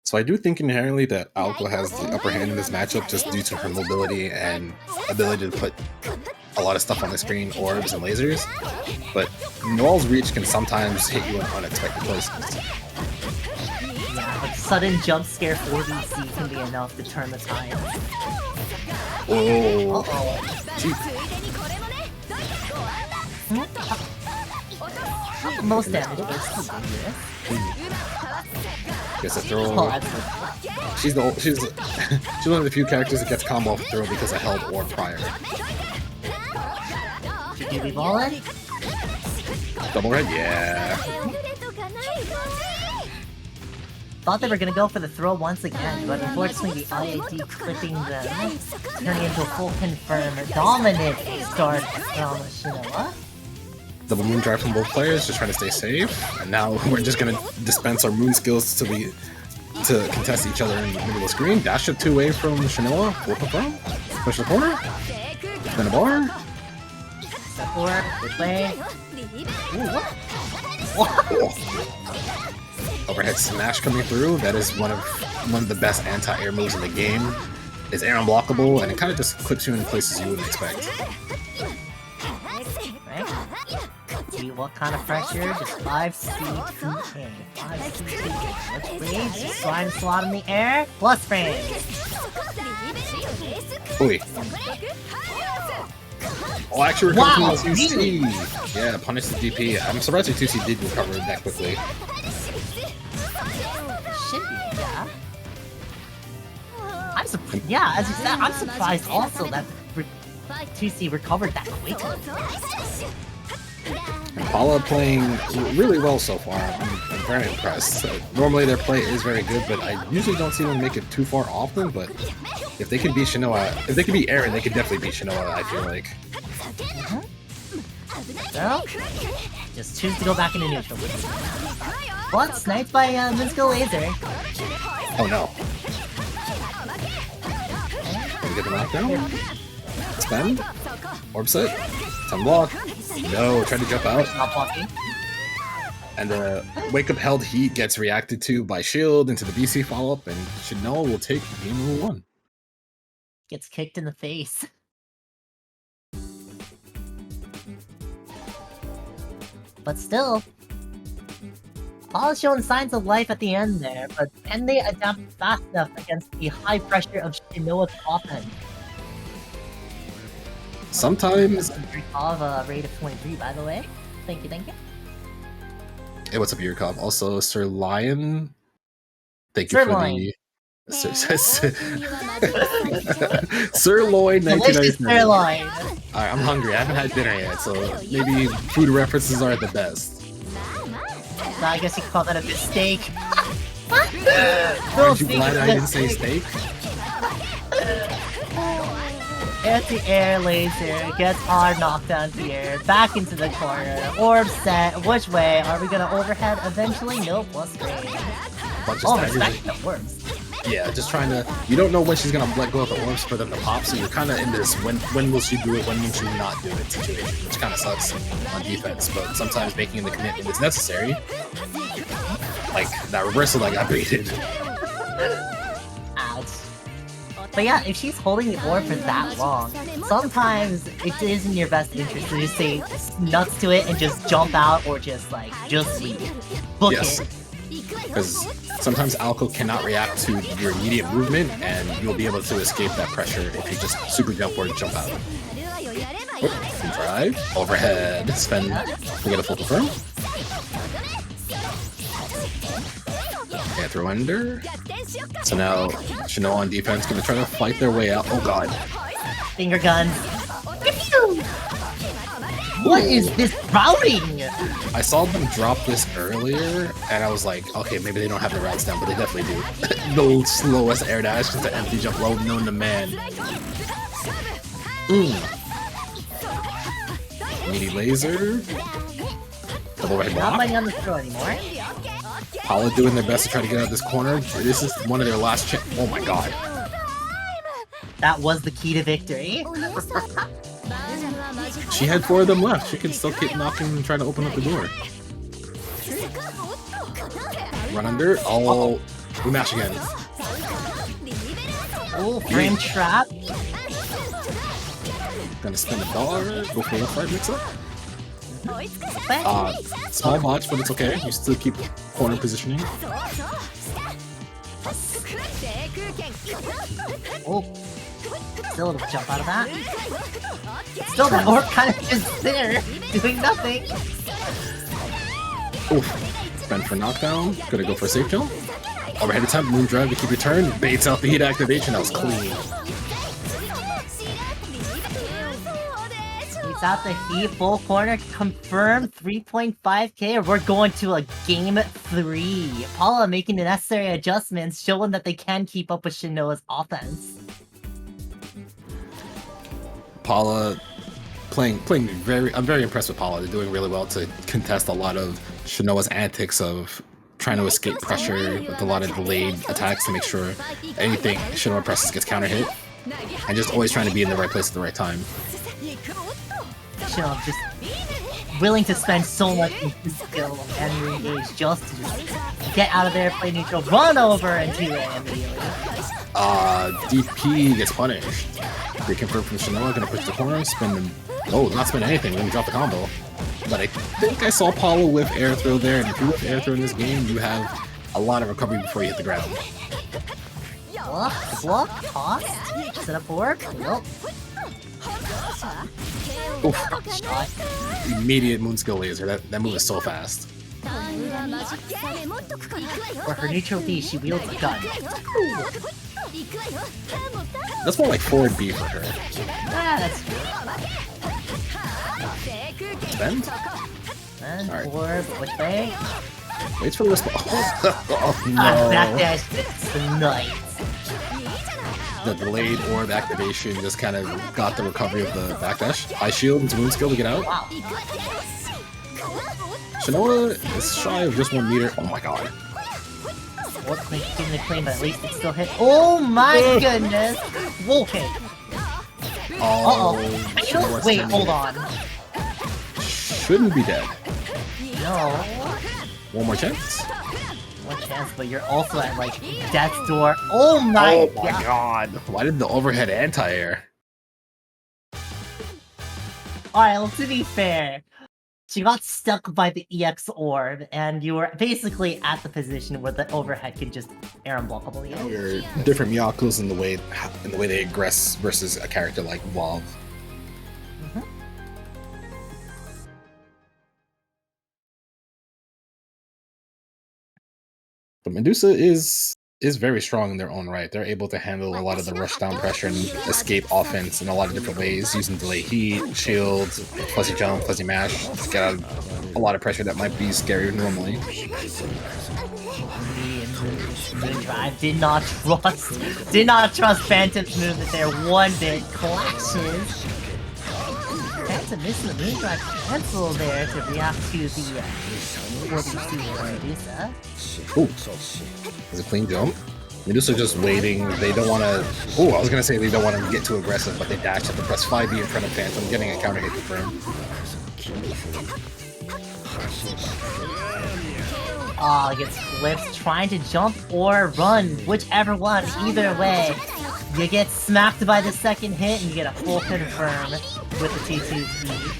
So I do think inherently that Aoko has the upper hand in this matchup just due to her mobility and ability to put a lot of stuff on the screen, orbs and lasers. But Noel's reach can sometimes hit you in unexpected places. Yeah, but sudden jump scare 4VC can be enough to turn the tide. Oh. Uh-oh. Cheap. Not the most damage, but it's still dangerous. Gets a throw. Oh, that's She's one of the few characters that gets combo off the throw because of held orb prior. Should you be balling? Double red, yeah. Thought they were gonna go for the throw once again, but unfortunately the IAD clipping them, turning into a full confirm dominant start from Shinoa. Double moon drive from both players, just trying to stay safe. And now we're just gonna dispense our moon skills to contest each other in the middle of the screen. Dash it 2 waves from Shinoa, full confirm, push the corner, spin a bar. Step forward, this way. Ooh, what? Overhead smash coming through. That is one of the best anti-air moves in the game. It's air unblockable, and it kind of just clips you in places you wouldn't expect. Right. Let's see what kind of pressure. Just 5C2A. 5C2A. Let's rage. Just slide and slot in the air. Plus frames. Oi. Oh, actually recovered Wow, from the 2C. Yeah, punish the DP. I'm surprised the 2C did recover that quickly. Should be, yeah. Yeah, as you said, I'm surprised also that 2C recovered that quickly. And Paula playing really well so far. I'm very impressed. Normally their play is very good, but I usually don't see them make it too far often. But if they can beat Shinoa, if they can beat Erin, they can definitely beat Shinoa, I feel like. So, just choose to go back into neutral. But sniped by Minsko Laser. Oh no. Gonna get the knockdown. Spend. Orb set. Time block. No, try to jump out. Not blocking. And the wake up held heat gets reacted to by shield into the BC follow up, and Shinoa will take game number 1. Gets kicked in the face. But still, Paul's showing signs of life at the end there, but can they adapt fast enough against the high pressure of Shinoa's offense? Sometimes... Of a rate of 23, by the way. Thank you, thank you. Hey, what's up, Yurkov? Also, Sir Lion. Thank you for the... Sirloin 1999. Sirloin. Alright, I'm hungry. I haven't had dinner yet, so maybe food references aren't the best. So I guess you could call that a mistake. Aren't you glad I didn't say steak? Anti-air laser gets our knockdown here. Back into the corner. Orb set. Which way? Are we gonna overhead eventually? Nope. Plus great. Oh, respect the orbs. Yeah, just trying to... You don't know when she's gonna let go of the orbs for them to pop, so you're kind of in this when will she do it, when will she not do it situation, which kind of sucks on defense, but sometimes making the commitment is necessary. Like, that reversal that got baited. Ouch. But yeah, if she's holding the orb for that long, sometimes it is in your best interest to just say nuts to it and just jump out or just leave. Book it. Because sometimes Aoko cannot react to your immediate movement, and you'll be able to escape that pressure if you just super jump or jump out. Drive, overhead, spend, we get a full confirm. Okay, throw under. So now Shinoa on defense gonna try to fight their way out. Oh god. Finger guns. What is this routing? I saw them drop this earlier, and I was like, okay, maybe they don't have the routes down, but they definitely do. The slowest air dash, just an empty jump low, known to man. Meaty laser. Double right block. Not biting on the throw anymore. Paula doing their best to try to get out of this corner. This is one of their last chance. Oh my god. That was the key to victory. She had 4 of them left. She can still keep knocking and try to open up the door. Run under. Oh, we mash again. Oh, frame trap. Gonna spin the bar. Go for left right mix up. Small botch, but it's okay. You still keep corner positioning. Oh. Still a little jump out of that. Still that orb kind of just there, doing nothing. Oof. Spend for knockdown. Gonna go for a safe jump. Overhead attempt, moon drive to keep your turn. Baits out the heat activation. That was clean. Gets out the heat, full corner, confirmed 3.5k, or we're going to a game 3. Paula making the necessary adjustments, showing that they can keep up with Shinoa's offense. Paula playing very. I'm very impressed with Paula. They're doing really well to contest a lot of Shinoa's antics of trying to escape pressure with a lot of delayed attacks to make sure anything Shinoa presses gets counter hit, and just always trying to be in the right place at the right time. Shinoa just willing to spend so much in his skill and re-engage just to just get out of there, play neutral, run over into it immediately. DP gets punished. They confirm from Shinoa, gonna push the corner, spin them. Oh, not spin anything, let me drop the combo. But I think I saw Paula with air throw there, and if you whip air throw in this game, you have a lot of recovery before you hit the ground. Block, toss, set up work, nope. Oof. Immediate moon skill laser, that move is so fast. For her neutral B, she wields a gun. That's more like forward B for her. That's true. Spend? And Alright. orb, which way? Waits for the response. Oh Back no. dash, it's nice. The delayed orb activation just kind of got the recovery of the backdash. High shield into moon skill to get out. Wow. Shinoa is shy of just 1 meter. Oh my god. Orb getting the claim, but at least it still hit. Oh my goodness! Okay. Oh, Uh-oh. Wait, hold on. Shouldn't be dead. No. One more chance. One chance, but you're also at, like, death's door. Oh my god! Why did the overhead anti-air? Alright, well, to be fair, she got stuck by the EX orb, and you were basically at the position where the overhead could just air unblockable you. You're different Miyakos in the way they aggress versus a character like Vlov. But Medusa is very strong in their own right. They're able to handle a lot of the rush down pressure and escape offense in a lot of different ways, using delay heat, shield, fuzzy jump, fuzzy mash, to get out a lot of pressure that might be scarier normally. Drive did not trust Phantom's movement there one bit. Clashes. Phantom missing the moon drive cancel there to react to the 4v2 Medusa. Ooh, is a clean jump. Medusa just waiting. They don't want to. Oh, I was gonna say they don't want to get too aggressive, but they dash up and press 5B in front of Phantom, getting a counter hit confirmed. Oh, it gets flipped, trying to jump or run, whichever one. Either way, you get smacked by the second hit and you get a full confirm with the T2 speed.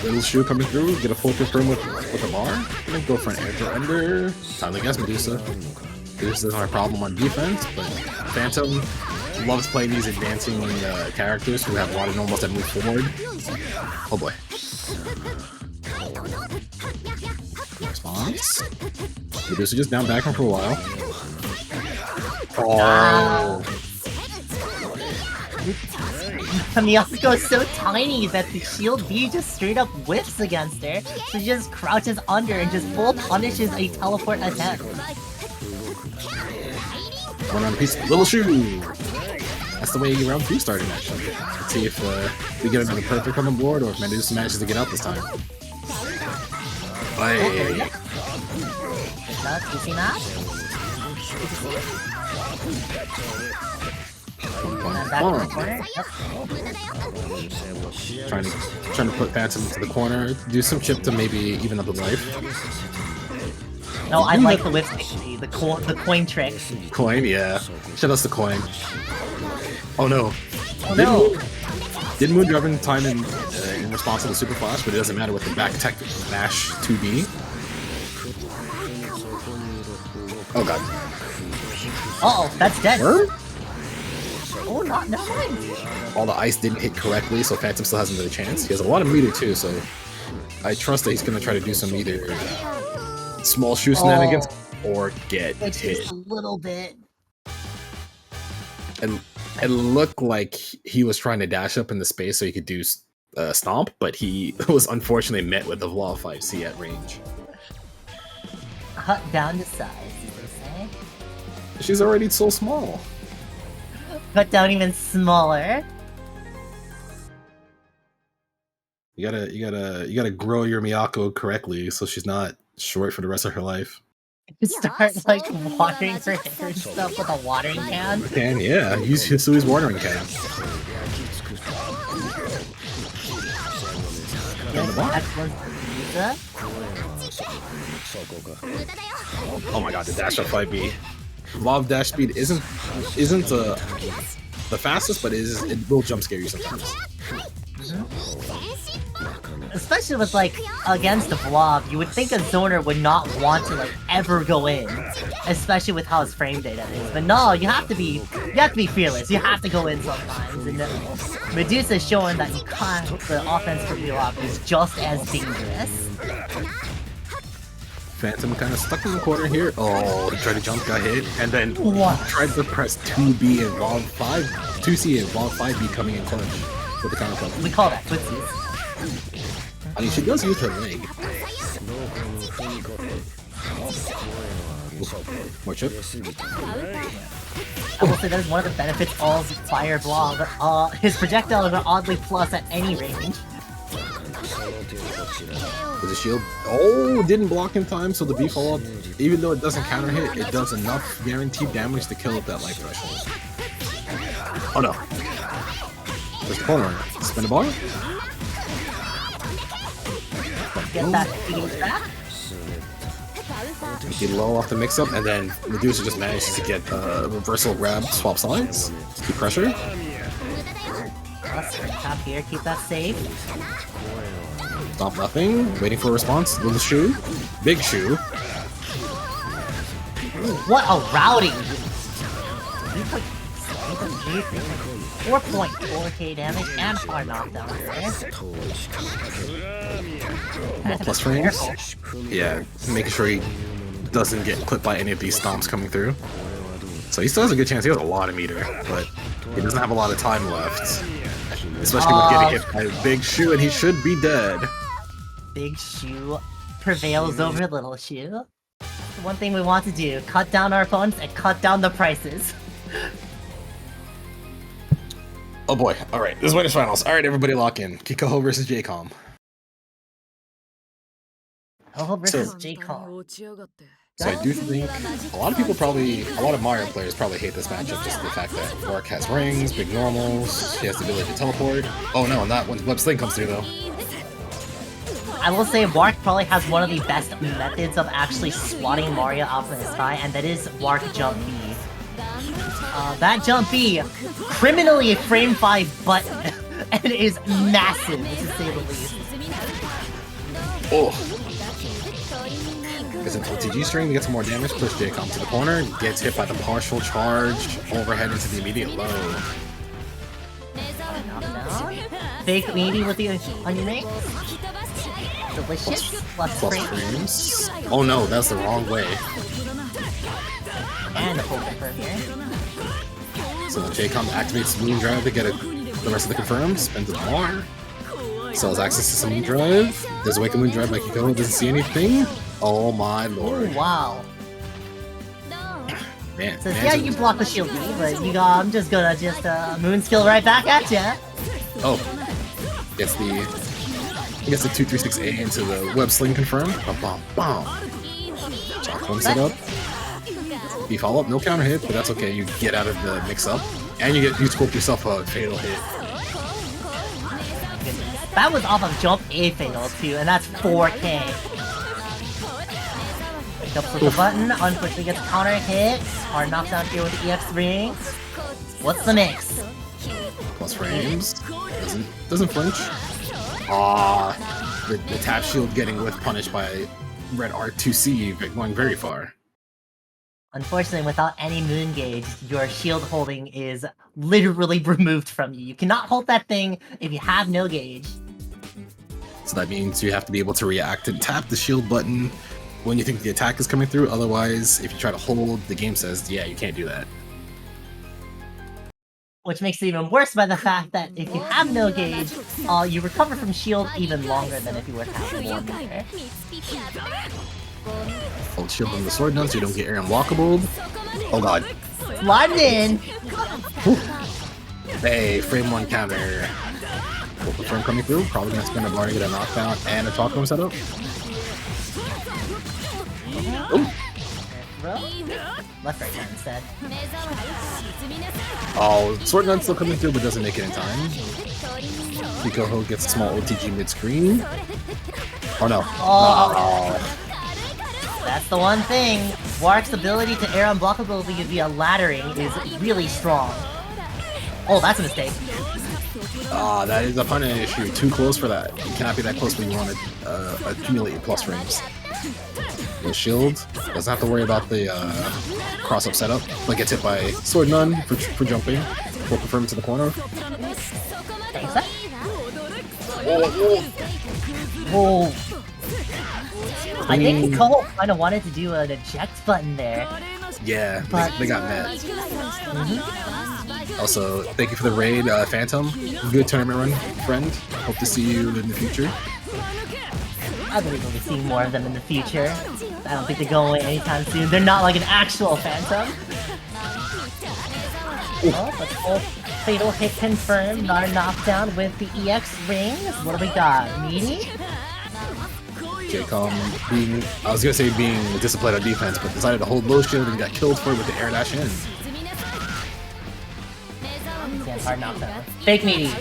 Little shoe coming through, get a full confirm with a bar. Gonna go for an air throw under. Time to guess Medusa. Medusa doesn't have a problem on defense, but Phantom loves playing these advancing characters who have a lot of normals that move forward. Oh boy. Response. Medusa just down back him for a while. Oh. Miyako is so tiny that the shield B just straight up whips against her, so she just crouches under and just full punishes a teleport attempt. One on piece. Little shoe. That's the way round 2 started actually. Let's see if we get another perfect on the board or if Medusa manages to get out this time. Hey. You see that? Back in the corner. Yep. Trying to put Phantom into the corner. Do some chip to maybe even up the life. No, I like the whip stick, the coin trick. Coin, yeah. Shout outs to coin. Oh no. Oh no. Did Moon drop in time in response to the super flash, but it doesn't matter with the back tech mash 2B. Oh god. Uh-oh, that's dead. Word? Oh, not no. All the ice didn't hit correctly, so Phantom still has another chance. He has a lot of meter too, so I trust that he's gonna try to do some either small shoe shenanigans or get It's hit. just a little bit. And it looked like he was trying to dash up in the space so he could do stomp, but he was unfortunately met with the Vlov 5C at range. Cut down to size, they say. She's already so small. Cut down even smaller. You gotta grow your Miyako correctly so she's not short for the rest of her life. Start like watering her hair and stuff with a watering can. Yeah, use Hisui's watering can. Oh my god, the dash up 5B. Vlov dash speed isn't the fastest, but it will jump scare you sometimes. Especially with like against the Vlov, you would think a zoner would not want to like ever go in, especially with how his frame data is. But no, you have to be fearless. You have to go in sometimes. And Medusa showing that you can't. The offense for Vlov is just as dangerous. Phantom kind of stuck in the corner here. Oh, he tried to jump, got hit, and then tried to press 2B and Vlov 5, 2C and Vlov 5B coming in clutch with the counter punch. We call that footsies. I mean, she does use her leg. More chip. I will say that is one of the benefits of Fire Vlov. His projectiles are oddly plus at any range. With the shield. Oh, didn't block in time, so the B follow-up, even though it doesn't counter hit, it does enough guaranteed damage to kill at that life threshold. Oh no. There's the corner. Spin the bar. Get that engage back. Get low off the mix-up, and then Medusa just manages to get reversal grab, swap sides, keep pressure. Top here, keep that safe. Stop nothing, waiting for a response. Little shoe, big shoe. Ooh, what a routing! 4.4k damage and hard knockdown there. More plus frames. Yeah, making sure he doesn't get clipped by any of these stomps coming through. So he still has a good chance. He has a lot of meter, but he doesn't have a lot of time left. Especially with getting hit by a big shoe, and he should be dead. Big shoe prevails over little shoe. One thing we want to do, cut down our opponents and cut down the prices. Oh boy, alright, this is winners finals. Alright, everybody lock in. Kikoho versus Jaykom. Kikoho versus Jaykom. So I do think a lot of Mario players probably hate this matchup, just the fact that Wark has rings, big normals, she has the ability to teleport. Oh no, not when Web Sling comes through though. I will say Wark probably has one of the best methods of actually swatting Mario off of his thigh, and that is Wark Jump B. That Jump B, criminally a frame 5 button, and it is massive, to say the least. Oh. Gets an OTG string to get some more damage, push Jaykom to the corner, gets hit by the partial charge, overhead into the immediate low. Fake meaty with the onion ring. Delicious. Plus frames. Oh no, that's the wrong way. And a full confirm here. So Jaykom activates Moon Drive to get the rest of the confirm, spends it more. Sells access to some Moon Drive. Does Wake a Moon Drive by Kikoho, doesn't see anything. Oh my lord. Ooh, wow. Man, so yeah, you block the shield B, but I'm just gonna moon skill right back at ya. Oh. Gets the 236A into the web sling confirm. Bum, bum. Jaykom set up. You follow up, no counter hit, but that's okay. You get out of the mix up, and you scope yourself a fatal hit. That was off of jump A fatal too, and that's 4k. Wake up with the button, unfortunately gets counter hit. Hard knockdown here with the EX ring. What's the mix? Plus frames. Doesn't flinch. Ah, the tap shield getting whiff punished by Red R2C, going very far. Unfortunately, without any moon gauge, your shield holding is literally removed from you. You cannot hold that thing if you have no gauge. So that means you have to be able to react and tap the shield button when you think the attack is coming through. Otherwise, if you try to hold, the game says, yeah, you can't do that. which makes it even worse by the fact that if you have no gauge, you recover from shield even longer than if you were to have more meter. Hold shield on the sword none so you don't get Erin blockable. Oh god. London! Hey, frame 1 counter. Full frame coming through. Probably gonna spend a bar to get a knockdown and a Talk Room setup. Ooh. Left right turn instead. Oh, sword gun's still coming through but doesn't make it in time. Kikoho gets a small OTG mid-screen. Oh no. Oh. That's the one thing. Warwick's ability to air unblockability via laddering is really strong. Oh, that's a mistake. Ah, that is a punish issue. Too close for that. You cannot be that close when you want to accumulate plus frames. The shield doesn't have to worry about the cross-up setup. Like gets hit by sword none for jumping. We'll confirm to the corner. Whoa. I think Kikoho kind of wanted to do an eject button there. Yeah, but they got met. Also, thank you for the raid, Phantom. Good tournament run, friend. Hope to see you in the future. I believe we'll be seeing more of them in the future. I don't think they're going away anytime soon. They're not like an actual Phantom. Oh, but full fatal hit confirmed. Not a knockdown with the EX rings. What do we got? Meaty? Jaykom being, I was gonna say being disciplined on defense, but decided to hold low shield and got killed for it with the air dash in. Yeah, hard knockdown. Fake Meaty.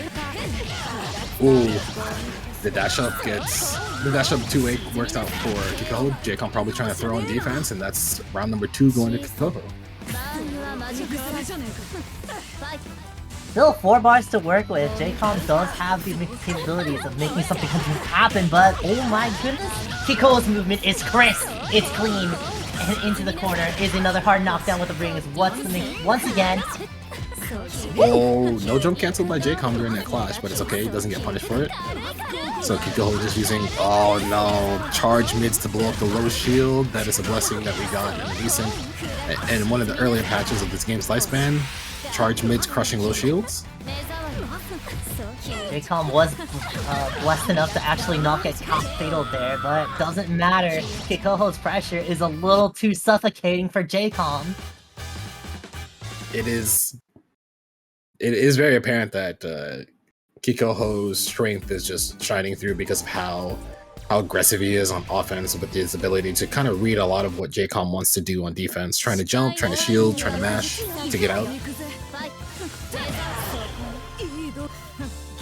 Ooh. The dash up 2-way works out for Kikoho. Jaykom probably trying to throw on defense, and that's round number 2 going to Kikoho. Still 4 bars to work with. Jaykom does have the capabilities of making something happen, but oh my goodness. Kikoho's movement is crisp. It's clean. And into the corner is another hard knockdown with the rings. Once again. Oh, no jump canceled by Jaykom during that clash, but it's okay. He doesn't get punished for it. So Kikoho just using, oh no, charge mids to blow up the low shield. That is a blessing that we got in recent, and one of the earlier patches of this game's lifespan. Charge mids crushing low shields. Jaykom was blessed enough to actually not get top fatal there, but doesn't matter. Kikoho's pressure is a little too suffocating for Jaykom. It is very apparent that Kikoho's strength is just shining through because of how aggressive he is on offense with his ability to kind of read a lot of what Jaykom wants to do on defense. Trying to jump, trying to shield, trying to mash to get out.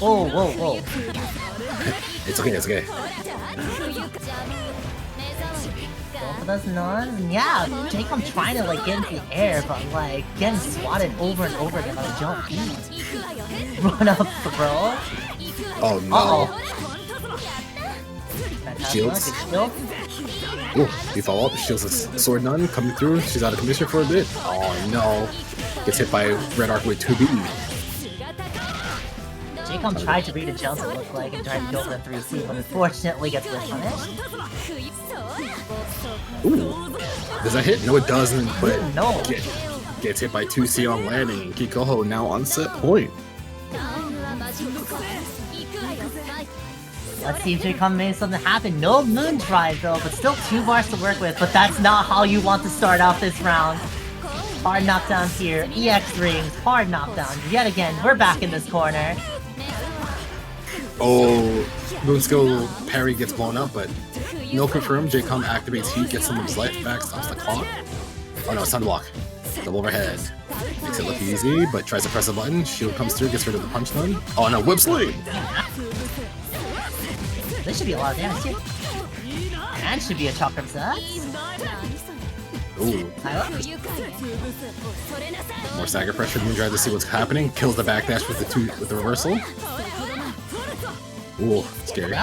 Whoa, whoa, whoa. It's okay, it's okay. Both of those nuns? Yeah, Jaykom trying to like get into the air, but like getting swatted over and over again by the jump. Run up, bro. Oh no. Shields. Ooh, he fell off. Shields a sword nun coming through. She's out of commission for a bit. Oh no. Gets hit by red Arcueid 2B. Jaykom tried to read a jump, it looked like, and tried to go for the 3C, but unfortunately gets punished. Ooh. Does that hit? No, it doesn't, but no. Gets hit by 2C on landing. Kikoho now on set point. Let's see if Jaykom made something happen. No moon drive though, but still 2 bars to work with, but that's not how you want to start off this round. Hard knockdown here, EX rings, hard knockdown. Yet again, we're back in this corner. Oh, moon skill parry gets blown up, but no confirm. Jaykom activates heat, gets some of his life back, stops the clock. Oh no, stun block. Double overhead. Makes it look easy, but tries to press a button. Shield comes through, gets rid of the punch stun. Oh no, whip sling! This should be a lot of damage too. And should be a chakram set. Ooh. More stagger pressure. Moondrive to see what's happening. Kills the backdash with the reversal. Ooh, scary.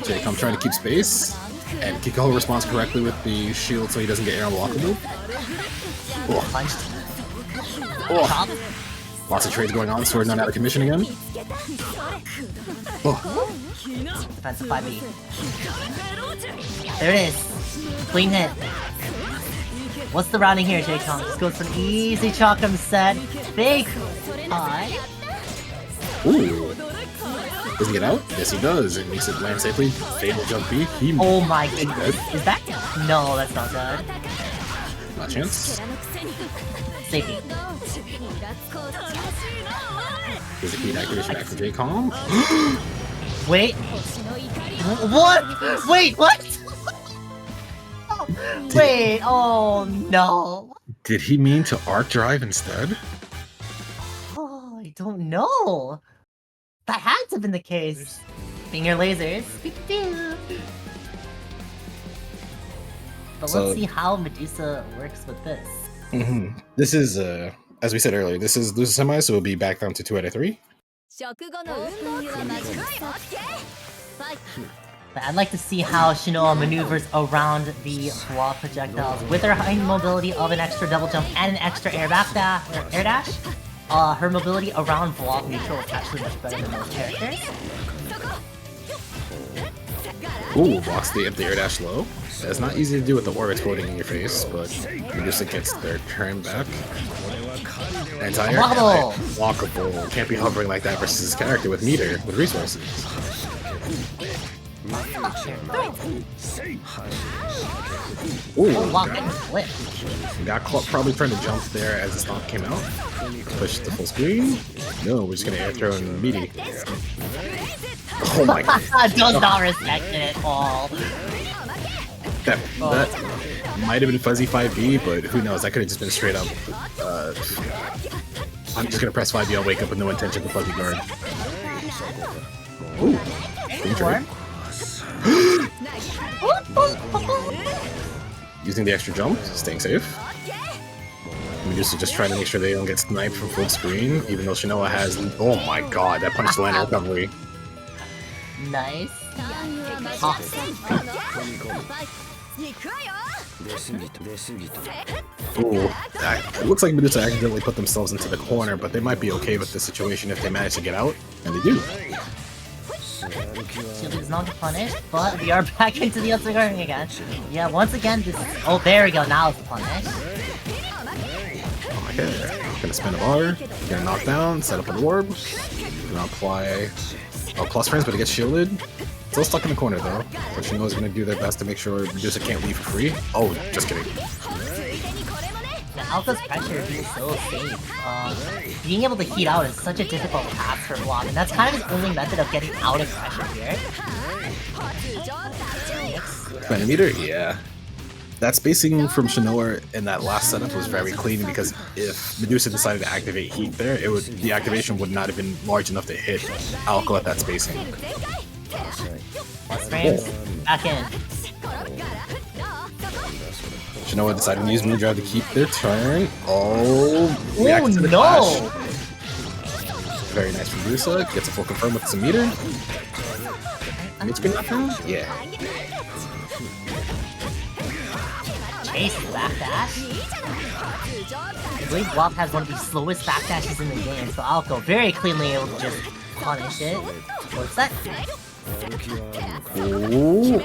Jaykom trying to keep space, and Kikoho responds correctly with the shield so he doesn't get air unblockable. Oh. Lots of trades going on. Sword not out of commission again. Oh. Defensive 5B. There it is. Clean hit. What's the rounding here, Jaykom? Just goes for an easy Chakram set. Big high. Ooh. Does he get out? Yes, he does. It makes it land safely. Fatal jump B. Oh my goodness. Is that? No, that's not good. Not a chance. Safety. There's a key activation back for Jaykom. Wait. What? Wait, what? Wait, oh no. Did he mean to arc drive instead? Oh, I don't know. That had to have been the case. Finger lasers. But So- let's see how Medusa works with this. This is, as we said earlier, this is loser semi, so we'll be back down to 2 out of 3. But I'd like to see how Shinoa maneuvers around the Vlov projectiles with her high mobility of an extra double jump and an extra air dash. Her mobility around Vlov neutral is actually much better than most characters. Ooh, blocks the air dash low. It's not easy to do with the orb exploding in your face, but Medusa gets their turn back. Blockable! Blockable. Can't be hovering like that versus his character with meter, with resources. Ooh, Lock and flip. got caught probably trying to jump there as the stomp came out. Push the full screen. No, we're just gonna air throw in meaty. Oh my god. Does not respect it at all. That might have been fuzzy 5B, but who knows? That could have just been straight up. I'm just gonna press 5B. I'll wake up with no intention to fuzzy guard. Ooh, danger. Using the extra jump, staying safe. Medusa just trying to make sure they don't get sniped from full screen, even though Shinoa has. Oh my god, that punch landed recovery. Nice. Ooh, it looks like Medusa accidentally put themselves into the corner, but they might be okay with the situation if they manage to get out, and they do. Shield is not punished, but we are back into the outside guarding again. Yeah, once again, this. Oh, there we go. Now it's punished. Okay, gonna spin a bar, gonna knock down, set up an orb, gonna apply plus frames, but it gets shielded. Still stuck in the corner though, but Shinoa's gonna do their best to make sure Medusa can't leave for free. Oh, just kidding. The Alpha's pressure being so safe. Being able to heat out is such a difficult task for Vlov, and that's kind of his only method of getting out of pressure here. Centimeter? Yeah. That spacing from Shinoa in that last setup was very clean because if Medusa decided to activate heat there, the activation would not have been large enough to hit Aoko at that spacing. Plus frames, back in. Shinoa decided to use Moon Drive to keep their turn. Oh, reacted to the no! clash. Very nice from Medusa. Gets a full confirm with some meter. Mid-screen knockdown? Yeah. Chase backdash. I believe Vlov has one of the slowest backdashes in the game, so Aoko very cleanly able to just punish it. What's that? Ooh.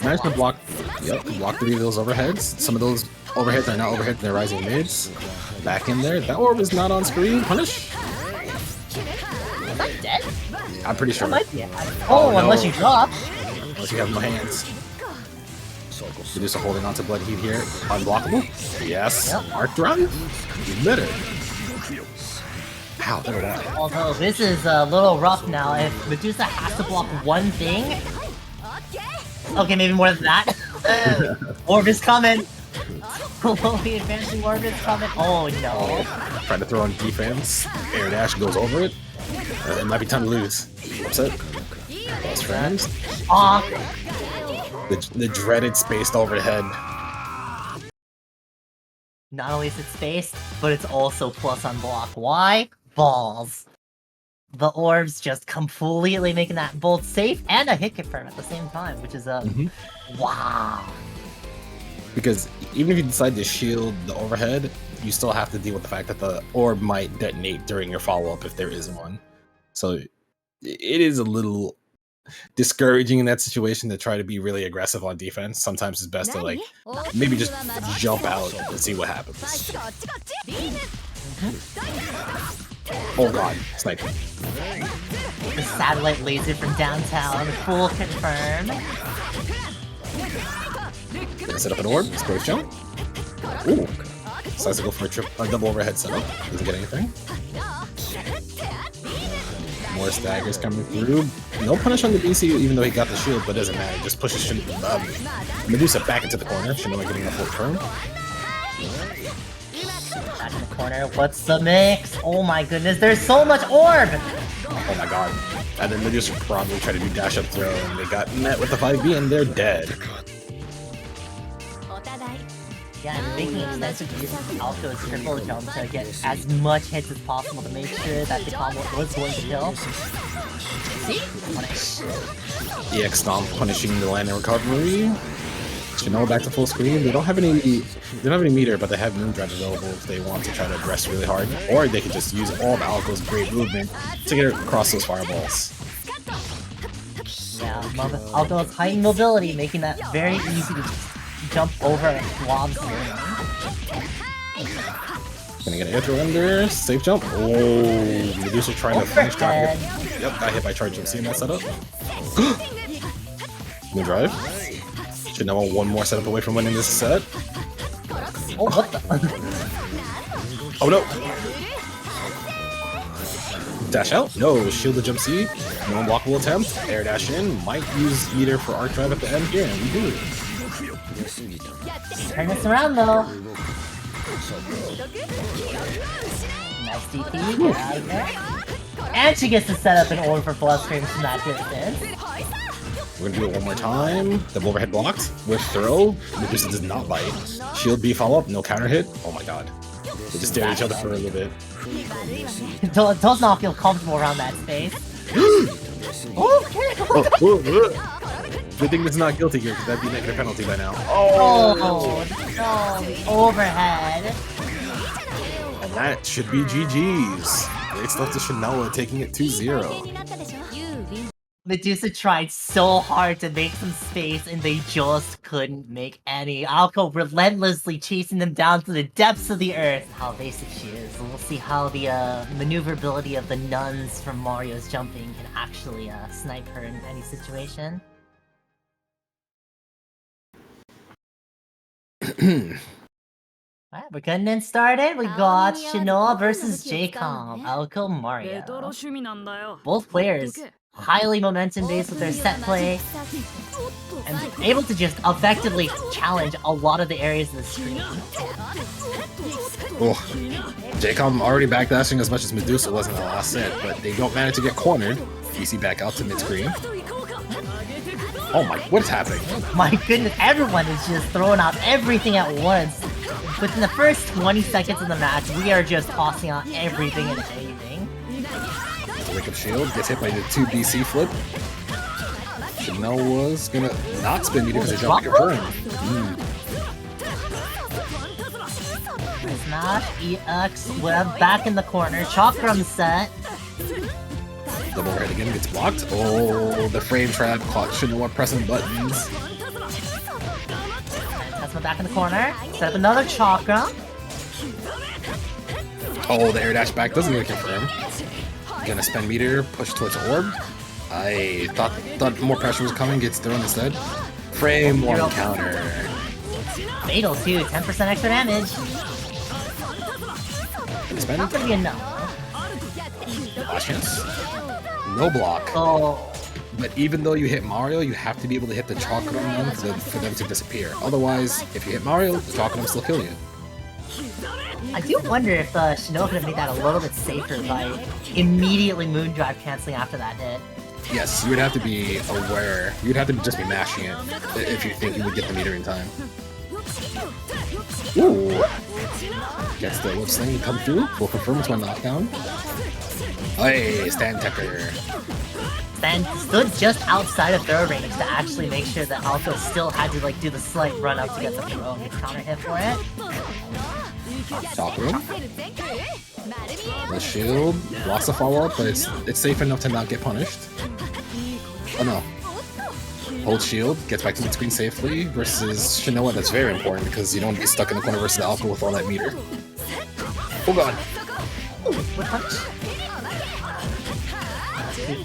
Managed to block. Yep, block 3 of those overheads. Some of those overheads are now overheads, they're rising mids. Back in there. That orb is not on screen. Punish. Is that dead? I'm pretty sure. That might be. Oh, no. Unless you drop. Unless you have no hands. Medusa holding on to Blood Heat here. Unblockable. Yes. Yep. Arc Drive. You better. Ow, there we go. Although this is a little rough now. If Medusa has to block one thing. Okay, maybe more than that. Orb is coming. Slowly advancing orb is coming. Oh no. Trying to throw on defense. Air dash goes over it. It might be time to lose. Upset. Plus frames. The dreaded spaced overhead. Not only is it spaced, but it's also plus on block. Why? Balls. The orbs just completely making that both safe and a hit confirm at the same time, which is a wow. Because even if you decide to shield the overhead, you still have to deal with the fact that the orb might detonate during your follow-up if there is one. So it is a little discouraging in that situation to try to be really aggressive on defense. Sometimes it's best to like maybe just jump out and see what happens. Oh god, sniper. The satellite laser from downtown, full confirm. Gonna set up an orb, space jump. Ooh. Decides to go for a double overhead setup. Doesn't get anything. More staggers coming through. No punish on the BC, even though he got the shield, but doesn't matter. Just pushes Medusa back into the corner. Shinoa getting a full turn. Back in the corner. What's the mix? Oh my goodness, there's so much orb! Oh my god. And then Medusa probably tried to do dash up throw, and they got met with the 5B, and they're dead. Yeah, and making extensive use of Aoko's triple jump to get as much hits as possible to make sure that the combo was going to kill. Punish. EX Stomp punishing the land and recovery. Shinoa back to full screen. They don't have any meter, but they have Moondrive available if they want to try to aggress really hard. Or they can just use all of Aoko's great movement to get across those fireballs. Yeah, Aoko's heightened mobility, making that very easy to jump over Vlov's ceiling. Gonna get an air throw under, safe jump. Oh, Medusa trying to finish drop. Yep, got hit by charge jump. Seeing that setup. New drive. Shinoa one more setup away from winning this set. Oh, what the? Oh no! Dash out? No, shield the jump C. No unblockable attempt. Air dash in. Might use meter for arc drive at the end here, and we do. Turn this around though. Nice DP, get out of there. And she gets to set up an orb for Vlov screams from that distance. We're gonna do it one more time. Double overhead blocked with throw. Medusa does not bite. Shield B follow up, no counter hit. Oh my god. They just stare at each other for a little bit. Does not feel comfortable around that space. Okay. Good thing it's not guilty here, because that'd be negative penalty by now. Oh no, the overhead. And that should be GG's. Great stuff to Shinoa, taking it 2-0. Medusa tried so hard to make some space and they just couldn't make any. Aoko relentlessly chasing them down to the depths of the earth. How evasive she is. We'll see how the maneuverability of the nuns from Mario's jumping can actually snipe her in any situation. Alright, we're getting it started. We got Shinoa versus Jaykom, Aoko, Mario. Both players highly momentum based with their set play and able to just effectively challenge a lot of the areas of the screen. Oh, Jaykom already backdashing as much as Medusa was in the last set, but they don't manage to get cornered. DC back out to mid-screen. Oh my, what's happening? My goodness, everyone is just throwing out everything at once. Within the first 20 seconds of the match, we are just tossing out everything and anything. Wake up shield, gets hit by the 2 BC flip. Shinoa's gonna not spin meter because they dropped your turn. Smash, EX, Web back in the corner, Chakram set. Double overhead again, gets blocked. Oh, the frame trap caught Shinoa pressing buttons. Tesma back in the corner, set up another Chakra. Oh, the air dash back doesn't even confirm. Gonna spend meter, push towards orb. I thought more pressure was coming, gets thrown instead. Frame one counter. Fatal too, 10% extra damage. Spend. Not gonna be enough. Last chance. No block. Oh. But even though you hit Mario, you have to be able to hit the Chakram for them to disappear. Otherwise, if you hit Mario, the Chakram still kill you. I do wonder if Shinoa could have made that a little bit safer by immediately Moondrive canceling after that hit. Yes, you would have to be aware. You'd have to just be mashing it if you think you would get the meter in time. Ooh! Gets the whip sling come through. Will confirm it's my knockdown. Hey, stand tecker. Then stood just outside of throw range to actually make sure that Aoko still had to like do the slight run up to get the throw and get counter hit for it. Top room. The shield blocks the follow up, but it's safe enough to not get punished. Oh no. Hold shield, gets back to mid-screen safely versus Shinoa. That's very important because you don't want to be stuck in the corner versus the Aoko with all that meter. Oh god. What punch?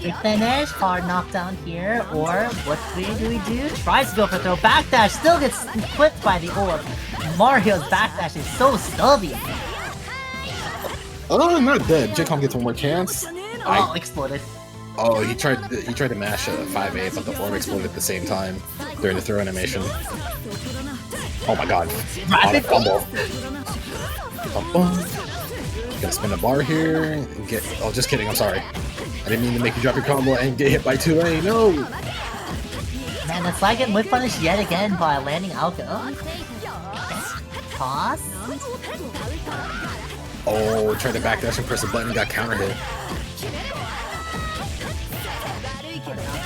Quick finish, hard knockdown here, or what do we do? Tries to go for throw, backdash, still gets clipped by the orb. Mario's backdash is so stubby. Oh, I'm not dead. Jaykom gets one more chance. Oh, exploded. Oh, he tried to mash a 5A, but the orb exploded at the same time during the throw animation. Oh my god. Rapid combo. Gonna spin a bar here and get. Oh, just kidding. I'm sorry. I didn't mean to make you drop your combo and get hit by 2A. No. Man, that's like getting whip punished yet again by landing Aoko. Toss. Oh, tried to backdash and press the button, got counter hit.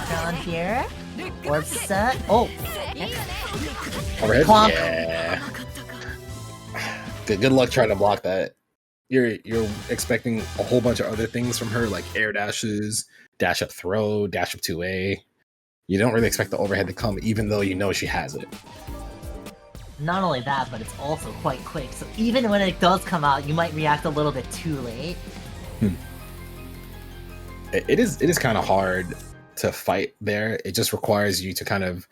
Down here. Orb set. Oh. Overhead? Clonk. Yeah. Good luck trying to block that. You're expecting a whole bunch of other things from her, like air dashes, dash up throw, dash up 2A. You don't really expect the overhead to come, even though you know she has it. Not only that, but it's also quite quick, so even when it does come out, you might react a little bit too late. It is kind of hard to fight there. It just requires you to kind of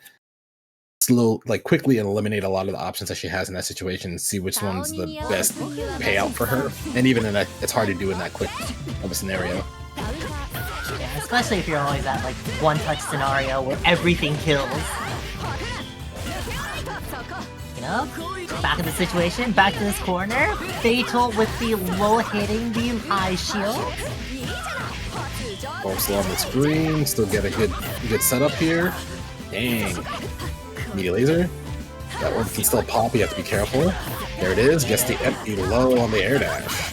quickly eliminate a lot of the options that she has in that situation and see which one's the best payout for her. And even in that, it's hard to do in that quick of a scenario. Yeah, especially if you're always at like one-touch scenario where everything kills. You know? Back in the situation, back to this corner. Fatal with the low hitting the high shield. Orb still on the screen, still get a good setup here. Dang. Meaty laser. That orb can still pop, you have to be careful. There it is, gets the empty low on the air dash.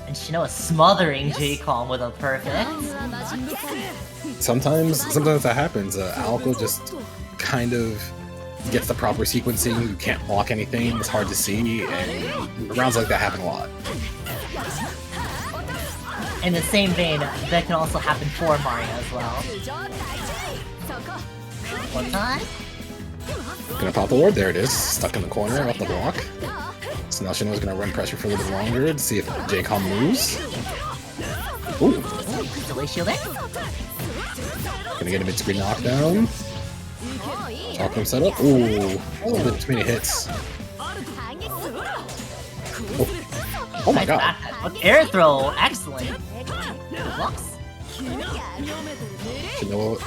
And Shinoa smothering Jaykom with a perfect. Sometimes that happens. Aoko just kind of gets the proper sequencing, you can't block anything, it's hard to see, and rounds like that happen a lot. In the same vein, that can also happen for Mario as well. One time? Gonna pop the ward, there it is, stuck in the corner, off the block. So now Shinoa's gonna run pressure for a little bit longer to see if Jaykom moves. Ooh. Delay shielding? Gonna get a mid-screen knockdown. Chocolate setup. Ooh. Oh, too many hits. Oh my god. Air throw, excellent. Blocks. Shinoa.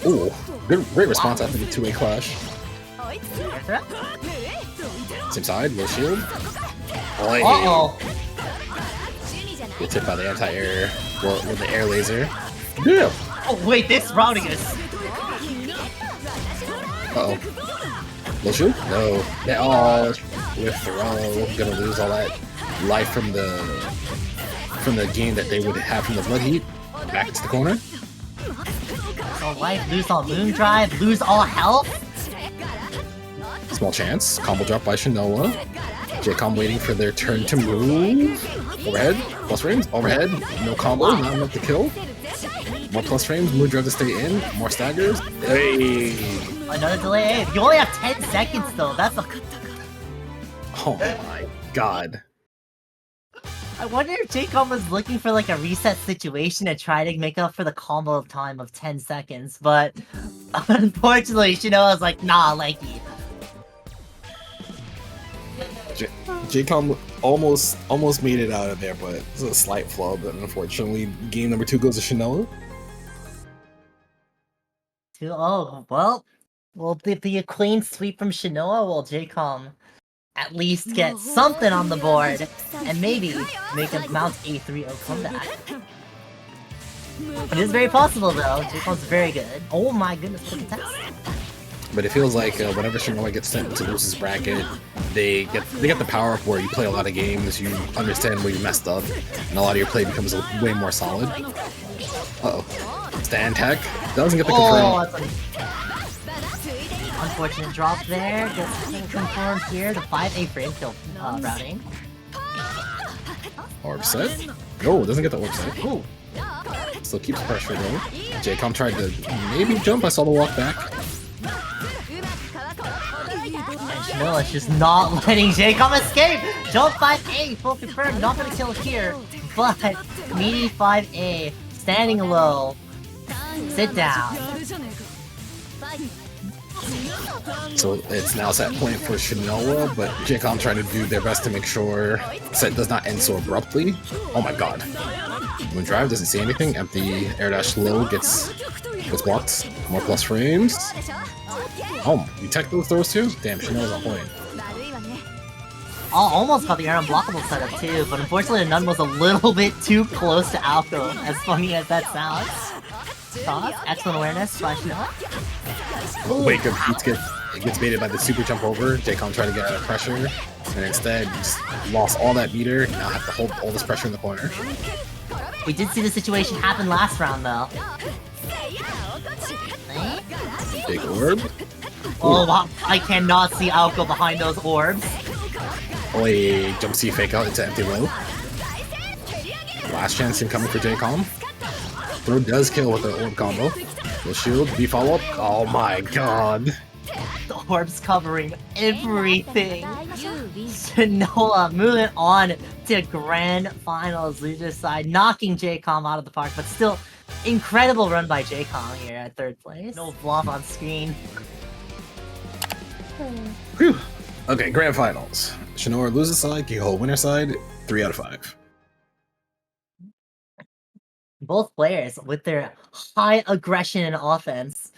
Ooh. Great response after the 2A clash. Air throw? Same side, low shield. Oh, uh-oh. Gets hit by the anti-air with the air laser. Yeah. Oh wait, this routing is... Uh-oh. Low shield? No. Oh, with throw. Gonna lose all that life from the game that they would have from the blood heat. Back to the corner. So life, lose all moon drive, lose all health. Small chance. Combo drop by Shinoa. Jaykom waiting for their turn to move. Overhead. Plus frames. Overhead. No combo. Not enough to kill. More plus frames. Moon drive to stay in. More staggers. Hey. Another delay. You only have 10 seconds though. That's a... Oh my god. I wonder if Jaykom was looking for like a reset situation to try to make up for the combo time of 10 seconds, but unfortunately Shinoa's like, nah, likey. Jaykom almost made it out of there, but it's a slight flaw, but unfortunately game number 2 goes to Shinoa. Oh, well, will it be a clean sweep from Shinoa? Will Jaykom at least get something on the board and maybe make a Mount A3-0 comeback? It is very possible though. Jaykom's very good. Oh my goodness, look at that. But it feels like whenever Shinoa gets sent into Luce's bracket, they get the power up where you play a lot of games, you understand where you messed up, and a lot of your play becomes way more solid. Uh-oh. Stand tech. Doesn't get the confirm. Unfortunate drop there. Gets confirmed here. The 5A frame kill routing. Orb set. Oh, doesn't get the orb set. Ooh. Still keeps pressure though. Jaykom tried to maybe jump. I saw the walk back. And Shinoa's just not letting Jaykom escape! Jump 5A, full confirmed, not gonna kill here. But, meaty 5A, standing low. Sit down. So it's now set point for Shinoa, but Jaykom trying to do their best to make sure set does not end so abruptly. Oh my god. Moondrive doesn't see anything. Empty air dash low gets blocked. More plus frames. Oh, you tech those throws too? Damn, Shinoa's on point. Almost got the air unblockable setup too, but unfortunately the Nun was a little bit too close to Aoko, as funny as that sounds. Toss, excellent awareness by Shinoa. Wake up gets baited by the super jump over. Jaykom trying to get out of pressure, and instead just lost all that meter. Now have to hold all this pressure in the corner. We did see the situation happen last round though. Big orb. Oh wow, I cannot see Aoko behind those orbs. Oh, a jump C fake out into empty low. Last chance incoming for Jaykom. Throw does kill with the orb combo. The shield, B follow up. Oh my god. The orbs covering everything. Shinoa moving on to grand finals. Loser side knocking Jaykom out of the park, but still incredible run by Jaykom here at third place. No Vlov on screen. Whew. Okay, grand finals. Shinoa loses side, Kikoho winner side, 3 out of 5. Both players with their high aggression and offense.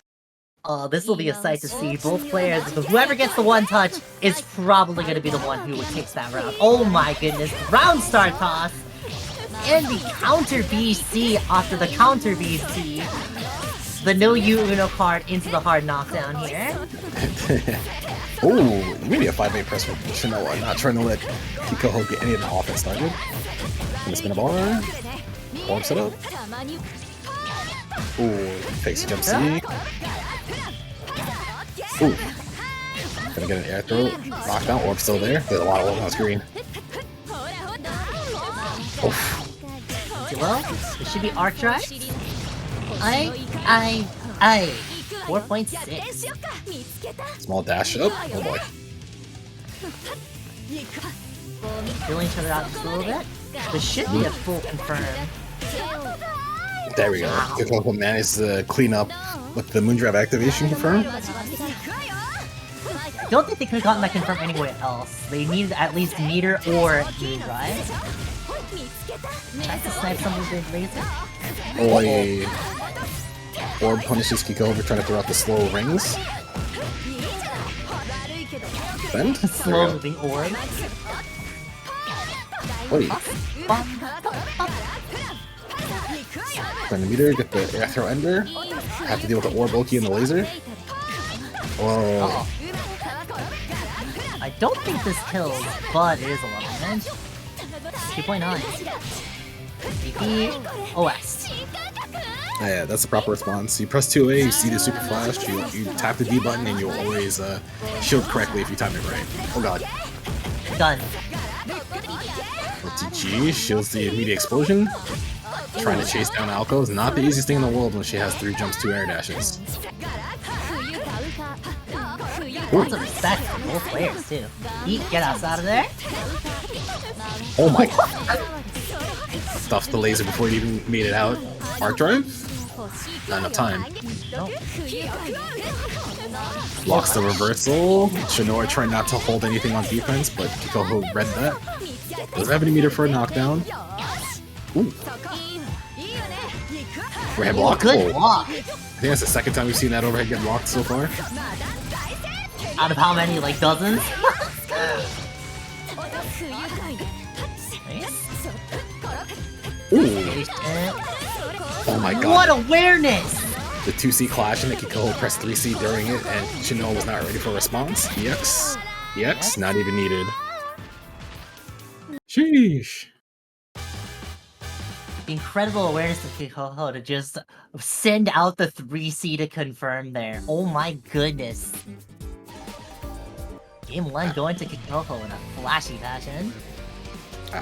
This will be a sight to see. Both players, whoever gets the one touch is probably going to be the one who takes that round. Oh my goodness, round start toss! And the counter BC after the counter BC. The no Uno card into the hard knockdown here. Oh, maybe a 5-8 press from Shinoa, not trying to let Kikoho get any of the offense started. Gonna spin a bar. Orb set up. Ooh, fakes jump C. Ooh. Gonna get an air throw. Knockdown, orb still there. There's a lot of orb on screen. Oof. Well, it should be Arcueid. 4.6. Small dash up. Oh boy. Filling each other out just a little bit. This should be a full confirm. There we go. Kikoho managed to clean up with the Moondrive activation confirm. I don't think they could have gotten that confirmed anywhere else. They needed at least meter or Moondrive. Tries to snipe some of the big laser. Oh, a orb punishes Kikoho for trying to throw out the slow rings. Bend? Slow moving orb. Wait. Turn the meter, get the air throw ender. Have to deal with the orb Oki and the laser. Whoa. I don't think this kills, but it is a lot of damage. 2.9. DP OS. Yeah, that's the proper response. You press 2A, you see the super flash, you tap the D button, and you'll always shield correctly if you time it right. Oh god. Done. TG shields the immediate explosion. Trying to chase down Aoko is not the easiest thing in the world when she has 3 jumps, 2 air dashes. Lots of respect from both players too. Eat, get us out of there. Oh my god. Stuffed the laser before it even made it out. Arc drive? Not enough time. Nope. Blocks the reversal. Shinoa trying not to hold anything on defense, but Kikoho read that. Doesn't have any meter for a knockdown. Ooh. Overhead block. Good block. I think that's the second time we've seen that overhead get blocked so far. Out of how many? Like dozens? Ooh. Oh my god. What awareness! The 2C clash and the Kikoho pressed 3C during it, and Shinoa was not ready for a response. EX. EX, not even needed. Sheesh. The incredible awareness of Kikoho to just send out the 3C to confirm there. Oh my goodness. Game 1 going to Kikoho in a flashy fashion.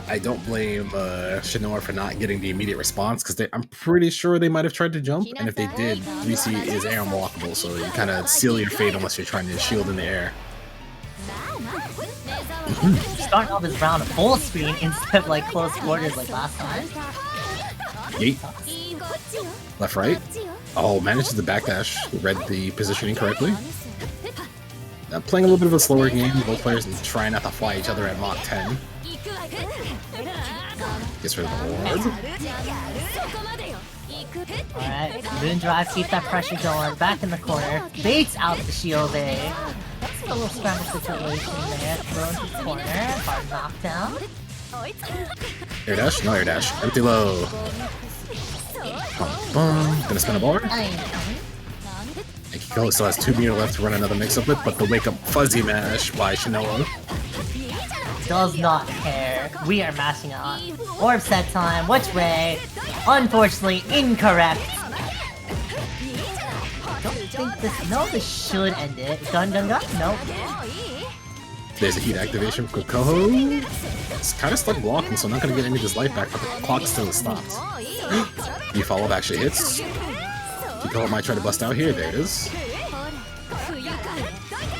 I don't blame Shinoa for not getting the immediate response, because I'm pretty sure they might have tried to jump, and if they did, 3C is air unblockable, so you kind of seal your fate unless you're trying to shield in the air. Starting off this round full screen instead of like close quarters like last time. Yeet. Left, right. Oh, manages the backdash. Read the positioning correctly. Playing a little bit of a slower game. Both players trying not to fly each other at Mach 10. Gets rid of the orb. Alright, Moon Drive, keep that pressure going. Back in the corner. Baits out the shield there. That's a little scramble situation there. Throw into the corner. Hard knockdown. Air dash? No air dash. Empty low. Gonna spin a bar. Kikoho still has 2 meter left to run another mix-up with, but the wake-up fuzzy mash by Shinoa. Does not care. We are mashing out. Orb set time. Which way? Unfortunately, incorrect. Don't think this. No, this should end it. Gun. Nope. There's a heat activation for Kikoho. It's kind of stuck blocking, so I'm not going to get any of his life back, but the clock still is stopped. The follow-up actually hits. Kikoho might try to bust out here. There it is.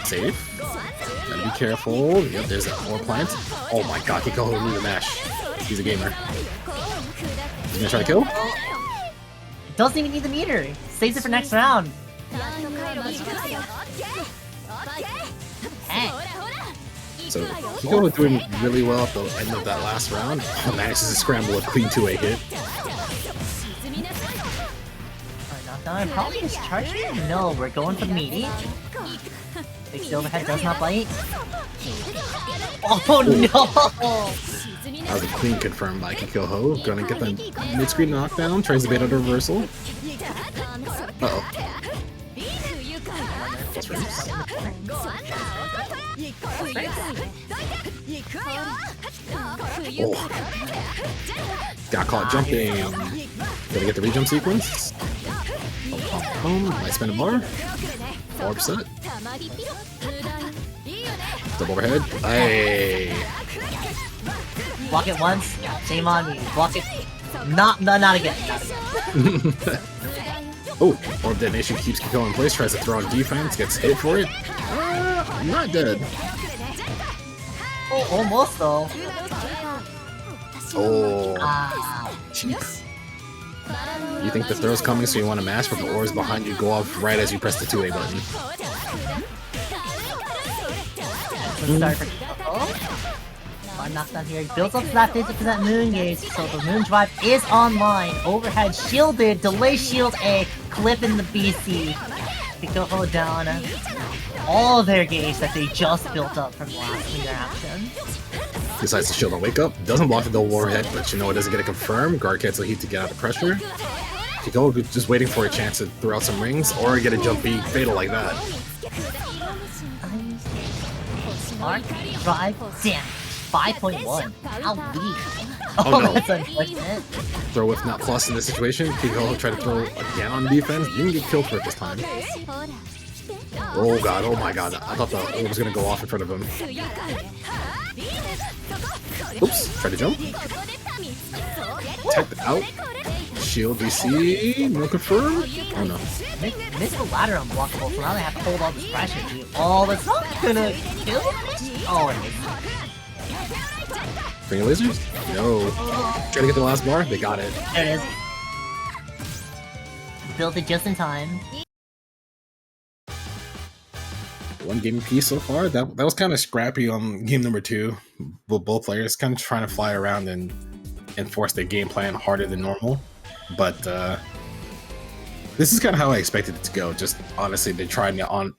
Safe. Gotta be careful. Yep, there's that more plant. Oh my god, Kikoho knew the mash. He's a gamer. He's gonna try to kill? Doesn't even need the meter. Saves it for next round. Hey. So Kikoho doing really well at the end of that last round. Manages to scramble a clean 2A hit. Alright, probably just charging? No, we're going for the meaty. Big overhead does not bite. Oh no! That was a clean confirmed by Kikoho. Gonna get the mid-screen knockdown. Tries to bait out a reversal. Uh-oh. Oh. Got caught jumping. Gonna get the rejump sequence. Boom. Might spin a bar. Orb set. Double overhead. Hey. Block it once. Shame on me. Block it. Not again. Oh, orb detonation keeps Kikoho in place. Tries to throw on defense. Gets hit for it. Not dead. Oh, almost though. Oh. Cheap. You think the throw's coming, so you want to mash, but the orbs behind you go off right as you press the 2A button. Start for Kikoho. One knockdown here. He builds up to that 50% moon gauge, so the moon drive is online. Overhead shielded, delay shield A, clip in the BC. Kikoho down. All their gauge that they just built up from last interaction. Decides to shield and wake up. Doesn't block the double overhead, but Shinoa doesn't get it confirmed. Guard cancel heat to get out of pressure. Kikoho just waiting for a chance to throw out some rings or get a jump B fatal like that. Smart drive damage. 5.1. How weak. Oh no. That's unfortunate. Throw with not plus in this situation. Kikoho tried to throw again on defense. Didn't get killed for it this time. Oh god, oh my god. I thought the orb was gonna go off in front of him. Oops, tried to jump. Tech out. Shield VC, no confirm. Oh no. Missed the ladder unblockable, so now they have to hold all this pressure, dude. Oh, that's not gonna kill it? Oh, it is. Finger lasers? No. Try to get the last bar? They got it. There it is. Built it just in time. One game piece so far. That was kind of scrappy on game number 2. Both players kind of trying to fly around and enforce their game plan harder than normal. But this is kind of how I expected it to go. Just honestly, they're trying to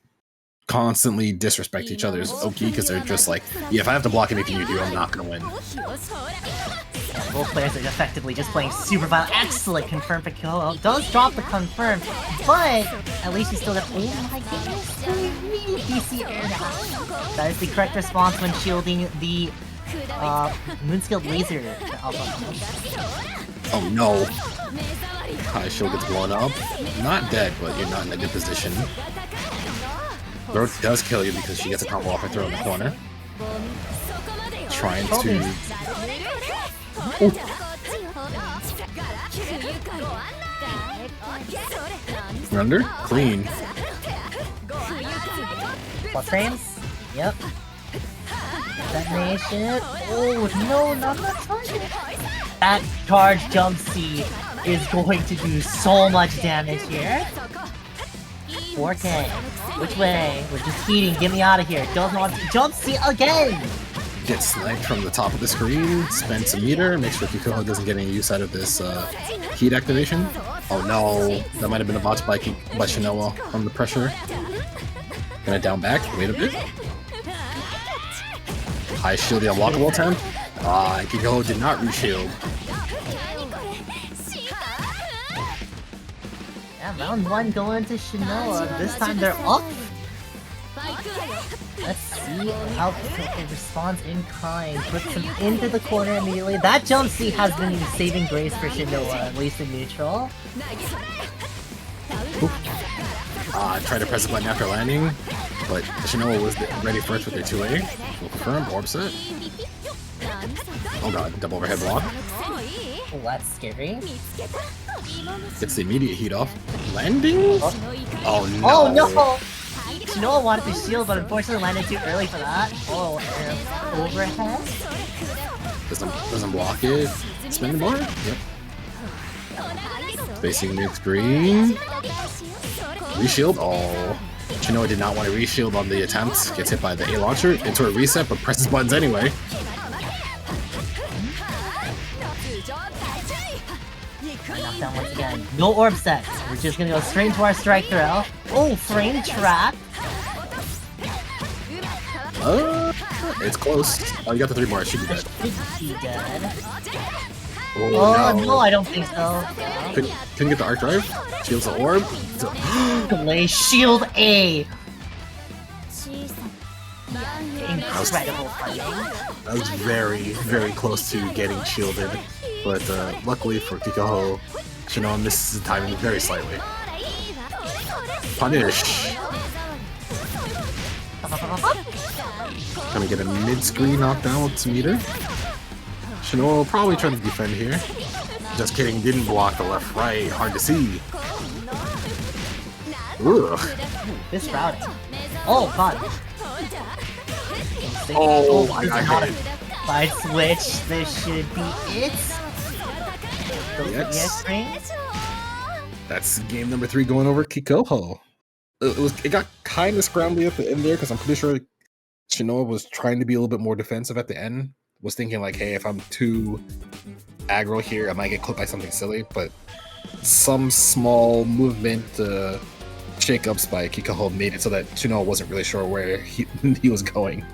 constantly disrespect each other's Oki because they're just like, yeah, if I have to block anything you do, I'm not gonna win. Both players are effectively just playing super violent. Excellent confirm for Kikoho. Does drop the confirm, but at least he still got. Oh my goodness! DC air dash. That is the correct response when shielding the moon-scaled laser. Oh no! High shield gets blown up. Not dead, but you're not in a good position. Throw does kill you because she gets a combo off her throw in the corner. Trying to Under? Clean. Plus frames? Yep. Detonation. Oh no, not that target. That charge jump C is going to do so much damage here. 4K. Which way? We're just heating. Get me out of here. Doesn't want to jump C again. Get sniped from the top of the screen. Spend some meter. Make sure Kikoho doesn't get any use out of this heat activation. Oh no, that might have been a bot by Shinoa from the pressure. Gonna down back. Wait a bit. High shield the unblockable attempt. Ah, Kikoho did not reshield. Yeah, round 1 going to Shinoa. This time they're up. Let's see how Kikoho responds in kind. Puts him into the corner immediately. That jump C has been saving grace for Shinoa, at least in neutral. Try to press the button after landing, but Shinoa was ready first with their 2A. We'll confirm, orb set. Oh god, double overhead block. Oh, that's scary. Gets the immediate heat off. Landing? Oh no! Oh no! Shinoa wanted to shield, but unfortunately landed too early for that. Oh, overhead? Doesn't block it. Spinning bar? Yep. Facing mid-screen. Reshield? Oh. Shinoa did not want to reshield on the attempt. Gets hit by the A launcher into a reset, but presses buttons anyway. Knockdown once again. No orb set. We're just gonna go straight into our strike throw. Oh, frame trap. It's close. Oh, you got the 3 bars. Should be dead. Should be dead. Oh, no, I don't think so. Couldn't get the arc drive. Shields the orb. Delay shield A. Incredible fighting. That was very, very close to getting shielded, but luckily for Kikoho, Shinoa misses the timing very slightly. Punish. Gonna get a mid-screen knockdown with some meter. Shinoa will probably try to defend here. Just kidding, didn't block the left-right. Hard to see. Ugh. This routing. Oh, god. Oh, I got hit. By switch, this should be it. Yes. Ring. That's game number 3 going over Kikoho. It got kind of scrambly at the end there because I'm pretty sure Shinoa was trying to be a little bit more defensive at the end. Was thinking like, hey, if I'm too aggro here, I might get clipped by something silly. But some small movement shakeups by Kikoho made it so that Shinoa wasn't really sure where he was going.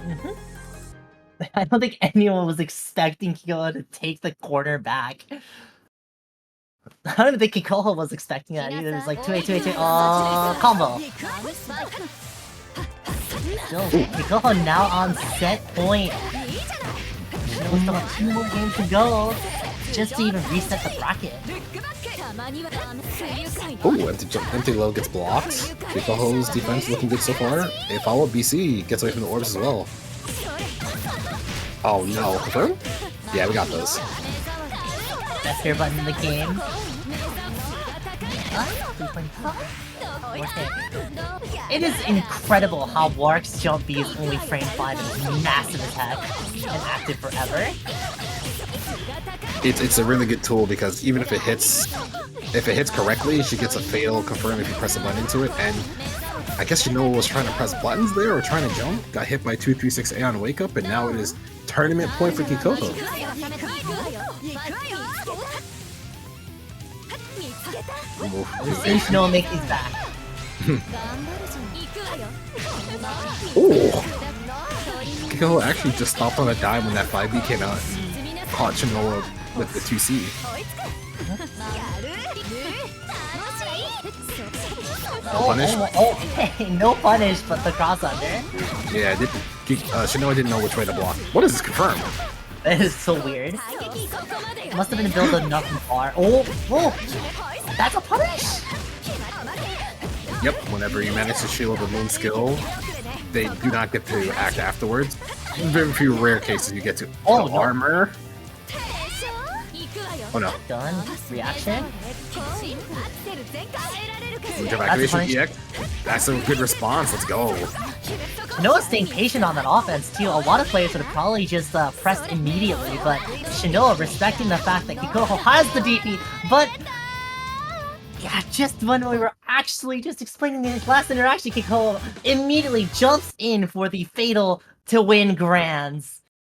Mm-hmm. I don't think anyone was expecting Kikoho to take the corner back. I don't even think Kikoho was expecting that either. It's like 2A, 2A, 2A. Oh, combo. Still, Kikoho now on set point. We still have 2 more games to go just to even reset the bracket. Oh, empty low gets blocked. Kikoho's defense looking good so far. A follow-up BC gets away from the orbs as well. Oh no, confirm? Yeah, we got those. Best air button in the game. Okay. It is incredible how Warwick's jump B is only frame 5 and is massive attack and active forever. It's a really good tool because even if it hits correctly, she gets a fatal confirm if you press a button into it. And I guess Shinoa was trying to press buttons there or trying to jump, got hit by 236A on wake up, and now it is tournament point for Kikoho. Shinoa make these back. Oh! Kikoho actually just stopped on a dime when that 5B came out and caught Shinoa with the 2C. No punish? Okay, no punish, but the cross under. Yeah, Shinoa didn't know which way to block. What is this confirm? That is so weird. Must have been built enough far. Oh! That's a punish! Yep, whenever you manage to shield the moon skill, they do not get to act afterwards. In very few rare cases you get to armor. Oh no. Done. Reaction. Activation EX. That's a good response. Let's go. Shinoa's staying patient on that offense too. A lot of players would have probably just pressed immediately, but Shinoa respecting the fact that Kikoho has the DP, but yeah, just when we were actually just explaining this last interaction, Kikoho immediately jumps in for the fatal to win grands.